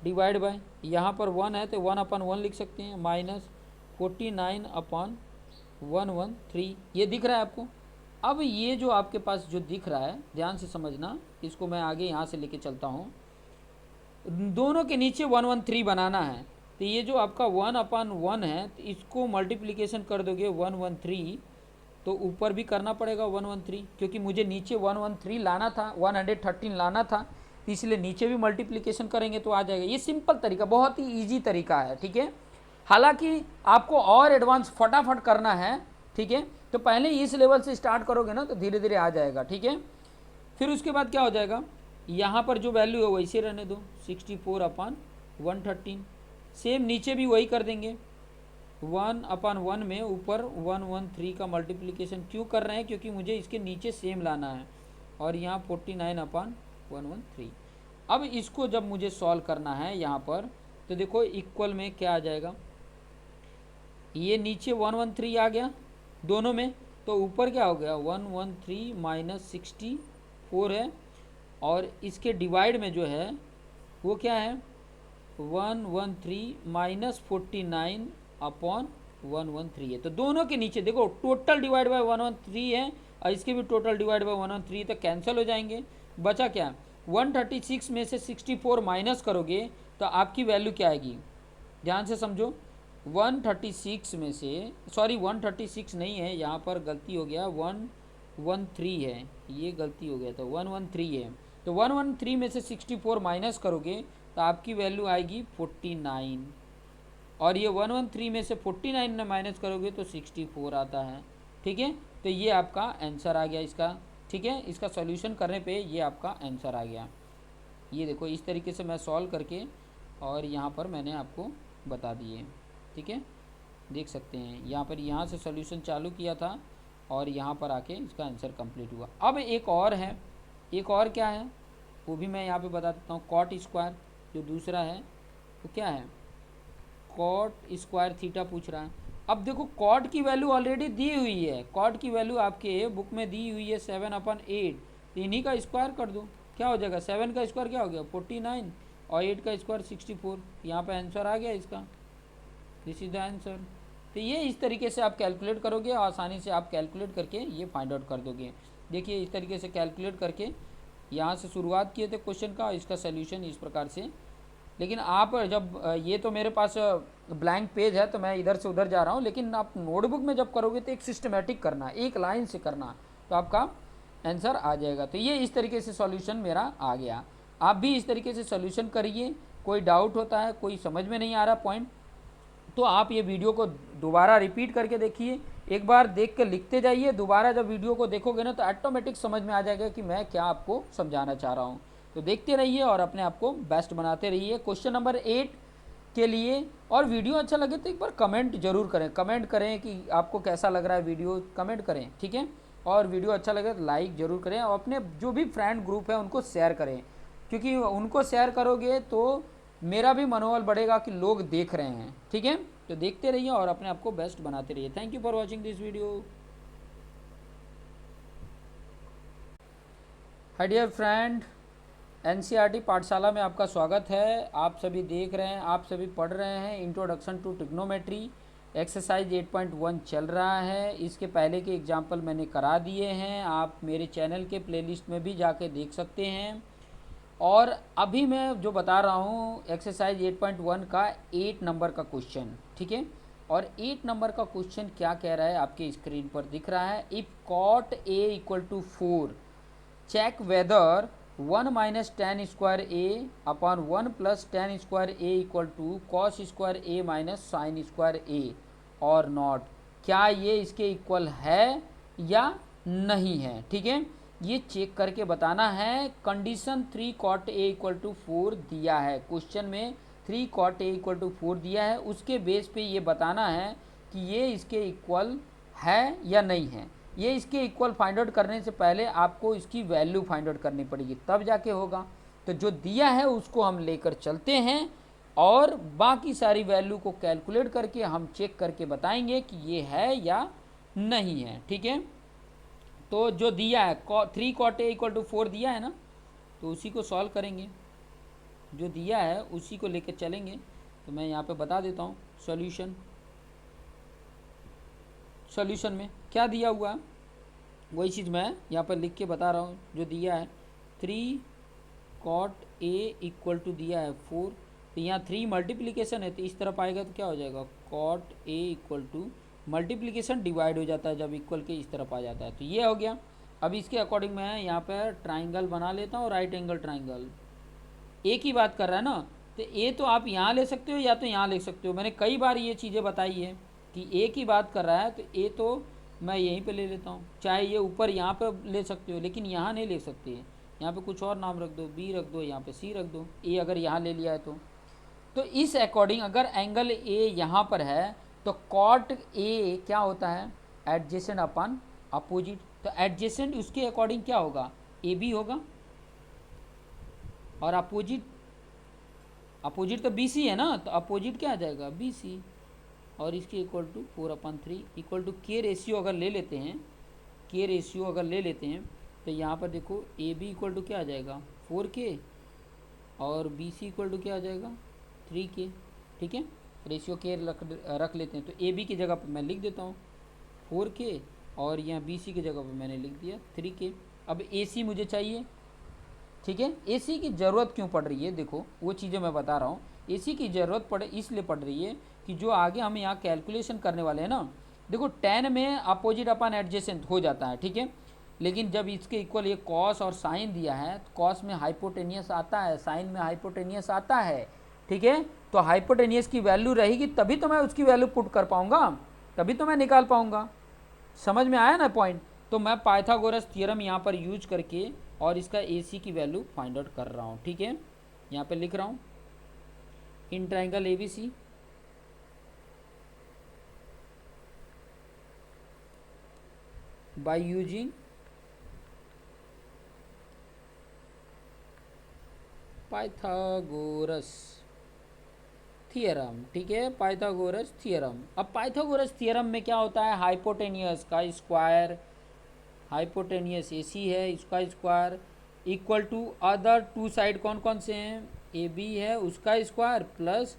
डिवाइड बाय यहाँ पर 1 है तो 1/1 लिख सकते हैं, -49/113। ये दिख रहा है आपको। अब ये जो आपके पास जो दिख रहा है, ध्यान से समझना, इसको मैं आगे यहाँ से लेके चलता हूँ। दोनों के नीचे 113 बनाना है, तो ये जो आपका 1/1 है तो इसको मल्टीप्लिकेशन कर दोगे 113, तो ऊपर भी करना पड़ेगा 113, क्योंकि मुझे नीचे 113 लाना था, 113 लाना था, इसलिए नीचे भी मल्टीप्लिकेशन करेंगे तो आ जाएगा। ये सिंपल तरीका, बहुत ही ईजी तरीका है, ठीक है। हालांकि आपको और एडवांस फटाफट करना है, ठीक है, तो पहले इस लेवल से स्टार्ट करोगे ना तो धीरे धीरे आ जाएगा, ठीक है। फिर उसके बाद क्या हो जाएगा, यहाँ पर जो वैल्यू है वैसे रहने दो, 64/113। सेम नीचे भी वही कर देंगे, 1/1 में ऊपर 113 का मल्टीप्लिकेशन क्यों कर रहे हैं, क्योंकि मुझे इसके नीचे सेम लाना है, और यहाँ 49/113। अब इसको जब मुझे सॉल्व करना है यहाँ पर, तो देखो इक्वल में क्या आ जाएगा, ये नीचे 113 आ गया दोनों में, तो ऊपर क्या हो गया 113 - 64 है, और इसके डिवाइड में जो है वो क्या है 113 - 49/113 है। तो दोनों के नीचे देखो टोटल डिवाइड बाय 113 है, और इसके भी टोटल डिवाइड बाय 113, तो कैंसिल हो जाएंगे। बचा क्या, 136 में से 64 माइनस करोगे तो आपकी वैल्यू क्या आएगी, ध्यान से समझो। 136 में से, सॉरी 136 नहीं है, यहाँ पर गलती हो गया, 113 है, ये गलती हो गया था, 113 है। तो 113 में से 64 माइनस करोगे तो आपकी वैल्यू आएगी 49, और ये 113 में से 49 में माइनस करोगे तो 64 आता है, ठीक है। तो ये आपका आंसर आ गया इसका, ठीक है। इसका सॉल्यूशन करने पे ये आपका आंसर आ गया। ये देखो इस तरीके से मैं सॉल्व करके और यहाँ पर मैंने आपको बता दिए, ठीक है, देख सकते हैं। यहाँ पर यहाँ से सॉल्यूशन चालू किया था और यहाँ पर आके इसका आंसर कंप्लीट हुआ। अब एक और है, एक और क्या है वो भी मैं यहाँ पे बता देता हूँ। कॉट स्क्वायर जो दूसरा है वो क्या है, कॉट स्क्वायर थीटा पूछ रहा है। अब देखो कॉट की वैल्यू ऑलरेडी दी हुई है, कॉट की वैल्यू आपके बुक में दी हुई है 7/8, तो इन्हीं का स्क्वायर कर दो, क्या हो जाएगा, 7 का स्क्वायर क्या हो गया 49, और 8 का स्क्वायर 64। यहाँ पे आंसर आ गया इसका, दिस इज द आंसर। तो ये इस तरीके से आप कैलकुलेट करोगे, आसानी से आप कैलकुलेट करके ये फाइंड आउट कर दोगे। देखिए इस तरीके से कैलकुलेट करके यहाँ से शुरुआत किए थे क्वेश्चन का, इसका सोल्यूशन इस प्रकार से। लेकिन आप जब ये तो मेरे पास ब्लैंक पेज है तो मैं इधर से उधर जा रहा हूँ, लेकिन आप नोटबुक में जब करोगे तो एक सिस्टमेटिक करना, एक लाइन से करना, तो आपका आंसर आ जाएगा। तो ये इस तरीके से सॉल्यूशन मेरा आ गया। आप भी इस तरीके से सॉल्यूशन करिए। कोई डाउट होता है, कोई समझ में नहीं आ रहा पॉइंट, तो आप ये वीडियो को दोबारा रिपीट करके देखिए, एक बार देख के लिखते जाइए, दोबारा जब वीडियो को देखोगे ना तो ऑटोमेटिक समझ में आ जाएगा कि मैं क्या आपको समझाना चाह रहा हूँ। तो देखते रहिए और अपने आप को बेस्ट बनाते रहिए। क्वेश्चन नंबर 8 के लिए, और वीडियो अच्छा लगे तो एक बार कमेंट जरूर करें, कमेंट करें कि आपको कैसा लग रहा है वीडियो, कमेंट करें, ठीक है। और वीडियो अच्छा लगे तो लाइक ज़रूर करें, और अपने जो भी फ्रेंड ग्रुप है उनको शेयर करें, क्योंकि उनको शेयर करोगे तो मेरा भी मनोबल बढ़ेगा कि लोग देख रहे हैं, ठीक है। तो देखते रहिए और अपने आप को बेस्ट बनाते रहिए। Thank you for watching this video. Hi dear friend, NCERT पाठशाला में आपका स्वागत है। आप सभी देख रहे हैं, आप सभी पढ़ रहे हैं इंट्रोडक्शन टू ट्रिग्नोमेट्री, एक्सरसाइज 8.1 चल रहा है। इसके पहले के एग्जाम्पल मैंने करा दिए हैं, आप मेरे चैनल के प्लेलिस्ट में भी जाके देख सकते हैं। और अभी मैं जो बता रहा हूँ एक्सरसाइज 8.1 का 8 नंबर का क्वेश्चन, ठीक है। और 8 नंबर का क्वेश्चन क्या कह रहा है, आपके स्क्रीन पर दिख रहा है। If cot A = 4, check whether 1 - tan square A upon 1 + tan square A = cos square A - sin square A और नॉट। क्या ये इसके इक्वल है या नहीं है, ठीक है, ये चेक करके बताना है। कंडीशन 3 cot a = 4 दिया है क्वेश्चन में, 3 cot a इक्वल टू 4 दिया है, उसके बेस पे ये बताना है कि ये इसके इक्वल है या नहीं है। ये इसके इक्वल फाइंड आउट करने से पहले आपको इसकी वैल्यू फाइंड आउट करनी पड़ेगी, तब जाके होगा। तो जो दिया है उसको हम लेकर चलते हैं और बाकी सारी वैल्यू को कैलकुलेट करके हम चेक करके बताएंगे कि ये है या नहीं है। ठीक है, तो जो दिया है 3 cot a इक्वल टू 4 दिया है ना, तो उसी को सॉल्व करेंगे, जो दिया है उसी को लेकर चलेंगे। तो मैं यहाँ पे बता देता हूँ सॉल्यूशन। सॉल्यूशन में क्या दिया हुआ है वही चीज़ मैं यहाँ पर लिख के बता रहा हूँ। जो दिया है 3 cot a इक्वल टू दिया है 4, तो यहाँ 3 मल्टीप्लिकेशन है तो इस तरफ आएगा तो क्या हो जाएगा cot a equal to multiplication divide हो जाता है जब इक्वल के इस तरफ आ जाता है, तो ये हो गया। अब इसके अकॉर्डिंग मैं यहाँ पर ट्राइंगल बना लेता हूँ, राइट एंगल ट्राइंगल। ए की बात कर रहा है ना, तो ए तो आप यहाँ ले सकते हो या तो यहाँ ले सकते हो। मैंने कई बार ये चीज़ें बताई है कि ए की बात कर रहा है तो ए तो मैं यहीं पे ले लेता हूँ, चाहे ये ऊपर यहाँ पे ले सकते हो लेकिन यहाँ नहीं ले सकते। यहाँ पे कुछ और नाम रख दो, बी रख दो, यहाँ पे सी रख दो, ए अगर यहाँ ले लिया है तो इस अकॉर्डिंग अगर एंगल ए यहाँ पर है तो कॉट ए क्या होता है एडजेसेंट अपन अपोजिट। तो एडजेसेंट उसके अकॉर्डिंग क्या होगा ए बी होगा, और अपोजिट तो बी सी है ना, तो अपोजिट क्या आ जाएगा बी सी। और इसके equal to 4/3 equal to K ratio अगर ले लेते हैं, के रेशियो अगर ले लेते हैं तो यहाँ पर देखो ए बी इक्वल टू क्या आ जाएगा 4K और बी सी इक्वल टू क्या आ जाएगा 3K। ठीक है, रेशियो के रख लेते हैं, तो ए बी की जगह पर मैं लिख देता हूँ 4K और यहाँ बी सी की जगह पर मैंने लिख दिया 3K। अब ए सी मुझे चाहिए। ठीक है, एसी की ज़रूरत क्यों पड़ रही है, देखो वो चीज़ें मैं बता रहा हूँ। एसी की ज़रूरत इसलिए पड़ रही है कि जो आगे हम यहाँ कैलकुलेशन करने वाले हैं ना, देखो tan में अपोजिट अपन एडजेसेंट हो जाता है। ठीक है, लेकिन जब इसके इक्वल ये कॉस और साइन दिया है तो कॉस में हाइपोटेनियस आता है, साइन में हाइपोटेनियस आता है। ठीक है, तो हाइपोटेनियस की वैल्यू रहेगी तभी तो मैं उसकी वैल्यू पुट कर पाऊँगा, तभी तो मैं निकाल पाऊँगा। समझ में आया ना पॉइंट। तो मैं पाइथागोरस थ्योरम यहाँ पर यूज करके और इसका AC की वैल्यू फाइंड आउट कर रहा हूँ। ठीक है, यहाँ पे लिख रहा हूँ in triangle ABC by using Pythagoras theorem. ठीक है, पाइथागोरस थ्योरम। अब पाइथागोरस थ्योरम में क्या होता है हाइपोटेनियस का स्क्वायर, हाइपोटेनियस AC है इसका square equal to other two side कौन कौन से हैं AB है उसका स्क्वायर प्लस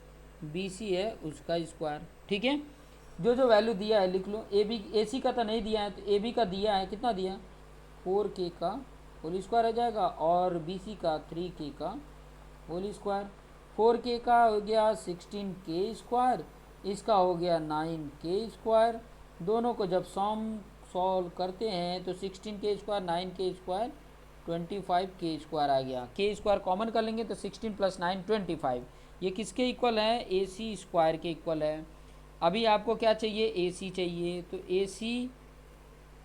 BC है उसका स्क्वायर। ठीक है, जो जो वैल्यू दिया है लिख लो। AC का तो नहीं दिया है, तो AB का दिया है, कितना दिया 4K का होल स्क्वायर आ जाएगा और BC का 3K का होल स्क्वायर। 4K का हो गया 16K स्क्वायर, इसका हो गया 9K स्क्वायर। दोनों को जब सॉल्व करते हैं तो 16K square 9K square 25K square आ गया। K स्क्वायर कॉमन कर लेंगे तो 16 प्लस 9 25। ये किसके इक्वल है AC स्क्वायर के इक्वल है। अभी आपको क्या चाहिए AC चाहिए, तो AC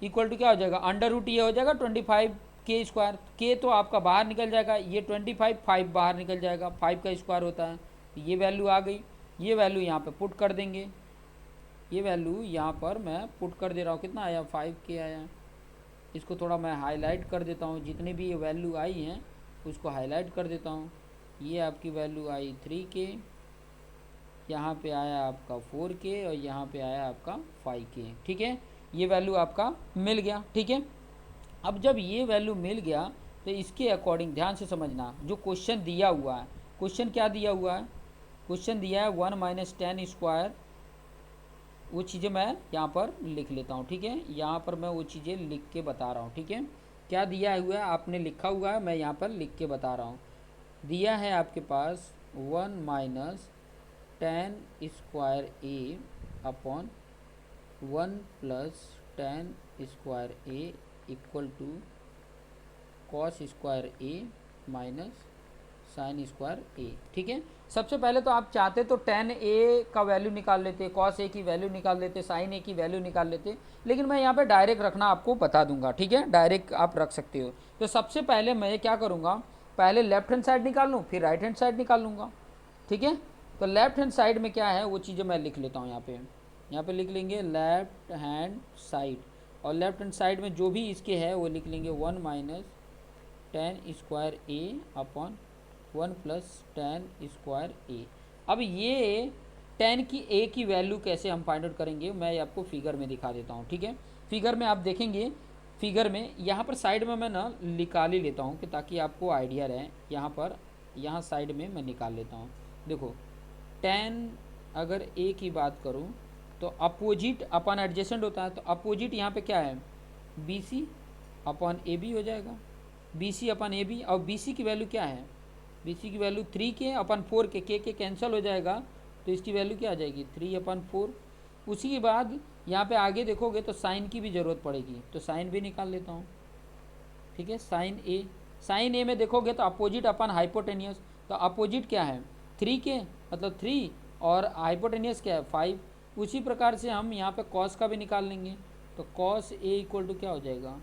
इक्वल टू क्या हो जाएगा अंडर रूट ये हो जाएगा 25K स्क्वायर। K तो आपका बाहर निकल जाएगा, ये 25 5 बाहर निकल जाएगा, 5 का स्क्वायर होता है। ये वैल्यू आ गई, ये वैल्यू यहाँ पे पुट कर देंगे, ये वैल्यू यहाँ पर मैं पुट कर दे रहा हूँ। कितना आया 5K आया। इसको थोड़ा मैं हाईलाइट कर देता हूँ, जितने भी ये वैल्यू आई हैं उसको हाईलाइट कर देता हूँ। ये आपकी वैल्यू आई 3K, यहाँ पे आया आपका 4K और यहाँ पे आया आपका 5K। ठीक है, ये वैल्यू आपका मिल गया। ठीक है, अब जब ये वैल्यू मिल गया तो इसके अकॉर्डिंग ध्यान से समझना जो क्वेश्चन दिया हुआ है। क्वेश्चन क्या दिया हुआ है, क्वेश्चन दिया है 1 - 10 स्क्वायर। वो चीज़ें मैं यहाँ पर लिख लेता हूँ। ठीक है, यहाँ पर मैं वो चीज़ें लिख के बता रहा हूँ। ठीक है, क्या दिया हुआ है आपने लिखा हुआ है, मैं यहाँ पर लिख के बता रहा हूँ। दिया है आपके पास 1 - 10 square A upon 1 + 10 square A equal to cos square A minus sine square A। ठीक है, सबसे पहले तो आप चाहते तो tan A का वैल्यू निकाल लेते, cos A की वैल्यू निकाल लेते, sin A की वैल्यू निकाल लेते, लेकिन मैं यहाँ पे डायरेक्ट रखना आपको बता दूंगा। ठीक है, डायरेक्ट आप रख सकते हो। तो सबसे पहले मैं क्या करूँगा, पहले लेफ्ट हैंड साइड निकाल लूँ फिर राइट हैंड साइड निकाल लूँगा। ठीक है, तो लेफ्ट हैंड साइड में क्या है वो चीज़ें मैं लिख लेता हूँ यहाँ पे लिख लेंगे लेफ्ट हैंड साइड, और लेफ्ट हैंड साइड में जो भी इसके है वो लिख लेंगे 1 minus ten square A upon 1 plus ten square ए। अब ये टेन की ए की वैल्यू कैसे हम फाइंड आउट करेंगे मैं आपको फिगर में दिखा देता हूँ, ठीक है। फिगर में आप देखेंगे, फिगर में यहाँ पर साइड में मैं ना निकाल ही लेता हूँ कि ताकि आपको आइडिया रहे। यहाँ साइड में मैं निकाल लेता हूँ। देखो टेन अगर ए की बात करूँ तो अपोजिट अपन एडजेसेंट होता है, तो अपोजिट यहाँ पे क्या है B C upon A B हो जाएगा, B C upon A B. और बी सी की वैल्यू क्या है, बी सी की वैल्यू 3k अपन 4k, के कैंसिल हो जाएगा तो इसकी वैल्यू क्या आ जाएगी 3/4। उसी के बाद यहाँ पे आगे देखोगे तो साइन की भी ज़रूरत पड़ेगी, तो साइन भी निकाल लेता हूँ, ठीक है। साइन ए में देखोगे तो अपोजिट अपन हाइपोटेनियस, तो अपोजिट क्या है 3k मतलब 3 और हाइपोटेनियस क्या है 5। उसी प्रकार से हम यहाँ पे कॉस का भी निकाल लेंगे, तो कॉस ए इक्वल टू क्या हो जाएगा,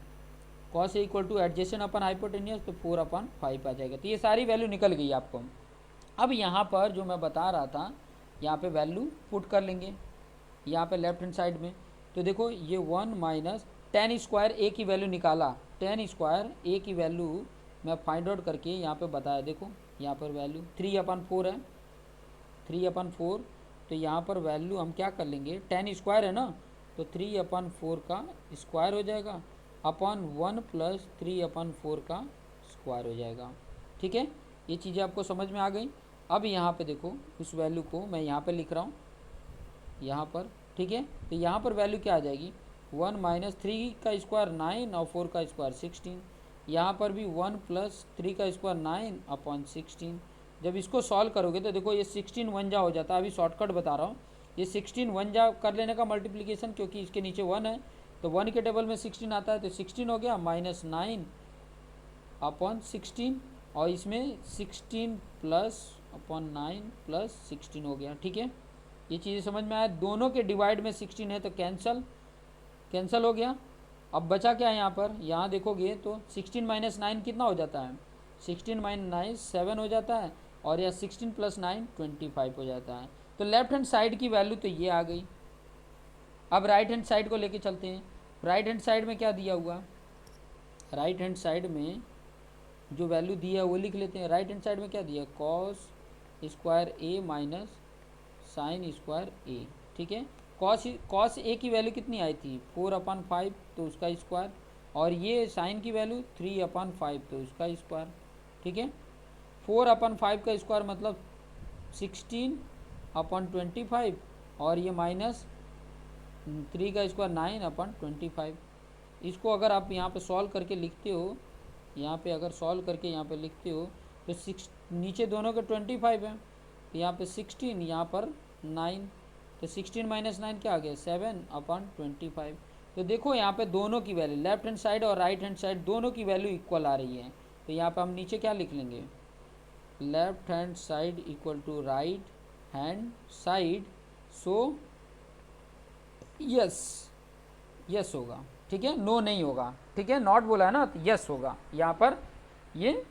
cos A equal two adjacent upon hypotenuse, तो 4/5 आ जाएगा। तो ये सारी वैल्यू निकल गई आपको। अब यहाँ पर जो मैं बता रहा था यहाँ पे वैल्यू पुट कर लेंगे यहाँ पे लेफ्ट हैंड साइड में। तो देखो ये 1 माइनस टेन स्क्वायर ए की वैल्यू निकाला, टेन स्क्वायर ए की वैल्यू मैं फाइंड आउट करके यहाँ पे बताया। देखो यहाँ पर वैल्यू 3/4 है, 3/4। तो यहाँ पर वैल्यू हम क्या कर लेंगे, टेन स्क्वायर है ना, तो 3/4 का स्क्वायर हो जाएगा अपॉन 1 प्लस 3/4 का स्क्वायर हो जाएगा, ठीक है। ये चीज़ें आपको समझ में आ गई। अब यहाँ पे देखो उस वैल्यू को मैं यहाँ पे लिख रहा हूँ यहाँ पर, ठीक है। तो यहाँ पर वैल्यू क्या आ जाएगी 1 माइनस 3 का स्क्वायर 9 और 4 का स्क्वायर 16। यहाँ पर भी 1 प्लस 3 का स्क्वायर 9/16। जब इसको सॉल्व करोगे तो देखो ये 16 वन जा हो जाता है। अभी शॉर्टकट बता रहा हूँ, ये 16 वन जा कर लेने का मल्टीप्लिकेशन, क्योंकि इसके नीचे 1 है तो 1 के टेबल में 16 आता है, तो 16 हो गया माइनस 9/16, और इसमें 16 प्लस अपॉन 9 प्लस 16 हो गया, ठीक है। ये चीज़ें समझ में आया। दोनों के डिवाइड में 16 है तो कैंसल हो गया। अब बचा क्या है यहाँ पर, यहाँ देखोगे तो 16 माइनस 9 कितना हो जाता है, 16 माइनस 9 7 हो जाता है, और यह 16 प्लस 9 25 हो जाता है। तो लेफ्ट हैंड साइड की वैल्यू तो ये आ गई। अब राइट हैंड साइड को लेके चलते हैं। राइट हैंड साइड में क्या दिया हुआ, राइट हैंड साइड में जो वैल्यू दिया है वो लिख लेते हैं। राइट हैंड साइड में क्या दिया, कॉस स्क्वायर ए माइनस साइन स्क्वायर ए, ठीक है। कॉस ए की वैल्यू कितनी आई थी 4/5, तो उसका स्क्वायर, और ये साइन की वैल्यू 3/5, तो उसका स्क्वायर, ठीक है। 4/5 का स्क्वायर मतलब 16/25, और ये माइनस 3 का स्क्वायर 9/25। इसको अगर आप यहाँ पे सॉल्व करके लिखते हो, यहाँ पे अगर सॉल्व करके यहाँ पे लिखते हो तो नीचे दोनों के 25 है, तो यहाँ पे 16, यहाँ पर 9, तो 16 माइनस 9 क्या आ गया 7/25। तो देखो यहाँ पे दोनों की वैल्यू, लेफ्ट हैंड साइड और राइट हैंड साइड दोनों की वैल्यू इक्वल आ रही है। तो यहाँ पे हम नीचे क्या लिख लेंगे, left hand side equal to right hand side, so yes होगा, ठीक है, नो नहीं होगा, ठीक है। नॉट बोला है ना, तो यस होगा। यहाँ पर ये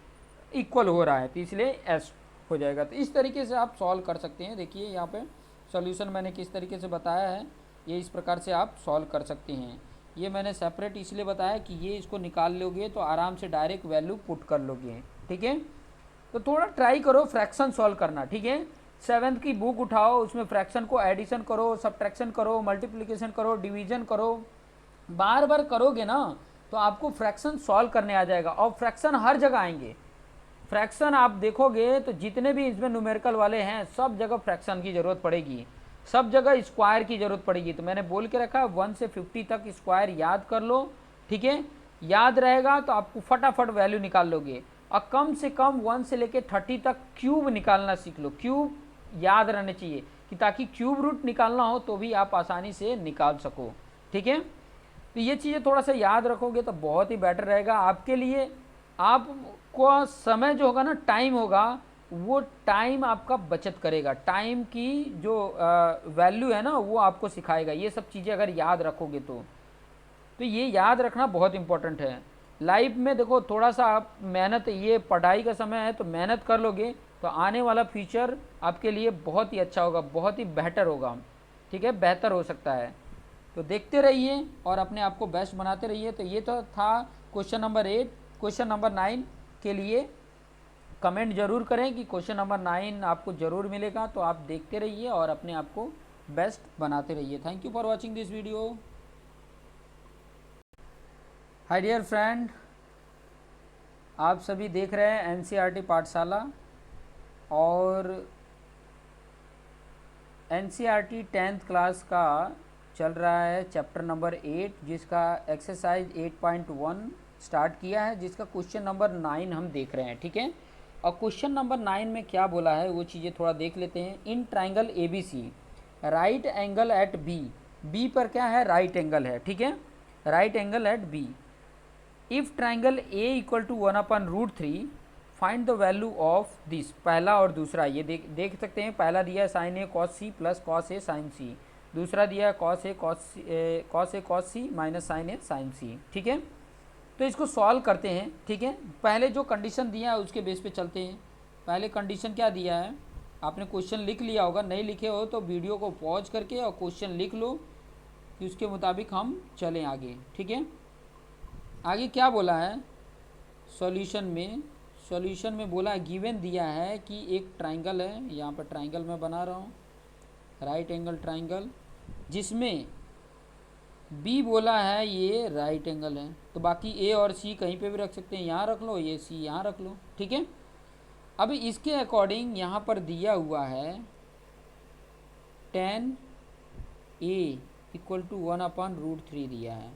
इक्वल हो रहा है तो इसलिए एस हो जाएगा। तो इस तरीके से आप सॉल्व कर सकते हैं। देखिए यहाँ पे सॉल्यूशन मैंने किस तरीके से बताया है, ये इस प्रकार से आप सॉल्व कर सकते हैं। ये मैंने सेपरेट इसलिए बताया कि ये इसको निकाल लोगे तो आराम से डायरेक्ट वैल्यू पुट कर लोगे, ठीक है। तो थोड़ा ट्राई करो फ्रैक्शन सॉल्व करना, ठीक है। 7th की बुक उठाओ, उसमें फ्रैक्शन को एडिशन करो, सब्ट्रैक्शन करो, मल्टीप्लिकेशन करो, डिवीजन करो, बार बार करोगे ना तो आपको फ्रैक्शन सॉल्व करने आ जाएगा। और फ्रैक्शन हर जगह आएंगे। फ्रैक्शन आप देखोगे तो जितने भी इसमें न्यूमेरिकल वाले हैं सब जगह फ्रैक्शन की ज़रूरत पड़ेगी, सब जगह स्क्वायर की ज़रूरत पड़ेगी। तो मैंने बोल के रखा 1 से 50 तक स्क्वायर याद कर लो, ठीक है। याद रहेगा तो आपको फटाफट वैल्यू निकाल लोगे। और कम से कम 1 से लेके 30 तक क्यूब निकालना सीख लो। क्यूब याद रहने चाहिए कि ताकि क्यूब रूट निकालना हो तो भी आप आसानी से निकाल सको, ठीक है। तो ये चीज़ें थोड़ा सा याद रखोगे तो बहुत ही बेटर रहेगा आपके लिए। आपको समय जो होगा ना, टाइम होगा, वो टाइम आपका बचत करेगा। टाइम की जो वैल्यू है ना वो आपको सिखाएगा। ये सब चीज़ें अगर याद रखोगे तो ये याद रखना बहुत इंपॉर्टेंट है। लाइफ में देखो थोड़ा सा आप मेहनत, ये पढ़ाई का समय है तो मेहनत कर लोगे तो आने वाला फ्यूचर आपके लिए बहुत ही अच्छा होगा, बहुत ही बेहतर होगा, ठीक है, बेहतर हो सकता है। तो देखते रहिए और अपने आप को बेस्ट बनाते रहिए। तो ये तो था क्वेश्चन नंबर 8। क्वेश्चन नंबर 9 के लिए कमेंट जरूर करें कि क्वेश्चन नंबर 9 आपको ज़रूर मिलेगा। तो आप देखते रहिए और अपने आप को बेस्ट बनाते रहिए। Thank you for watching this video. Hi dear friend, आप सभी देख रहे हैं एनसीईआरटी पाठशाला और एनसीईआरटी 10th क्लास का चल रहा है चैप्टर नंबर 8, जिसका एक्सरसाइज 8.1 स्टार्ट किया है, जिसका क्वेश्चन नंबर 9 हम देख रहे हैं, ठीक है। और क्वेश्चन नंबर 9 में क्या बोला है वो चीज़ें थोड़ा देख लेते हैं। In triangle ABC right angle at B पर क्या है, राइट एंगल है, ठीक है, right angle at B. If triangle A equal to 1/√3 find the value of this. पहला और दूसरा ये देख सकते हैं। पहला दिया है sign A cos C plus cos A sign सी, दूसरा दिया है cos A cos C minus sign A sign सी, ठीक है। तो इसको सॉल्व करते हैं, ठीक है। पहले जो कंडीशन दिया है उसके बेस पे चलते हैं। पहले कंडीशन क्या दिया है, आपने क्वेश्चन लिख लिया होगा, नहीं लिखे हो तो वीडियो को पॉज करके और क्वेश्चन लिख लो कि उसके मुताबिक हम चलें आगे, ठीक है। आगे क्या बोला है सॉल्यूशन में बोला है, गिवन दिया है कि एक ट्राइंगल है, यहाँ पर ट्राइंगल मैं बना रहा हूँ, राइट एंगल ट्राइंगल, जिसमें बी बोला है ये राइट एंगल है। तो बाकी ए और सी कहीं पे भी रख सकते हैं, यहाँ रख लो, ये सी यहाँ रख लो, ठीक है। अब इसके अकॉर्डिंग यहाँ पर दिया हुआ है tan A इक्वल टू 1/√3 दिया है,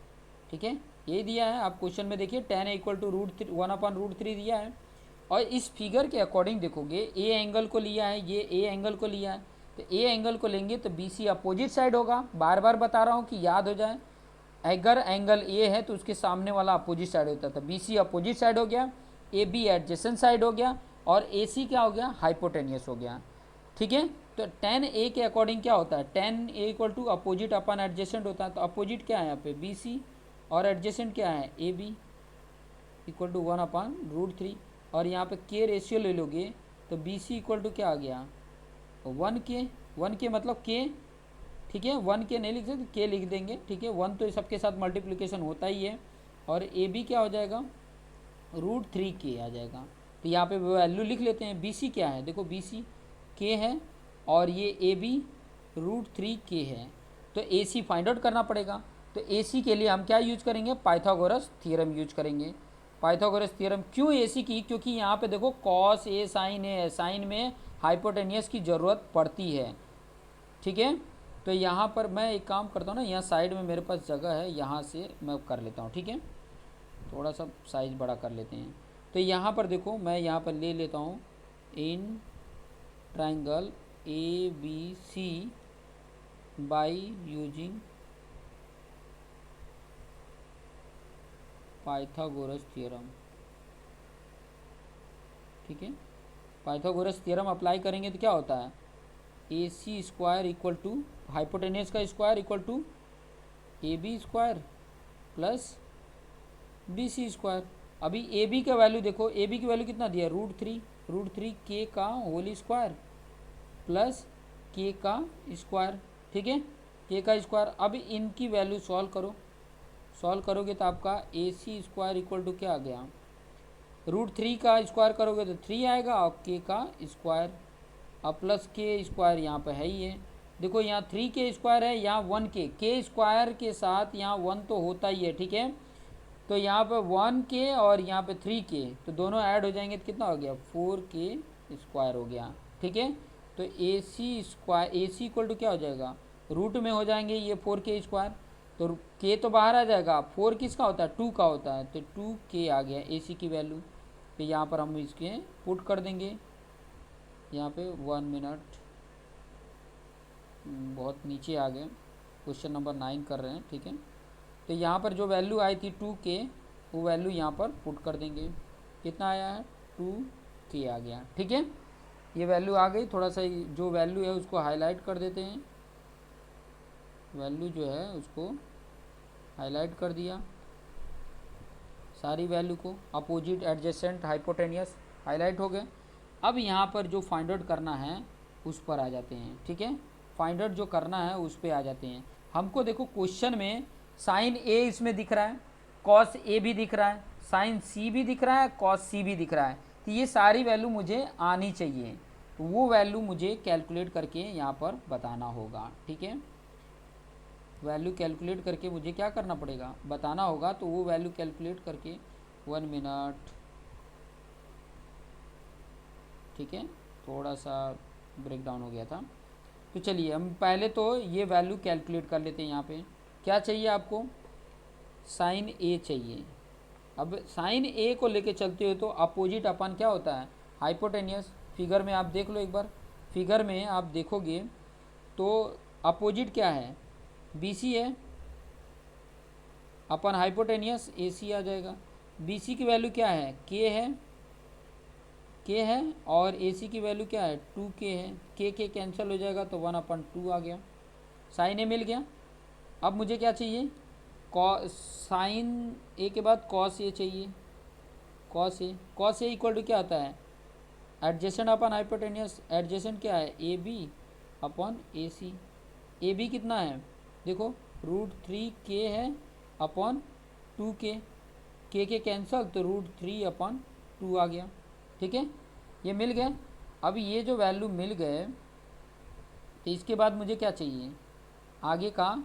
ठीक है, ये दिया है। आप क्वेश्चन में देखिए tan A इक्वल टू 1/√3 दिया है। और इस फिगर के अकॉर्डिंग देखोगे ए एंगल को लिया है, ये ए एंगल को लिया है, तो ए एंगल को लेंगे तो BC अपोजिट साइड होगा। बार बार बता रहा हूँ कि याद हो जाए, अगर एंगल ए है तो उसके सामने वाला अपोजिट साइड होता था। BC अपोजिट साइड हो गया, AB एडजेसेंट साइड हो गया और AC क्या हो गया, हाइपोटेनियस हो गया, ठीक है। तो tan A के अकॉर्डिंग क्या होता है, tan A equal to opposite upon adjacent होता है। तो अपोजिट क्या है यहाँ पे BC और एडजेसेंट क्या है AB इक्वल टू 1/√3। और यहाँ पे के रेशियो ले लोगे तो BC इक्वल टू क्या आ गया 1K मतलब K, ठीक है। 1K नहीं लिख सकते, K लिख देंगे, ठीक है। 1 तो सबके साथ मल्टीप्लिकेशन होता ही है। और AB क्या हो जाएगा √3K आ जाएगा। तो यहाँ पे वैल्यू लिख लेते हैं। BC क्या है, देखो BC K है और ये AB √3K है। तो AC फाइंड आउट करना पड़ेगा। तो AC के लिए हम क्या यूज करेंगे, पाइथागोरस थ्योरम यूज करेंगे। पाइथागोरस थ्योरम क्यों AC की, क्योंकि यहाँ पे देखो कॉस ए साइन ए है, साइन में हाइपोटेनियस की ज़रूरत पड़ती है, ठीक है। तो यहाँ पर मैं एक काम करता हूँ ना, यहाँ साइड में मेरे पास जगह है, यहाँ से मैं कर लेता हूँ, ठीक है। थोड़ा सा साइज़ बड़ा कर लेते हैं। तो यहाँ पर देखो मैं यहाँ पर ले लेता हूँ in triangle ABC by using Pythagoras theorem, ठीक है। पाइथागोरस थ्योरम अप्लाई करेंगे तो क्या होता है, AC square equal to hypotenuse का square equal to AB square plus BC square. अभी AB का वैल्यू देखो, AB की वैल्यू कितना दिया, √3 K का होल स्क्वायर प्लस K का स्क्वायर, ठीक है, K का स्क्वायर। अब इनकी वैल्यू सॉल्व करोगे तो आपका AC स्क्वायर इक्वल टू क्या आ गया, √3 का स्क्वायर करोगे तो 3 आएगा और K का स्क्वायर और प्लस K स्क्वायर यहाँ पे है ही है। देखो यहाँ 3K स्क्वायर है, यहाँ 1K स्क्वायर के साथ यहाँ 1 तो होता ही है, ठीक है। तो यहाँ पे 1K और यहाँ पे 3K, तो दोनों ऐड हो जाएंगे तो कितना हो गया 4K स्क्वायर हो गया, ठीक है। तो AC इक्वल टू क्या हो जाएगा, रूट में हो जाएंगे ये 4K स्क्वायर, तो K तो बाहर आ जाएगा, 4 किसका होता है 2 का होता है, तो 2K आ गया AC की वैल्यू। तो यहाँ पर हम इसके पुट कर देंगे, यहाँ पे 1 मिनट, बहुत नीचे आ गए, क्वेश्चन नंबर 9 कर रहे हैं, ठीक है। तो यहाँ पर जो वैल्यू आई थी 2K, वो वैल्यू यहाँ पर पुट कर देंगे, कितना आया है 2K आ गया, ठीक है। ये वैल्यू आ गई। थोड़ा सा जो वैल्यू है उसको हाईलाइट कर देते हैं, वैल्यू जो है उसको हाईलाइट कर दिया, सारी वैल्यू को, अपोजिट, एडजेसेंट, हाइपोटेनियस हाईलाइट हो गए। अब यहाँ पर जो फाइंड आउट करना है उस पर आ जाते हैं, ठीक है। फाइंड आउट जो करना है उस पर आ जाते हैं। हमको देखो क्वेश्चन में साइन ए इसमें दिख रहा है, कॉस ए भी दिख रहा है, साइन सी भी दिख रहा है, कॉस सी भी दिख रहा है। तो ये सारी वैल्यू मुझे आनी चाहिए, तो वो वैल्यू मुझे कैलकुलेट करके यहाँ पर बताना होगा, ठीक है। वैल्यू कैलकुलेट करके मुझे क्या करना पड़ेगा, बताना होगा। तो वो वैल्यू कैलकुलेट करके 1 मिनट, ठीक है, थोड़ा सा ब्रेक डाउन हो गया था। तो चलिए हम पहले तो ये वैल्यू कैलकुलेट कर लेते हैं। यहाँ पे क्या चाहिए आपको, साइन ए चाहिए। अब साइन ए को लेके चलते हो तो अपोजिट अपन क्या होता है, हाइपोटेनियस। फिगर में आप देख लो एक बार, फिगर में आप देखोगे तो अपोजिट क्या है, बी सी है, अपन हाइपोटेनियस ए सी आ जाएगा। बी सी की वैल्यू क्या है, के है, और ए सी की वैल्यू क्या है, 2k है। के कैंसिल हो जाएगा तो 1/2 आ गया, साइन ए मिल गया। अब मुझे क्या चाहिए, साइन ए के बाद कॉस ए चाहिए। कॉस ए इक्वल टू क्या आता है, एडजेसेंट अपन हाइपोटेनियस। एडजेसेंट क्या है, A B upon A C. A B कितना है, देखो √3k है अपॉन 2k, के कैंसल तो √3/2 आ गया, ठीक है, ये मिल गए। अब ये जो वैल्यू मिल गए तो इसके बाद मुझे क्या चाहिए आगे का,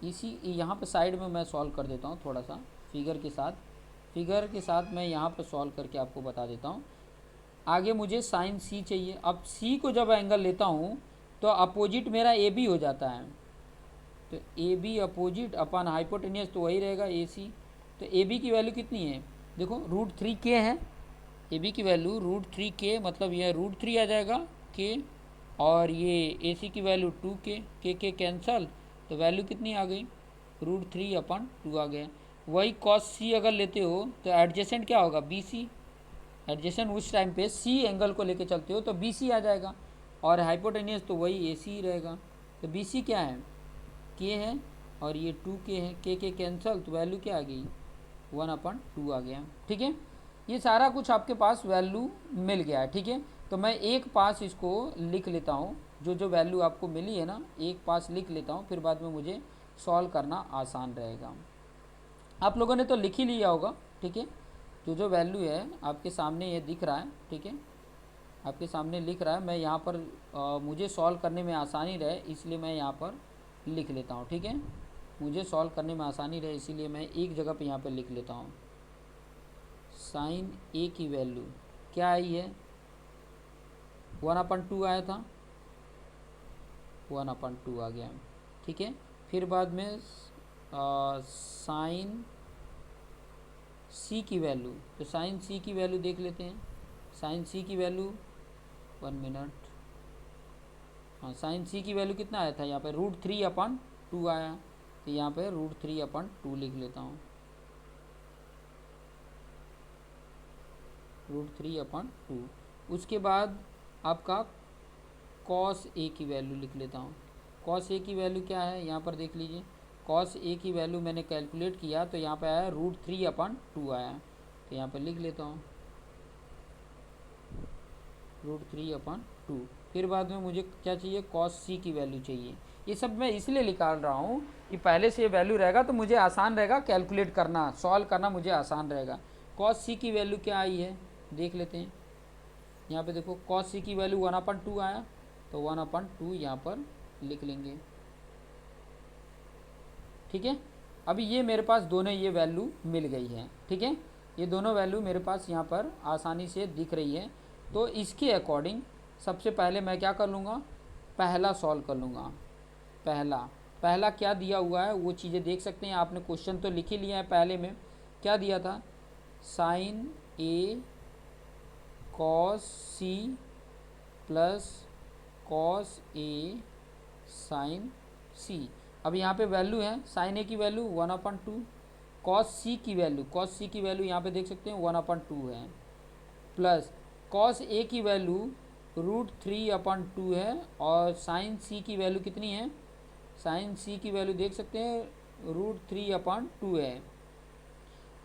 इसी यहाँ पर साइड में मैं सॉल्व कर देता हूँ थोड़ा सा फिगर के साथ मैं यहाँ पर सॉल्व करके आपको बता देता हूँ। आगे मुझे साइन सी चाहिए। अब सी को जब एंगल लेता हूँ तो अपोजिट मेरा ए बी हो जाता है, तो A B opposite upon hypotenuse तो वही रहेगा ए सी। तो ए बी की वैल्यू कितनी है, देखो √3k है, ए बी की वैल्यू √3k, मतलब यह √3 आ जाएगा के, और ये ए सी की वैल्यू 2k, के कैंसल तो वैल्यू कितनी आ गई, √3/2 आ गया। वही कॉस सी अगर लेते हो तो एडजेसेंट क्या होगा, बी सी। एडजेसेंट उस टाइम पे सी एंगल को लेके चलते हो तो बी सी आ जाएगा, और हाइपोटेनियस तो वही ए सी रहेगा। तो बी सी क्या है, के है, और ये 2k है, के कैंसल तो वैल्यू क्या आ गई, 1/2 आ गया, ठीक है। ये सारा कुछ आपके पास वैल्यू मिल गया है, ठीक है। तो मैं एक पास इसको लिख लेता हूँ, जो वैल्यू आपको मिली है ना, एक पास लिख लेता हूँ, फिर बाद में मुझे सॉल्व करना आसान रहेगा। आप लोगों ने तो लिख ही लिया होगा, ठीक है। जो वैल्यू है आपके सामने ये दिख रहा है, ठीक है, आपके सामने लिख रहा है। मैं यहाँ पर मुझे सॉल्व करने में आसानी रहे इसलिए मैं यहाँ पर लिख लेता हूँ, ठीक है। मुझे सॉल्व करने में आसानी रहे इसीलिए मैं एक जगह पे यहाँ पर लिख लेता हूँ। साइन ए की वैल्यू क्या आई है, 1/2 आया था, 1/2 आ गया, ठीक है। फिर बाद में साइन सी की वैल्यू, तो साइन सी की वैल्यू देख लेते हैं। साइन सी की वैल्यू 1 मिनट, हाँ, साइन सी की वैल्यू कितना आया था, यहाँ पे √3/2 आया, तो यहाँ पे √3/2 लिख लेता हूँ, √3/2। उसके बाद आपका कॉस ए की वैल्यू लिख लेता हूँ। कॉस ए की वैल्यू क्या है, यहाँ पर देख लीजिए, कॉस ए की वैल्यू मैंने कैलकुलेट किया तो यहाँ पे आया √3/2 आया, तो यहाँ पर लिख लेता हूँ √3/2। फिर बाद में मुझे क्या चाहिए, कॉस सी की वैल्यू चाहिए। ये सब मैं इसलिए निकाल रहा हूँ कि पहले से ये वैल्यू रहेगा तो मुझे आसान रहेगा कैलकुलेट करना, सॉल्व करना मुझे आसान रहेगा। कॉस सी की वैल्यू क्या आई है देख लेते हैं। यहाँ पे देखो कॉस सी की वैल्यू 1/2 आया, तो 1/2 यहाँ पर लिख लेंगे, ठीक है। अभी ये मेरे पास दोनों ये वैल्यू मिल गई है, ठीक है। ये दोनों वैल्यू मेरे पास यहाँ पर आसानी से दिख रही है। तो इसके अकॉर्डिंग सबसे पहले मैं क्या कर लूँगा, पहला सॉल्व कर लूँगा। पहला क्या दिया हुआ है वो चीज़ें देख सकते हैं। आपने क्वेश्चन तो लिख ही लिया है, पहले में क्या दिया था, sign A cos C plus cos A sign सी। अब यहाँ पे वैल्यू है, साइन ए की वैल्यू 1/2, कॉस सी की वैल्यू यहाँ पे देख सकते हैं 1/2 है, प्लस कॉस ए की वैल्यू √3/2 है, और साइन सी की वैल्यू कितनी है, साइन सी की वैल्यू देख सकते हैं √3/2 है।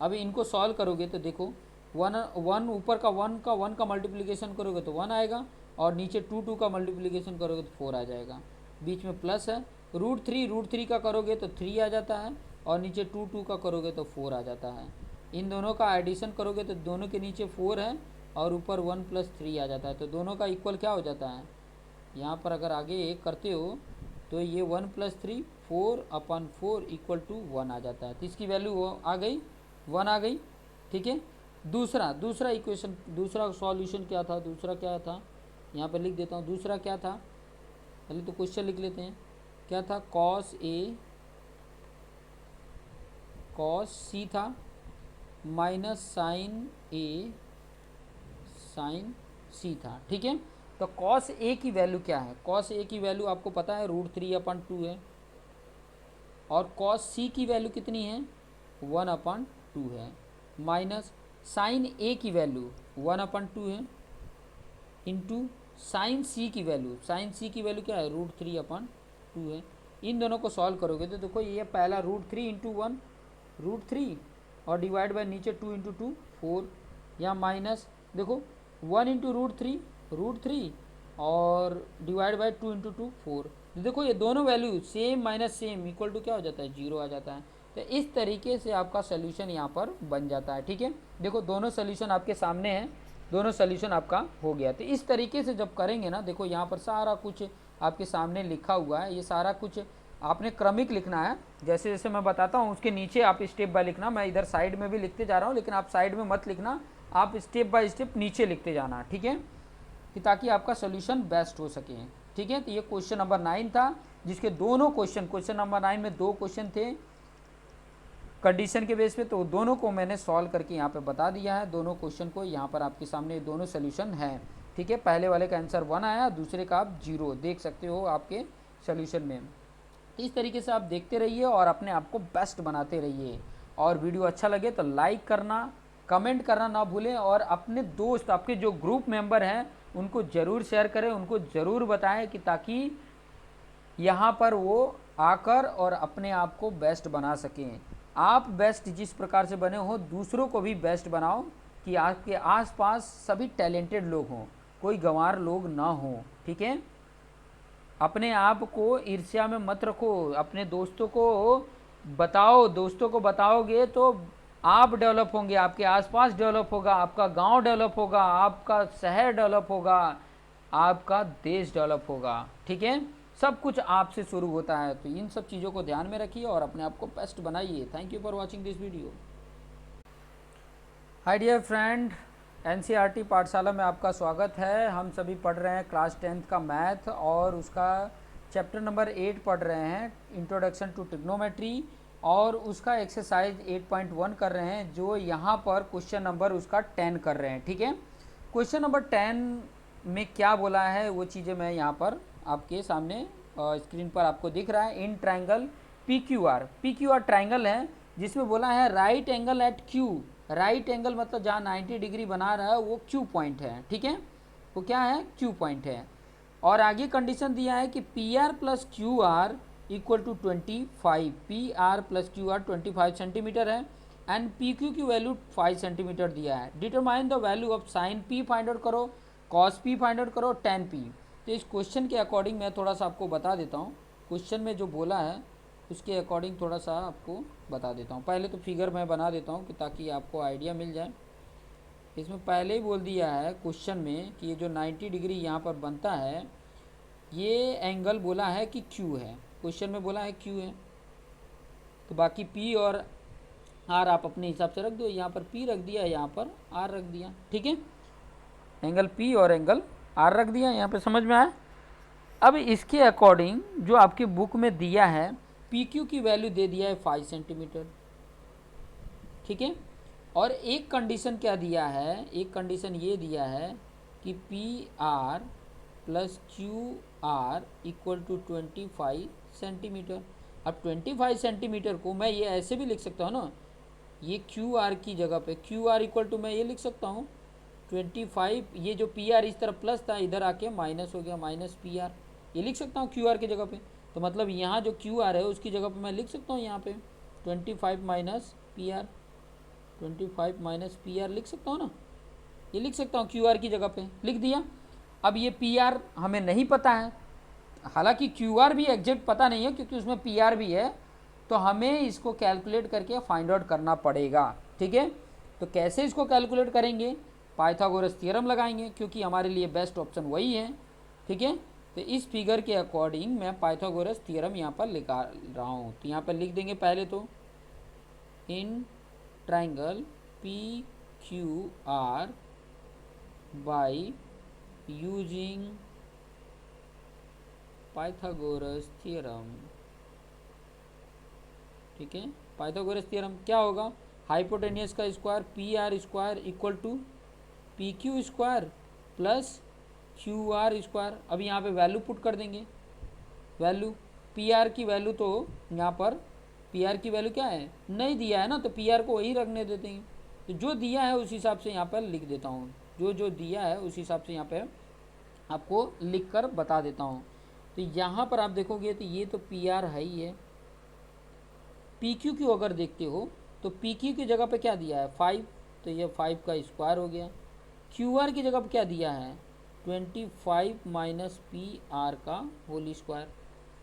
अब इनको सॉल्व करोगे तो देखो वन ऊपर का वन का मल्टीप्लिकेशन करोगे तो 1 आएगा, और नीचे 2 का मल्टीप्लिकेशन करोगे तो 4 आ जाएगा। बीच में प्लस है, रूट थ्री का करोगे तो 3 आ जाता है, और नीचे 2 का करोगे तो 4 आ जाता है। इन दोनों का एडिशन करोगे तो दोनों के नीचे 4 है और ऊपर 1 + 3 आ जाता है, तो दोनों का इक्वल क्या हो जाता है। यहाँ पर अगर आगे करते हो तो ये 1 + 3 4/4 = 1 आ जाता है। तो इसकी वैल्यू आ गई 1 आ गई। ठीक है, दूसरा इक्वेशन, दूसरा सॉल्यूशन क्या था, दूसरा क्या था, यहाँ पर लिख देता हूँ। दूसरा क्या था, पहले तो क्वेश्चन लिख लेते हैं। क्या था, cos C था माइनस sin C था। ठीक है, तो cos A की वैल्यू क्या है, cos A की वैल्यू आपको पता है √3/2 है, और cos C की वैल्यू कितनी है 1/2 है, माइनस sin A की वैल्यू 1/2 है, इंटू sin C की वैल्यू क्या है √3/2 है। इन दोनों को सॉल्व करोगे तो देखो ये पहला √3 × 1 √3 और डिवाइड बाय नीचे 2 × 2 4, या माइनस देखो 1 × √3 और डिवाइड बाय 2 × 2 4। देखो ये दोनों value same minus same equal to क्या हो जाता है 0 आ जाता है। तो इस तरीके से आपका सोल्यूशन यहाँ पर बन जाता है। ठीक है, देखो दोनों सोल्यूशन आपके सामने हैं, दोनों सोल्यूशन आपका हो गया। तो इस तरीके से जब करेंगे ना, देखो यहाँ पर सारा कुछ आपके सामने लिखा हुआ है, ये सारा कुछ आपने क्रमिक लिखना है, जैसे जैसे मैं बताता हूँ उसके नीचे आप स्टेप बाय लिखना। मैं इधर साइड में भी लिखते जा रहा हूँ, लेकिन आप साइड में मत लिखना, आप स्टेप बाय स्टेप नीचे लिखते जाना। ठीक है, कि ताकि आपका सोल्यूशन बेस्ट हो सके। ठीक है, तो ये क्वेश्चन नंबर 9 था, जिसके दोनों क्वेश्चन नंबर 9 में 2 क्वेश्चन थे कंडीशन के बेस पे, तो दोनों को मैंने सॉल्व करके यहाँ पे बता दिया है। दोनों क्वेश्चन को यहाँ पर आपके सामने दोनों सोल्यूशन हैं। ठीक है, पहले वाले का आंसर 1 आया, दूसरे का आप 0 देख सकते हो आपके सोल्यूशन में। इस तरीके से आप देखते रहिए और अपने आप को बेस्ट बनाते रहिए। और वीडियो अच्छा लगे तो लाइक करना, कमेंट करना ना भूलें, और अपने दोस्त, आपके जो ग्रुप मेंबर हैं उनको ज़रूर शेयर करें, उनको ज़रूर बताएं, कि ताकि यहाँ पर वो आकर और अपने आप को बेस्ट बना सकें। आप बेस्ट जिस प्रकार से बने हो, दूसरों को भी बेस्ट बनाओ, कि आपके आसपास सभी टैलेंटेड लोग हों, कोई गंवार लोग ना हों। ठीक है, अपने आप को ईर्ष्या में मत रखो, अपने दोस्तों को बताओ, दोस्तों को बताओगे तो आप डेवलप होंगे, आपके आसपास डेवलप होगा, आपका गांव डेवलप होगा, आपका शहर डेवलप होगा, आपका देश डेवलप होगा। ठीक है, सब कुछ आपसे शुरू होता है। तो इन सब चीज़ों को ध्यान में रखिए और अपने आप को बेस्ट बनाइए। Thank you for watching this video. Hi dear friend, NCERT पाठशाला में आपका स्वागत है। हम सभी पढ़ रहे हैं क्लास 10th का मैथ, और उसका चैप्टर नंबर 8 पढ़ रहे हैं, इंट्रोडक्शन टू ट्रिग्नोमेट्री, और उसका एक्सरसाइज 8.1 कर रहे हैं, जो यहाँ पर क्वेश्चन नंबर उसका 10 कर रहे हैं। ठीक है, क्वेश्चन नंबर 10 में क्या बोला है वो चीज़ें मैं यहाँ पर आपके सामने स्क्रीन पर आपको दिख रहा है। इन ट्राइंगल PQR ट्राइंगल है, जिसमें बोला है right angle at Q। Right angle मतलब जहाँ 90 डिग्री बना रहा है वो Q पॉइंट है। ठीक है, वो क्या है, Q पॉइंट है। और आगे कंडीशन दिया है कि PR + QR = 25, PR + QR 25 centimetre है, एंड PQ की वैल्यू 5 सेंटीमीटर दिया है। Determine the value of sine P find out करो, कॉस P फाइंड आउट करो, tan P। तो इस क्वेश्चन के अकॉर्डिंग मैं थोड़ा सा आपको बता देता हूँ, क्वेश्चन में जो बोला है उसके अकॉर्डिंग थोड़ा सा आपको बता देता हूँ। पहले तो फिगर मैं बना देता हूँ कि ताकि आपको आइडिया मिल जाए। इसमें पहले ही बोल दिया है क्वेश्चन में कि ये जो 90 डिग्री यहाँ पर बनता है, ये एंगल बोला है कि Q है, क्वेश्चन में बोला है Q है। तो बाकी P और R आप अपने हिसाब से रख दो, यहाँ पर P रख दिया, यहाँ पर R रख दिया। ठीक है, एंगल P और एंगल R रख दिया, यहाँ पे समझ में आया। अब इसके अकॉर्डिंग जो आपकी बुक में दिया है, PQ की वैल्यू दे दिया है 5 सेंटीमीटर। ठीक है, और एक कंडीशन क्या दिया है, एक कंडीशन ये दिया है कि PR + QR = 25 सेंटीमीटर। अब 25 सेंटीमीटर को मैं ये ऐसे भी लिख सकता हूँ ना, ये QR की जगह पे QR = मैं ये लिख सकता हूँ 25, ये जो PR इस तरफ प्लस था, इधर आके माइनस हो गया, -PR, ये लिख सकता हूँ QR की जगह पे। तो मतलब यहाँ जो QR है उसकी जगह पे मैं लिख सकता हूँ यहाँ पे 25 - PR। 25 माइनस पी आर लिख सकता हूँ ना, ये लिख सकता हूँ क्यू आर की जगह पे लिख दिया। अब ये पी आर हमें नहीं पता है, हालांकि क्यू आर भी एग्जैक्ट पता नहीं है क्योंकि उसमें पी आर भी है, तो हमें इसको कैलकुलेट करके फाइंड आउट करना पड़ेगा। ठीक है, तो कैसे इसको कैलकुलेट करेंगे, पाइथागोरस थ्योरम लगाएंगे क्योंकि हमारे लिए बेस्ट ऑप्शन वही है। ठीक है, तो इस फिगर के अकॉर्डिंग मैं पाइथागोरस थ्योरम यहाँ पर लिखा रहा हूँ। तो यहाँ पर लिख देंगे पहले तो in triangle P Q R by using Pythagoras theorem. ठीक है, पाइथागोरस थ्योरम क्या होगा, हाइपोटेनियस का square P R square equal to P Q square plus Q R square. अब यहाँ पे वैल्यू पुट कर देंगे, वैल्यू पी आर की वैल्यू तो यहाँ पर पी आर की वैल्यू क्या है, नहीं दिया है ना, तो पी आर को वही रखने देते हैं। तो जो दिया है उस हिसाब से यहाँ पर लिख देता हूँ, जो जो दिया है उस हिसाब से यहाँ पे आपको लिख कर बता देता हूँ। तो यहाँ पर आप देखोगे तो ये तो पी आर है ही है, पी क्यू क्यू अगर देखते हो तो पी क्यू की जगह पे क्या दिया है 5, तो ये 5 का स्क्वायर हो गया। क्यू आर की जगह पे क्या दिया है 25 माइनस पी आर का होल स्क्वायर।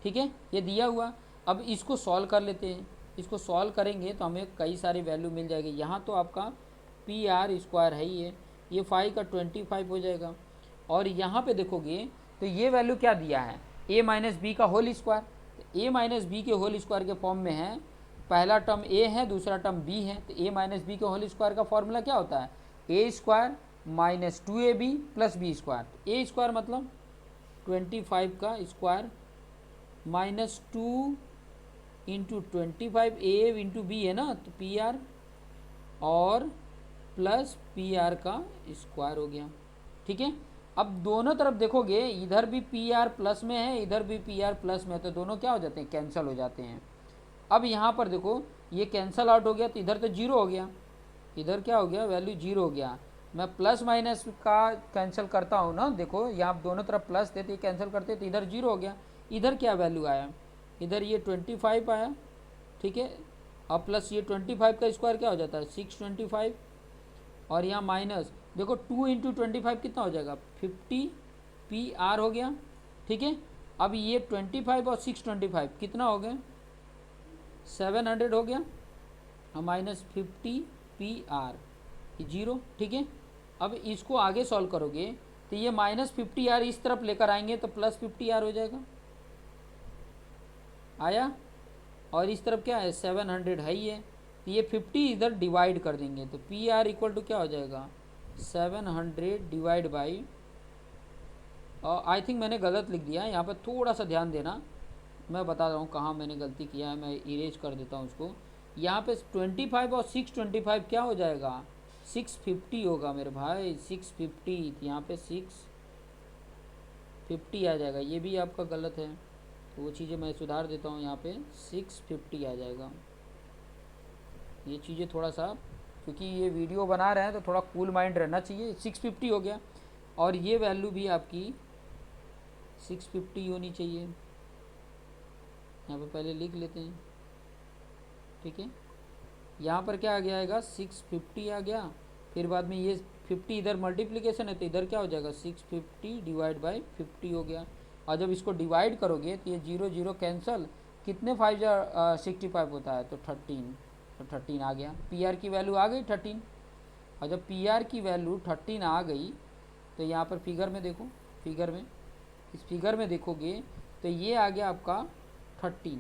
ठीक है, ये दिया हुआ। अब इसको सॉल्व कर लेते हैं, इसको सॉल्व करेंगे तो हमें कई सारी वैल्यू मिल जाएगी। यहाँ तो आपका पी आर स्क्वायर है ही है, ये 5 का 25 हो जाएगा। और यहाँ पे देखोगे तो ये वैल्यू क्या दिया है ए माइनस बी का होल स्क्वायर। ए माइनस बी के होल स्क्वायर के फॉर्म में है, पहला टर्म ए है दूसरा टर्म बी है, तो ए माइनस बी के होल स्क्वायर का फॉर्मूला क्या होता है A square minus 2ab plus B square. A square मतलब 25 का square minus 2 into 25 A into B है ना, तो पी आर और प्लस पी आर का स्क्वायर हो गया। ठीक है, अब दोनों तरफ देखोगे इधर भी पी आर प्लस में है इधर भी पी आर प्लस में है, तो दोनों क्या हो जाते हैं कैंसिल हो जाते हैं। अब यहाँ पर देखो ये कैंसिल आउट हो गया तो इधर तो जीरो हो गया, इधर क्या हो गया वैल्यू जीरो हो गया। मैं प्लस माइनस का कैंसिल करता हूँ ना, देखो यहाँ दोनों तरफ प्लस थे तो ये कैंसिल करते तो इधर जीरो हो गया। इधर क्या वैल्यू आया, इधर ये 25 आया। ठीक है, अब प्लस ये 25 का स्क्वायर क्या हो जाता है 625, और यहाँ माइनस देखो 2 इंटू 25 कितना हो जाएगा 50 पी आर हो गया। ठीक है, अब ये 25 और 625 कितना हो गया 700 हो गया, और माइनस 50 पी आर जीरो। ठीक है, अब इसको आगे सॉल्व करोगे तो ये माइनस 50 आर इस तरफ लेकर आएंगे तो प्लस 50 आर हो जाएगा, आया। और इस तरफ क्या है 700 है ही है, तो ये 50 इधर डिवाइड कर देंगे तो पी आर इक्वल टू क्या हो जाएगा 700 डिवाइड बाई, और आई थिंक मैंने गलत लिख दिया है, यहाँ पर थोड़ा सा ध्यान देना, मैं बता रहा हूँ कहाँ मैंने गलती किया है, मैं इरेज कर देता हूँ उसको। यहाँ पे 25 और 625 क्या हो जाएगा 650 होगा मेरे भाई 650, यहाँ पे 650 आ जाएगा, ये भी आपका गलत है तो वो चीज़ें मैं सुधार देता हूँ। यहाँ पे 650 आ जाएगा, ये चीज़ें थोड़ा सा क्योंकि ये वीडियो बना रहे हैं तो थोड़ा कूल माइंड रहना चाहिए। 650 हो गया, और ये वैल्यू भी आपकी 650 होनी चाहिए, यहाँ पे पहले लिख लेते हैं। ठीक है, यहाँ पर क्या आ गया आएगा 650 आ गया, फिर बाद में ये 50 इधर मल्टीप्लिकेशन है तो इधर क्या हो जाएगा 650 डिवाइड बाई 50 हो गया। और जब इसको डिवाइड करोगे तो ये 0 0 कैंसल, कितने 5 65 होता है तो 13, तो 13 आ गया। पी आर की वैल्यू आ गई 13, और जब पी आर की वैल्यू 13 आ गई तो यहाँ पर फिगर में देखो, फिगर में इस फिगर में देखोगे तो ये आ गया आपका 13,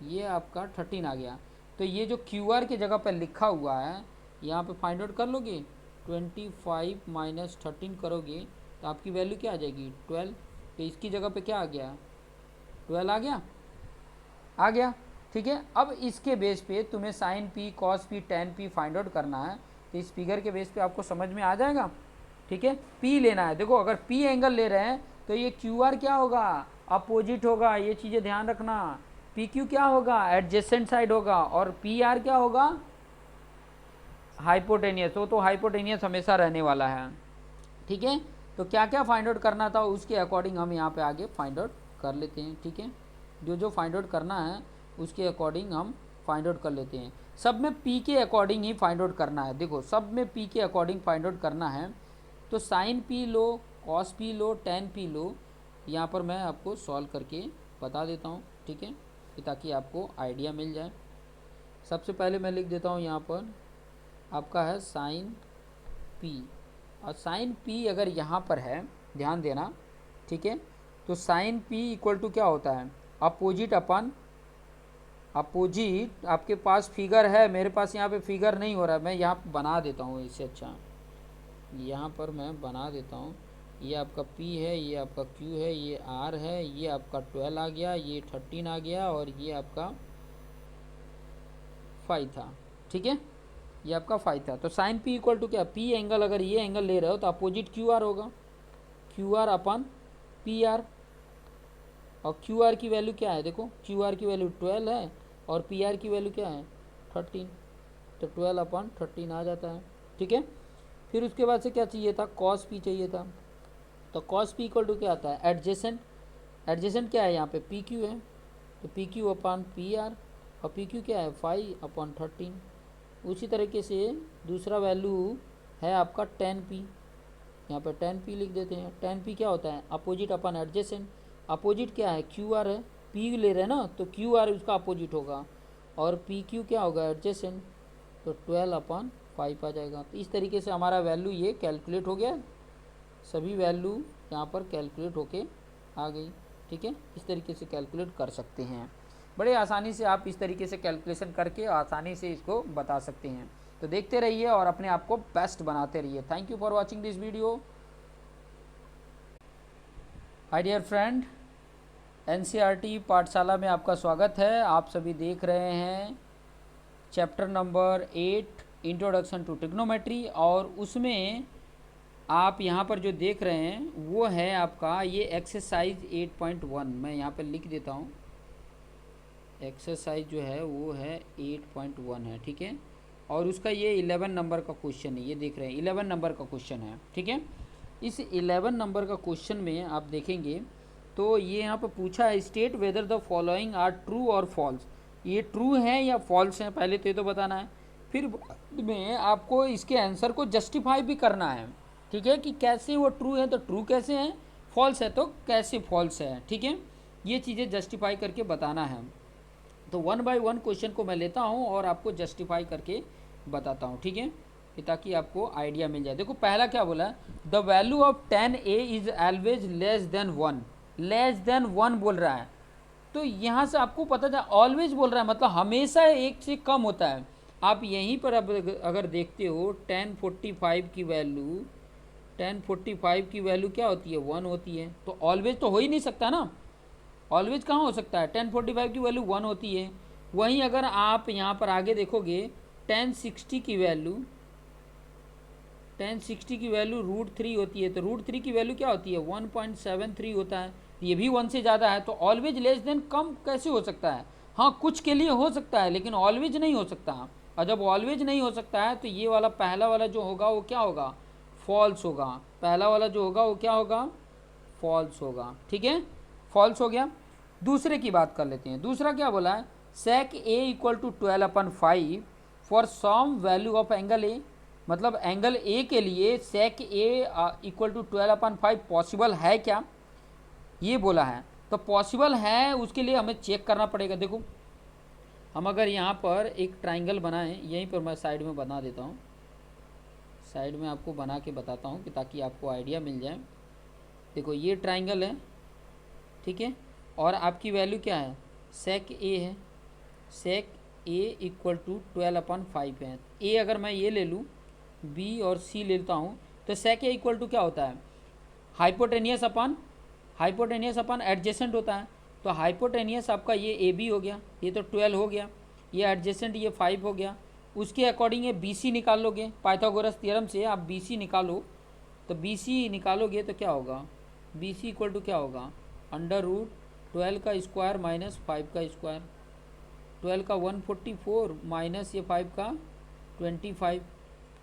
ये आपका 13 आ गया। तो ये जो क्यू आर की जगह पर लिखा हुआ है यहाँ पे फाइंड आउट कर लोगे, 25 माइनस 13 करोगे तो आपकी वैल्यू क्या आ जाएगी 12, तो इसकी जगह पे क्या आ गया 12 आ गया, आ गया। ठीक है, अब इसके बेस पे तुम्हें sine P cos P tan P find out करना है, तो इस फिगर के बेस पे आपको समझ में आ जाएगा। ठीक है, पी लेना है, देखो अगर पी एंगल ले रहे हैं तो ये क्यू आर क्या होगा अपोजिट होगा, ये चीज़ें ध्यान रखना। पी क्यू क्या होगा एडजेसेंट साइड होगा, और पी आर क्या होगा हाइपोटेनियस, हो तो हाइपोटेनियस हमेशा रहने वाला है। ठीक है, तो क्या क्या फाइंड आउट करना था उसके अकॉर्डिंग हम यहाँ पे आगे फाइंड आउट कर लेते हैं। ठीक है, जो जो फाइंड आउट करना है उसके अकॉर्डिंग हम फाइंड आउट कर लेते हैं। सब में पी के अकॉर्डिंग ही फाइंड आउट करना है। देखो सब में पी के अकॉर्डिंग फाइंड आउट करना है। तो sign P low, cos P low, ten P low, यहाँ पर मैं आपको सॉल्व करके बता देता हूँ, ठीक है, ताकि आपको आइडिया मिल जाए। सबसे पहले मैं लिख देता हूँ यहाँ पर आपका है साइन पी, और साइन पी अगर यहाँ पर है, ध्यान देना, ठीक है, तो साइन पी इक्वल टू क्या होता है, अपोजिट अपन अपोजिट। आपके पास फिगर है, मेरे पास यहाँ पे फिगर नहीं हो रहा है, मैं यहाँ बना देता हूँ इससे अच्छा, यहाँ पर मैं बना देता हूँ। ये आपका P है, ये आपका Q है, ये R है, ये आपका 12 आ गया, ये 13 आ गया, और ये आपका 5 था, ठीक है, ये आपका 5 था। तो साइन P इक्वल टू क्या, P एंगल, अगर ये एंगल ले रहे हो तो अपोजिट QR होगा, QR अपन PR, और QR की वैल्यू क्या है, देखो QR की वैल्यू 12 है और PR की वैल्यू क्या है 13, तो 12 अपन 13 आ जाता है, ठीक है। फिर उसके बाद से क्या चाहिए था, कॉस पी चाहिए था। तो कॉस पी इक्वल टू क्या आता है, एडजेसेंट। एडजेसेंट क्या है यहाँ पे, पी क्यू है, तो पी क्यू अपन पी आर, और पी क्यू क्या है 5 अपन 13। उसी तरीके से दूसरा वैल्यू है आपका 10p, यहाँ पे 10p लिख देते हैं। 10p क्या होता है, अपोजिट अपन एडजेसेंट। अपोजिट क्या है, क्यू आर है, पी ले रहे हैं ना, तो क्यू आर उसका अपोजिट होगा, और पी क्यू क्या होगा एडजेसेंट, तो 12 अपन 5 आ जाएगा। तो इस तरीके से हमारा वैल्यू ये कैलकुलेट हो गया, सभी वैल्यू यहाँ पर कैलकुलेट होके आ गई, ठीक है। इस तरीके से कैलकुलेट कर सकते हैं, बड़े आसानी से आप इस तरीके से कैलकुलेशन करके आसानी से इसको बता सकते हैं। तो देखते रहिए और अपने आप को बेस्ट बनाते रहिए। Thank you for watching this video. Hi dear friend, NCERT पाठशाला में आपका स्वागत है। आप सभी देख रहे हैं chapter number 8 introduction to trigonometry, और उसमें आप यहाँ पर जो देख रहे हैं वो है आपका ये एक्सरसाइज 8.1। मैं यहाँ पर लिख देता हूँ, एक्सरसाइज जो है वो है 8.1 है, ठीक है, और उसका ये 11 नंबर का क्वेश्चन है। ये देख रहे हैं 11 नंबर का क्वेश्चन है, ठीक है। इस 11 नंबर का क्वेश्चन में आप देखेंगे तो ये यहाँ पर पूछा है, state whether the following are true और फॉल्स। ये ट्रू है या फॉल्स है, पहले तो ये तो बताना है, फिर में आपको इसके आंसर को जस्टिफाई भी करना है, ठीक है, कि कैसे वो ट्रू है तो ट्रू कैसे है, फॉल्स है तो कैसे फॉल्स है, ठीक है। ये चीज़ें जस्टिफाई करके बताना है। तो 1 बाय 1 क्वेश्चन को मैं लेता हूँ और आपको जस्टिफाई करके बताता हूँ, ठीक है, ताकि आपको आइडिया मिल जाए। देखो पहला क्या बोला है, the value of 10a is always less than 1, less than 1 बोल रहा है। तो यहाँ से आपको पता चला ऑलवेज बोल रहा है, मतलब हमेशा एक से कम होता है। आप यहीं पर अब अगर देखते हो 1045 की वैल्यू, 1045 की वैल्यू क्या होती है 1 होती है, तो ऑलवेज तो हो ही नहीं सकता ना, ऑलवेज कहाँ हो सकता है, 1045 की वैल्यू 1 होती है। वहीं अगर आप यहाँ पर आगे देखोगे 1060 की वैल्यू, 1060 की वैल्यू √3 होती है, तो √3 की वैल्यू क्या होती है 1.73 होता है, ये भी 1 से ज़्यादा है। तो ऑलवेज लेस देन कम कैसे हो सकता है, हाँ कुछ के लिए हो सकता है लेकिन ऑलवेज नहीं हो सकता। और जब ऑलवेज नहीं हो सकता है तो ये वाला पहला वाला जो होगा वो क्या होगा, फॉल्स होगा। पहला वाला जो होगा वो क्या होगा, फॉल्स होगा, ठीक है, फॉल्स हो गया। दूसरे की बात कर लेते हैं। दूसरा क्या बोला है, sec A equal to 12/5 for some value of angle A, मतलब एंगल ए के लिए sec A equal to 12/5 possible है क्या, ये बोला है। तो पॉसिबल है उसके लिए हमें चेक करना पड़ेगा। देखो हम अगर यहाँ पर एक ट्राइंगल बनाएं, यहीं पर मैं साइड में बना देता हूँ, साइड में आपको बना के बताता हूँ कि ताकि आपको आइडिया मिल जाए। देखो ये ट्राइंगल है, ठीक है, और आपकी वैल्यू क्या है सेक ए है, सेक ए इक्वल टू 12/5 है। ए अगर मैं ये ले लूँ, बी और सी लेता हूँ, तो सेक ए इक्वल टू क्या होता है, हाइपोटेनियस अपन एडजेसेंट होता है। तो हाइपोटेनियस आपका ये ए बी हो गया, ये तो 12 हो गया, ये एडजेसेंट ये 5 हो गया। उसके अकॉर्डिंग ये बी सी निकाल लोगे, पाइथागोरस थ्योरम से आप बी सी निकालो, तो बी सी निकालोगे तो क्या होगा, बी सी इक्वल टू क्या होगा, √12 का स्क्वायर माइनस 5 का स्क्वायर, 12 का 144 माइनस ये 5 का 25,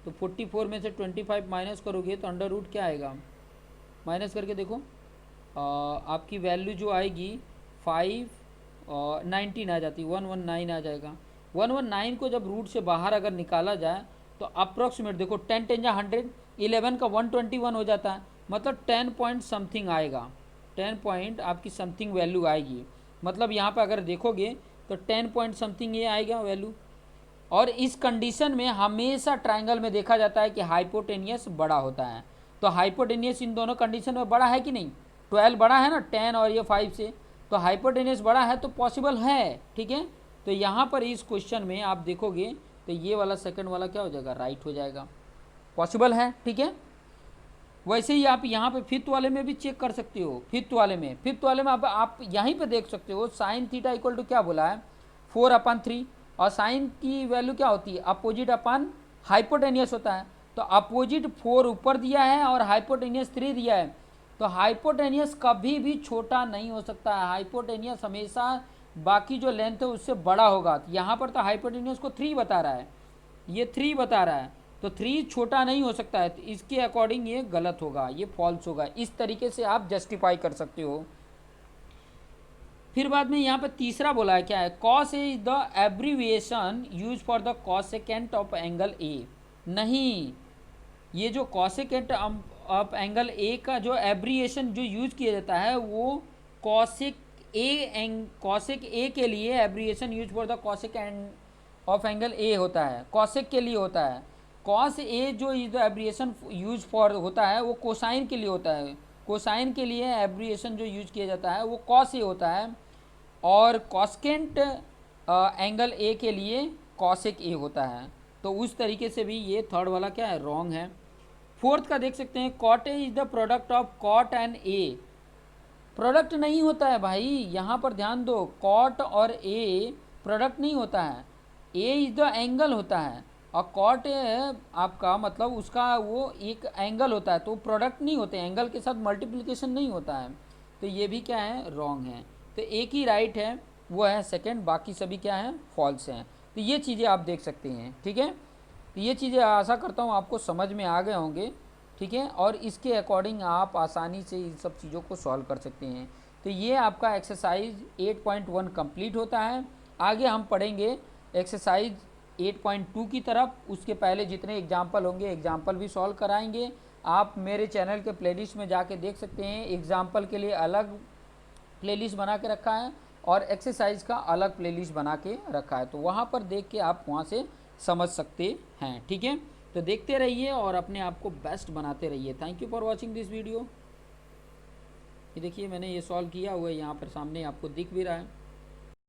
तो 44 में से 25 माइनस करोगे तो √ क्या आएगा, माइनस करके देखो आपकी वैल्यू जो आएगी 5 19 आ जाती, 119 आ जाएगा। 119 को जब रूट से बाहर अगर निकाला जाए तो अप्रॉक्सीमेट देखो 10 10 जा 100, 11 का 121 हो जाता है, मतलब 10 पॉइंट समथिंग आएगा, 10 पॉइंट आपकी समथिंग वैल्यू आएगी। मतलब यहाँ पे अगर देखोगे तो 10 पॉइंट समथिंग ये आएगा वैल्यू। और इस कंडीशन में हमेशा ट्रायंगल में देखा जाता है कि हाइपोटेनियस बड़ा होता है। तो हाइपोटेनियस इन दोनों कंडीशन में बड़ा है कि नहीं, 12 बड़ा है ना 10 और ये 5 से, तो हाइपोटेनियस बड़ा है तो पॉसिबल है। ठीक है, तो यहाँ पर इस क्वेश्चन में आप देखोगे तो ये वाला सेकंड वाला क्या हो जाएगा, राइट हो जाएगा, पॉसिबल है। ठीक है, वैसे ही आप यहाँ पे फिफ्थ वाले में भी चेक कर सकते हो। फिफ्थ वाले में आप यहीं पे देख सकते हो साइन थीटा इक्वल टू क्या बोला है, 4/3, और साइन की वैल्यू क्या होती है, अपोजिट अपन हाइपोटेनियस होता है। तो अपोजिट 4 ऊपर दिया है और हाइपोटेनियस 3 दिया है, तो हाइपोटेनियस कभी भी छोटा नहीं हो सकता है, हाइपोटेनियस हमेशा बाकी जो लेंथ है उससे बड़ा होगा। यहाँ पर तो हाइपोटेनियस को 3 बता रहा है, ये 3 बता रहा है, तो 3 छोटा नहीं हो सकता है, तो इसके अकॉर्डिंग ये गलत होगा, ये फॉल्स होगा। इस तरीके से आप जस्टिफाई कर सकते हो। फिर बाद में यहाँ पर तीसरा बोला है क्या है, cos is the abbreviation use for the cosecant of angle A. नहीं, ये जो कॉसेकेंट ऑफ एंगल ए का जो एब्रीविएशन जो यूज किया जाता है वो कॉसेक ए के लिए abbreviation use for the cosecant of angle A होता है, कॉसेक के लिए होता है। कॉस ए जो is the abbreviation use for होता है वो कोसाइन के लिए होता है, कोसाइन के लिए एब्रीविएशन जो यूज किया जाता है वो कॉस ए होता है, और कॉसेकेंट एंगल ए के लिए कॉसेक ए होता है। तो उस तरीके से भी ये थर्ड वाला क्या है, रॉन्ग है। फोर्थ का देख सकते हैं, cot A is the product of cot and A. Product नहीं होता है भाई, यहाँ पर ध्यान दो, कॉट और ए प्रोडक्ट नहीं होता है, ए इज द एंगल होता है, और कॉट आपका मतलब उसका वो एक एंगल होता है, तो प्रोडक्ट नहीं होते, एंगल के साथ मल्टीप्लिकेशन नहीं होता है। तो ये भी क्या है, रॉन्ग है। तो एक ही राइट है, वो है सेकंड, बाकी सभी क्या है, फॉल्स हैं। तो ये चीज़ें आप देख सकते हैं। ठीक है, तो ये चीज़ें आशा करता हूँ आपको समझ में आ गए होंगे। ठीक है, और इसके अकॉर्डिंग आप आसानी से इन सब चीज़ों को सॉल्व कर सकते हैं। तो ये आपका एक्सरसाइज 8.1 कंप्लीट होता है। आगे हम पढ़ेंगे एक्सरसाइज 8.2 की तरफ, उसके पहले जितने एग्जाम्पल होंगे एग्जाम्पल भी सॉल्व कराएंगे। आप मेरे चैनल के प्लेलिस्ट में जाके देख सकते हैं, एग्जाम्पल के लिए अलग प्लेलिस्ट बना के रखा है और एक्सरसाइज का अलग प्लेलिस्ट बना के रखा है, तो वहाँ पर देख के आप वहाँ से समझ सकते हैं। ठीक है, तो देखते रहिए और अपने आप को बेस्ट बनाते रहिए। Thank you for watching this video. ये देखिए मैंने ये सॉल्व किया हुआ है, यहाँ पर सामने आपको दिख भी रहा है।